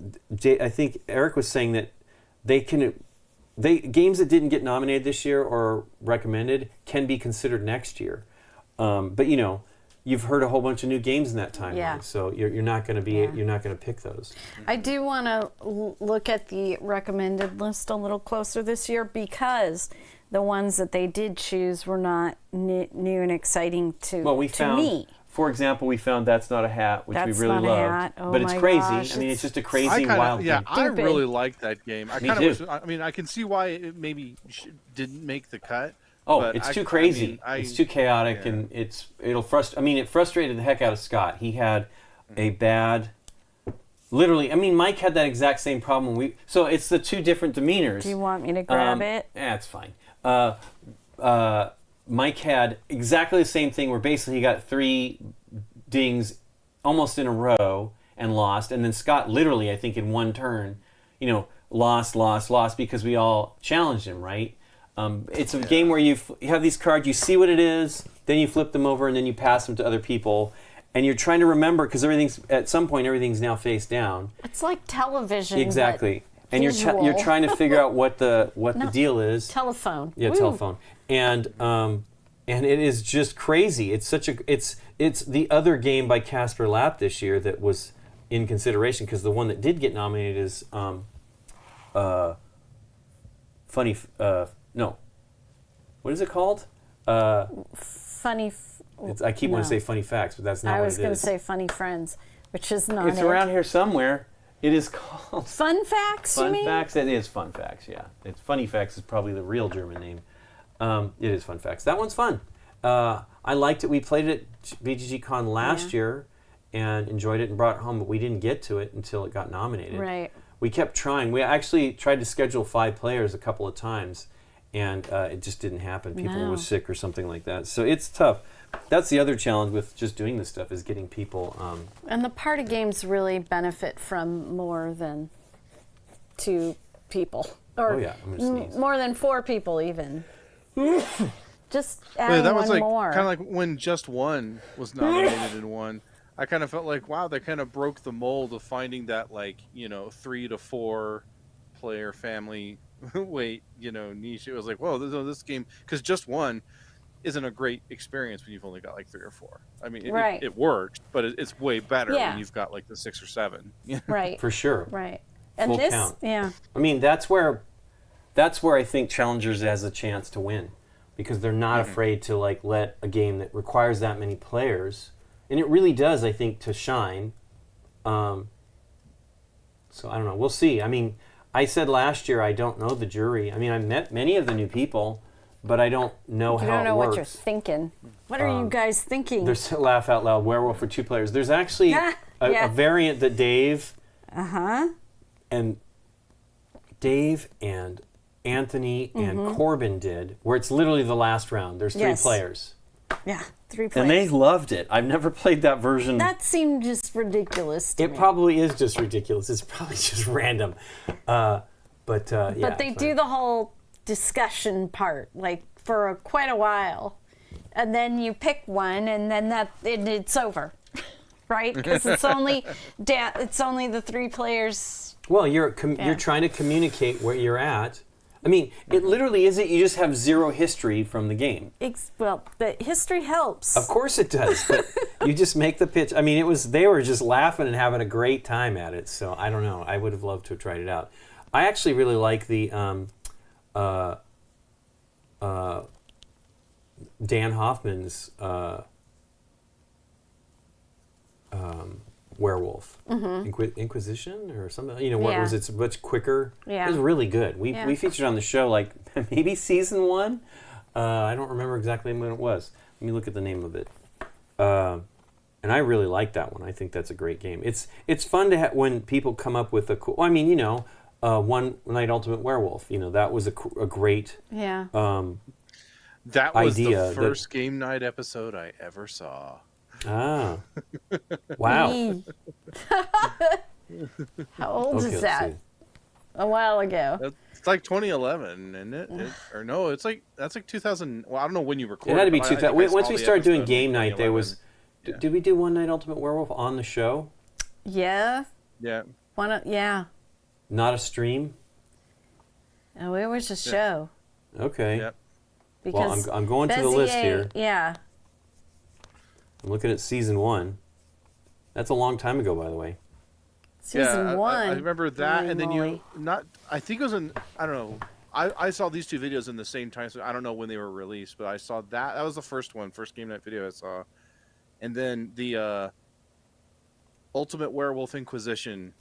think Eric was saying that they can games that didn't get nominated this year or recommended can be considered next year. But you've heard a whole bunch of new games in that timeline, so you're not going to be you're not going to pick those. I do want to look at the recommended list a little closer this year because the ones that they did choose were not new and exciting to me. For example, we found That's Not a Hat, which we really loved. Oh but it's crazy. It's just a crazy, wild game. I really like that game. Me too. I can see why it maybe didn't make the cut. Oh, it's too crazy. It's too chaotic, and it'll frustrate. I mean, it frustrated the heck out of Scott. He had a bad. Literally, Mike had that exact same problem. So it's the two different demeanors. Do you want me to grab it? Yeah, it's fine. Mike had exactly the same thing where basically he got 3 dings almost in a row and lost. And then Scott literally, I think in one turn, lost because we all challenged him, right? It's a game where you have these cards, you see what it is, then you flip them over and then you pass them to other people. And you're trying to remember because at some point everything's now face down. It's like television. Exactly. And you're trying to figure out what the deal is. Telephone. Yeah, Woo. telephone. And it is just crazy. It's it's the other game by Casper Lapp this year that was in consideration because the one that did get nominated is funny. No, what is it called? Funny. I keep wanting to say Funny Facts, but that's not what it is. I was going to say Funny Friends, which is not. It's around here somewhere. It is called Fun Facts. Fun you mean? Facts. It is Fun Facts. Yeah, it's Funny Facts is probably the real German name. It is Fun Facts. That one's fun. I liked it. We played it at BGG Con last year and enjoyed it and brought it home, but we didn't get to it until it got nominated. Right. We kept trying. We actually tried to schedule 5 players a couple of times, and it just didn't happen. People were sick or something like that. So it's tough. That's the other challenge with just doing this stuff is getting people. And the party games really benefit from more than 2 people. Or I'm gonna sneeze. More than 4 people even. Just adding that was one like more. kind of like when Just One was nominated and won. I kind of felt like, wow, they kind of broke the mold of finding that 3 to 4 player family niche. It was like, whoa, this game, because Just One isn't a great experience when you've only got 3 or 4. I mean, it works, but it's way better when you've got the 6 or 7. Right. For sure. Right. And Full this, count. yeah. I mean, that's where I think Challengers has a chance to win because they're not afraid to let a game that requires that many players, and it really does, I think, to shine. So I don't know. We'll see. I mean, I said last year I don't know the jury. I mean, I met many of the new people, but I don't know how it works. You don't know what you're thinking. What are you guys thinking? There's a Laugh Out Loud Werewolf for 2 players. There's actually a variant that Dave and Anthony and Corbin did, where it's literally the last round. There's 3 players. Yeah, 3 players. And they loved it. I've never played that version. That seemed just ridiculous to me. It probably is just ridiculous. It's probably just random. But they do the whole discussion part, for quite a while. And then you pick one, and then it's over. Right? Because it's only the 3 players. Well, you're trying to communicate where you're at. I mean, it literally isn't. You just have 0 history from the game. Well, the history helps. Of course it does, but you just make the pitch. I mean, they were just laughing and having a great time at it. So I don't know. I would have loved to have tried it out. I actually really like the Dan Hoffman's Werewolf, Inquisition or something. What was it's much quicker. Yeah. It was really good. We featured on the show maybe season 1. I don't remember exactly when it was. Let me look at the name of it. And I really like that one. I think that's a great game. It's fun to when people come up with a cool. I mean, One Night Ultimate Werewolf. That was a great. Yeah. That was idea the first Game Night episode I ever saw. Ah. Wow. How old is that? A while ago. It's 2011, isn't it? Or no, that's 2000. Well, I don't know when you recorded. It had to be 2000. Once we started doing Game Night, there was. Yeah. Did we do One Night Ultimate Werewolf on the show? Yeah. Yeah. Yeah. Not a stream. Oh, it was a show. Okay. Yep. Because I'm going to the list here. Yeah. I'm looking at season 1. That's a long time ago, by the way. Season 1. I remember that, Holy and then moly. I think it was I don't know. I saw these two videos in the same time, so I don't know when they were released, but I saw that. That was the first Game Night video I saw. And then the Ultimate Werewolf Inquisition.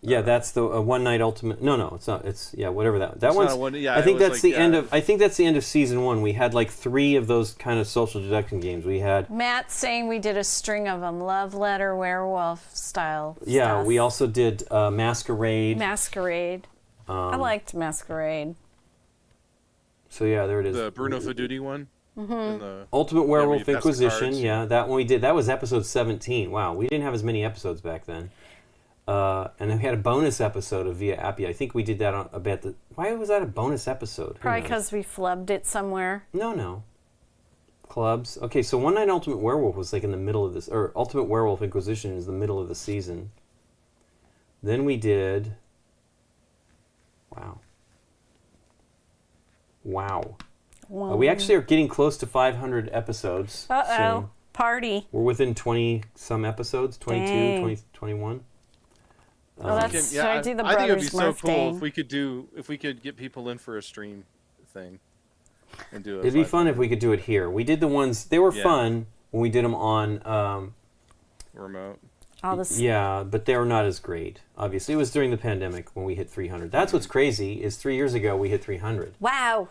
Yeah, that's the One Night Ultimate. No, it's not. It's whatever that. That It's one's. not one- yeah, I think it was that's like, the end of. I think that's the end of season 1. We had like 3 of those kind of social deduction games. We had. Matt's saying we did a string of them. Love letter, werewolf style. Yeah, stuff. we also did Masquerade. Masquerade. I liked Masquerade. So yeah, there it is. The Bruno Fedudi one. Mm-hmm. Ultimate Werewolf you pass the Inquisition. cards. Yeah, that one we did. That was episode 17. Wow, we didn't have as many episodes back then. And then we had a bonus episode of Via Appy. I think we did that on a bit. Why was that a bonus episode? Who Probably knows? because we flubbed it somewhere. No. Clubs. Okay, so One Night Ultimate Werewolf was like in the middle of this, or Ultimate Werewolf Inquisition is the middle of the season. Then we did. Wow. We actually are getting close to 500 episodes. Uh-oh. soon. Party. We're within 20 some episodes, 22, Dang. 20, 21. Oh, that's should I do the I think it'd be Brothers so Murph cool thing? if we could get people in for a stream thing and do it. It'd be fun if we could do it here. We did the ones, they were Yeah. fun when we did them on, remote. All this. yeah, but they were not as great. Obviously, it was during the pandemic when we hit 300. That's what's crazy is 3 years ago we hit 300. Wow.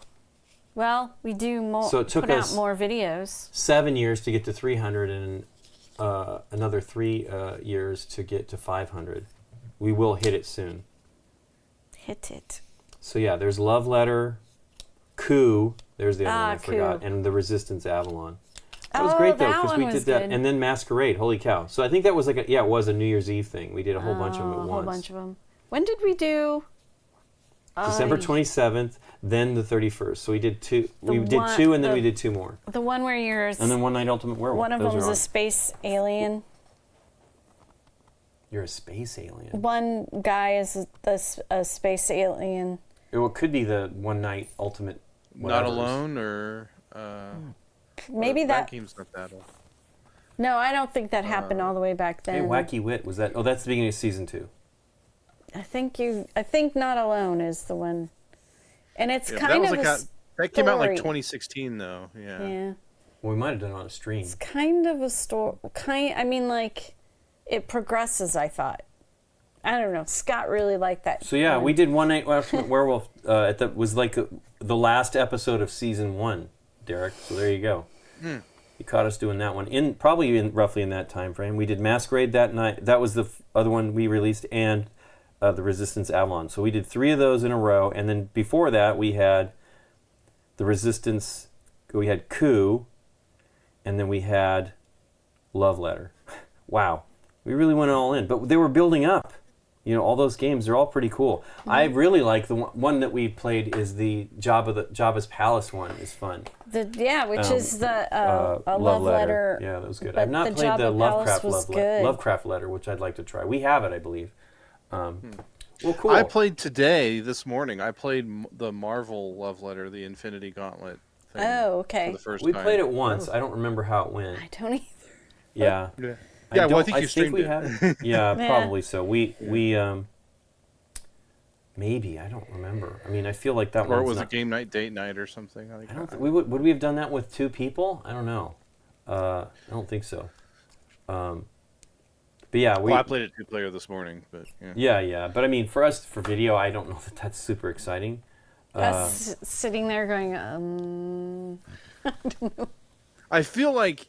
Well, we do more. So it took put us- out more videos. 7 years to get to 300 and another 3 years to get to 500. We will hit it soon. Hit it. So yeah, there's Love Letter, Coup. There's the other one I Coup. forgot, and the Resistance Avalon. That was Oh, great though that because we one did was that, good. and then Masquerade. Holy cow! So I think that was like it was a New Year's Eve thing. We did a whole bunch of them at A once. whole bunch of them. When did we do? December 27th, then the 31st. So we did 2. We did one- 2, and then the- we did 2 more, The one where you're. and then One Night Ultimate Werewolf. one of Those them are is a on. space alien. You're a space alien. One guy is a space alien. It could be the One Night Ultimate. Not whatevers. Alone or Maybe that that. game's not that old. No, I don't think that happened all the way back Hey, then. Wacky Wit was that? Oh, that's the beginning of season 2. I think Not Alone is the one, and it's Yeah, kind that was of like a that came out like story. 2016 though. Yeah. Yeah, Well, we might have done it on a stream. it's kind of a story. I mean, like, it progresses. I thought. I don't know. Scott really liked that. So yeah, one. we did One Night Ultimate Werewolf. Was like the last episode of season 1, Derek. So there you go. You caught us doing that one probably roughly in that time frame. We did Masquerade that night. That was the other one we released, and the Resistance Avalon. So we did 3 of those in a row, and then before that we had the Resistance. We had Coup, and then we had Love Letter. Wow, we really went all in, but they were building up. You know, all those games, they're all pretty cool. I really like the one that we played is the Jabba's Palace one is fun. which is the a Love letter. Yeah, that was good. but I've not the played the Jabba Lovecraft Palace was good. Lovecraft letter, which I'd like to try. We have it, I believe. Well, cool. I played this morning. I played the Marvel Love Letter, the Infinity Gauntlet thing. Oh, okay. For the first we time. played it once. I don't remember how it went. I don't either. Yeah. Yeah. Yeah, well, I think you streamed we it. have. Yeah, Yeah. probably so. We maybe I don't remember. I mean, I feel like that Or it one's was not, a game night, date night, or something. I don't. Would we have done that with 2 people? I don't know. I don't think so. But yeah, I played it 2-player this morning, but Yeah. But I mean, for us for video, I don't know that that's super exciting. Us sitting there going, I feel like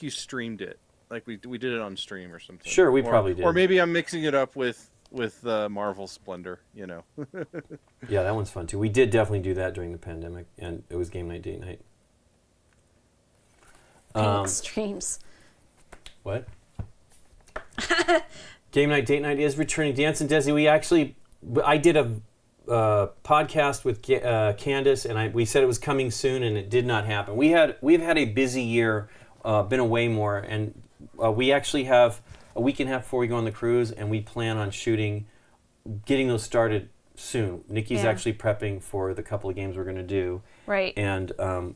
you streamed it, like we did it on stream or something. Sure, we probably did. Or maybe I'm mixing it up with Marvel Splendor. You know. Yeah, that one's fun too. We did definitely do that during the pandemic, and it was game night, date night. pink streams. What? Game night, date night is returning. Dance and Desi, I did a podcast with Candace, and we said it was coming soon, and it did not happen. We've had a busy year, been away more, and we actually have a week and a half before we go on the cruise, and we plan on getting those started soon. Nikki's Yeah. actually prepping for the couple of games we're going to do. Right. And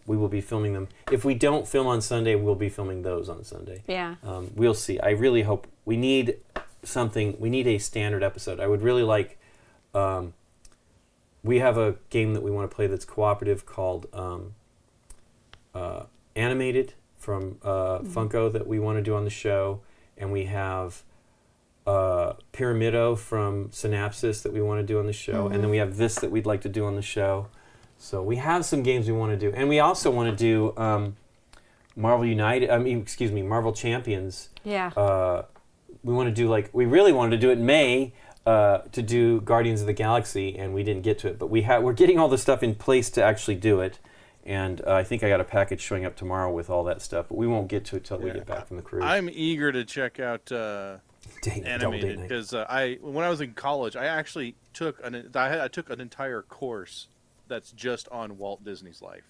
we will be filming them. If we don't film on Sunday, we'll be filming those on Sunday. Yeah. We'll see. I really hope we need something. We need a standard episode. I would really like. We have a game that we want to play that's cooperative called Animated from Funko that we want to do on the show, and we have Pyramido from Synapsis that we want to do on the show, and then we have this that we'd like to do on the show. So we have some games we want to do, and we also want to do Marvel United. Marvel Champions. Yeah. We want to do we really wanted to do it in May to do Guardians of the Galaxy, and we didn't get to it. But we're getting all the stuff in place to actually do it, and I think I got a package showing up tomorrow with all that stuff. But we won't get to it till we get back from the cruise. I'm eager to check out Animated because when I was in college, I actually took an entire course that's just on Walt Disney's life.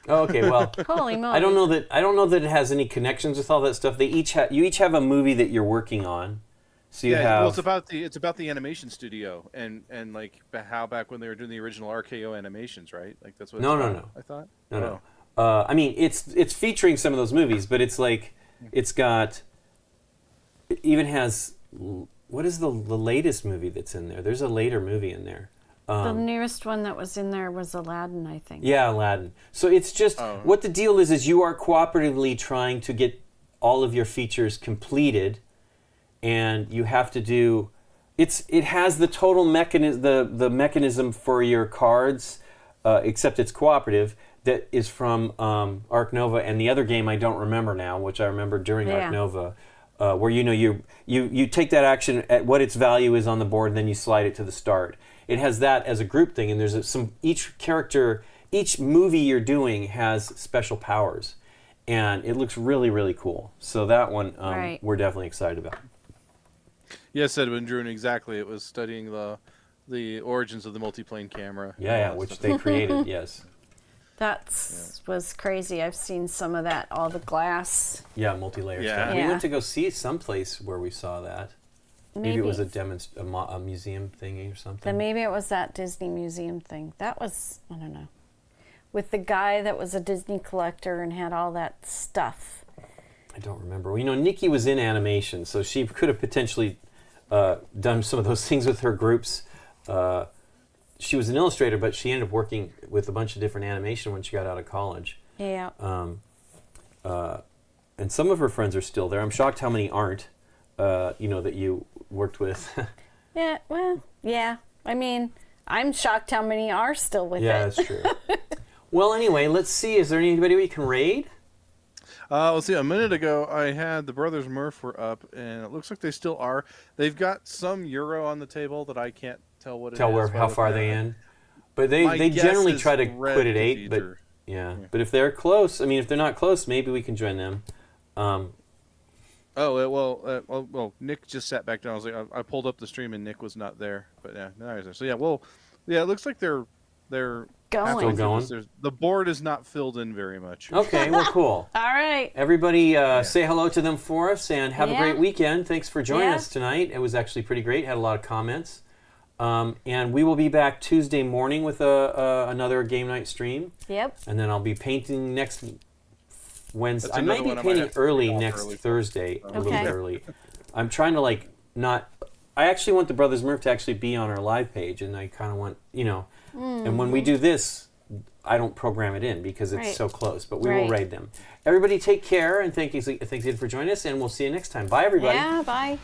Oh, okay, well, Holy moly. I don't know that it has any connections with all that stuff. You each have a movie that you're working on. So you have. Well, it's about the animation studio and like how back when they were doing the original RKO animations, right? Like that's what. No. I thought. No. I mean, it's featuring some of those movies, but it's got. It even has. What is the latest movie that's in there? There's a later movie in there. The newest one that was in there was Aladdin, I think. Yeah, Aladdin. So it's just what the deal is you are cooperatively trying to get all of your features completed, and you have to do. It has the total mechanism, the mechanism for your cards, except it's cooperative. That is from Arc Nova, and the other game I don't remember now, which I remember during Arc Nova. Where you take that action at what its value is on the board, and then you slide it to the start. It has that as a group thing, and there's each movie you're doing has special powers, and it looks really, really cool. So that one we're definitely excited about. Yes, Edwin drew it exactly. It was studying the origins of the multiplane camera. Yeah, which they created. Yes. Was crazy. I've seen some of that, all the glass. Yeah, multi-layer stuff. We went to go see someplace where we saw that. Maybe it was a museum thingy or something. Then maybe it was that Disney museum thing. That was, I don't know, with the guy that was a Disney collector and had all that stuff. I don't remember. Well, Nikki was in animation, so she could have potentially done some of those things with her groups. She was an illustrator, but she ended up working with a bunch of different animation when she got out of college. Yeah. And some of her friends are still there. I'm shocked how many aren't, that you worked with. Yeah, well, yeah. I mean, I'm shocked how many are still with it. Yeah, that's true. Well, anyway, let's see. Is there anybody we can raid? Let's see. A minute ago, I had the Brothers Murph were up, and it looks like they still are. They've got some Euro on the table that I can't tell what it is. How far they in. But they generally try to quit at 8. But yeah. But if they're close, if they're not close, maybe we can join them. Well, Nick just sat back down. I was like, I pulled up the stream and Nick was not there. But yeah, now he's there. So it looks like they're going. Still going. The board is not filled in very much. Okay, well, cool. All right. Everybody, say hello to them for us and have a great weekend. Thanks for joining us tonight. It was actually pretty great. Had a lot of comments. And we will be back Tuesday morning with another game night stream. Yep. And then I'll be painting next Wednesday. That's I might be painting early next early. Thursday, a little Okay. bit early. I'm trying to not. I actually want the Brothers Murph to actually be on our live page, and I kind of want And when we do this, I don't program it in because it's so close. But we will raid them. Everybody, take care, and thanks again for joining us, and we'll see you next time. Bye, everybody. Yeah. Bye.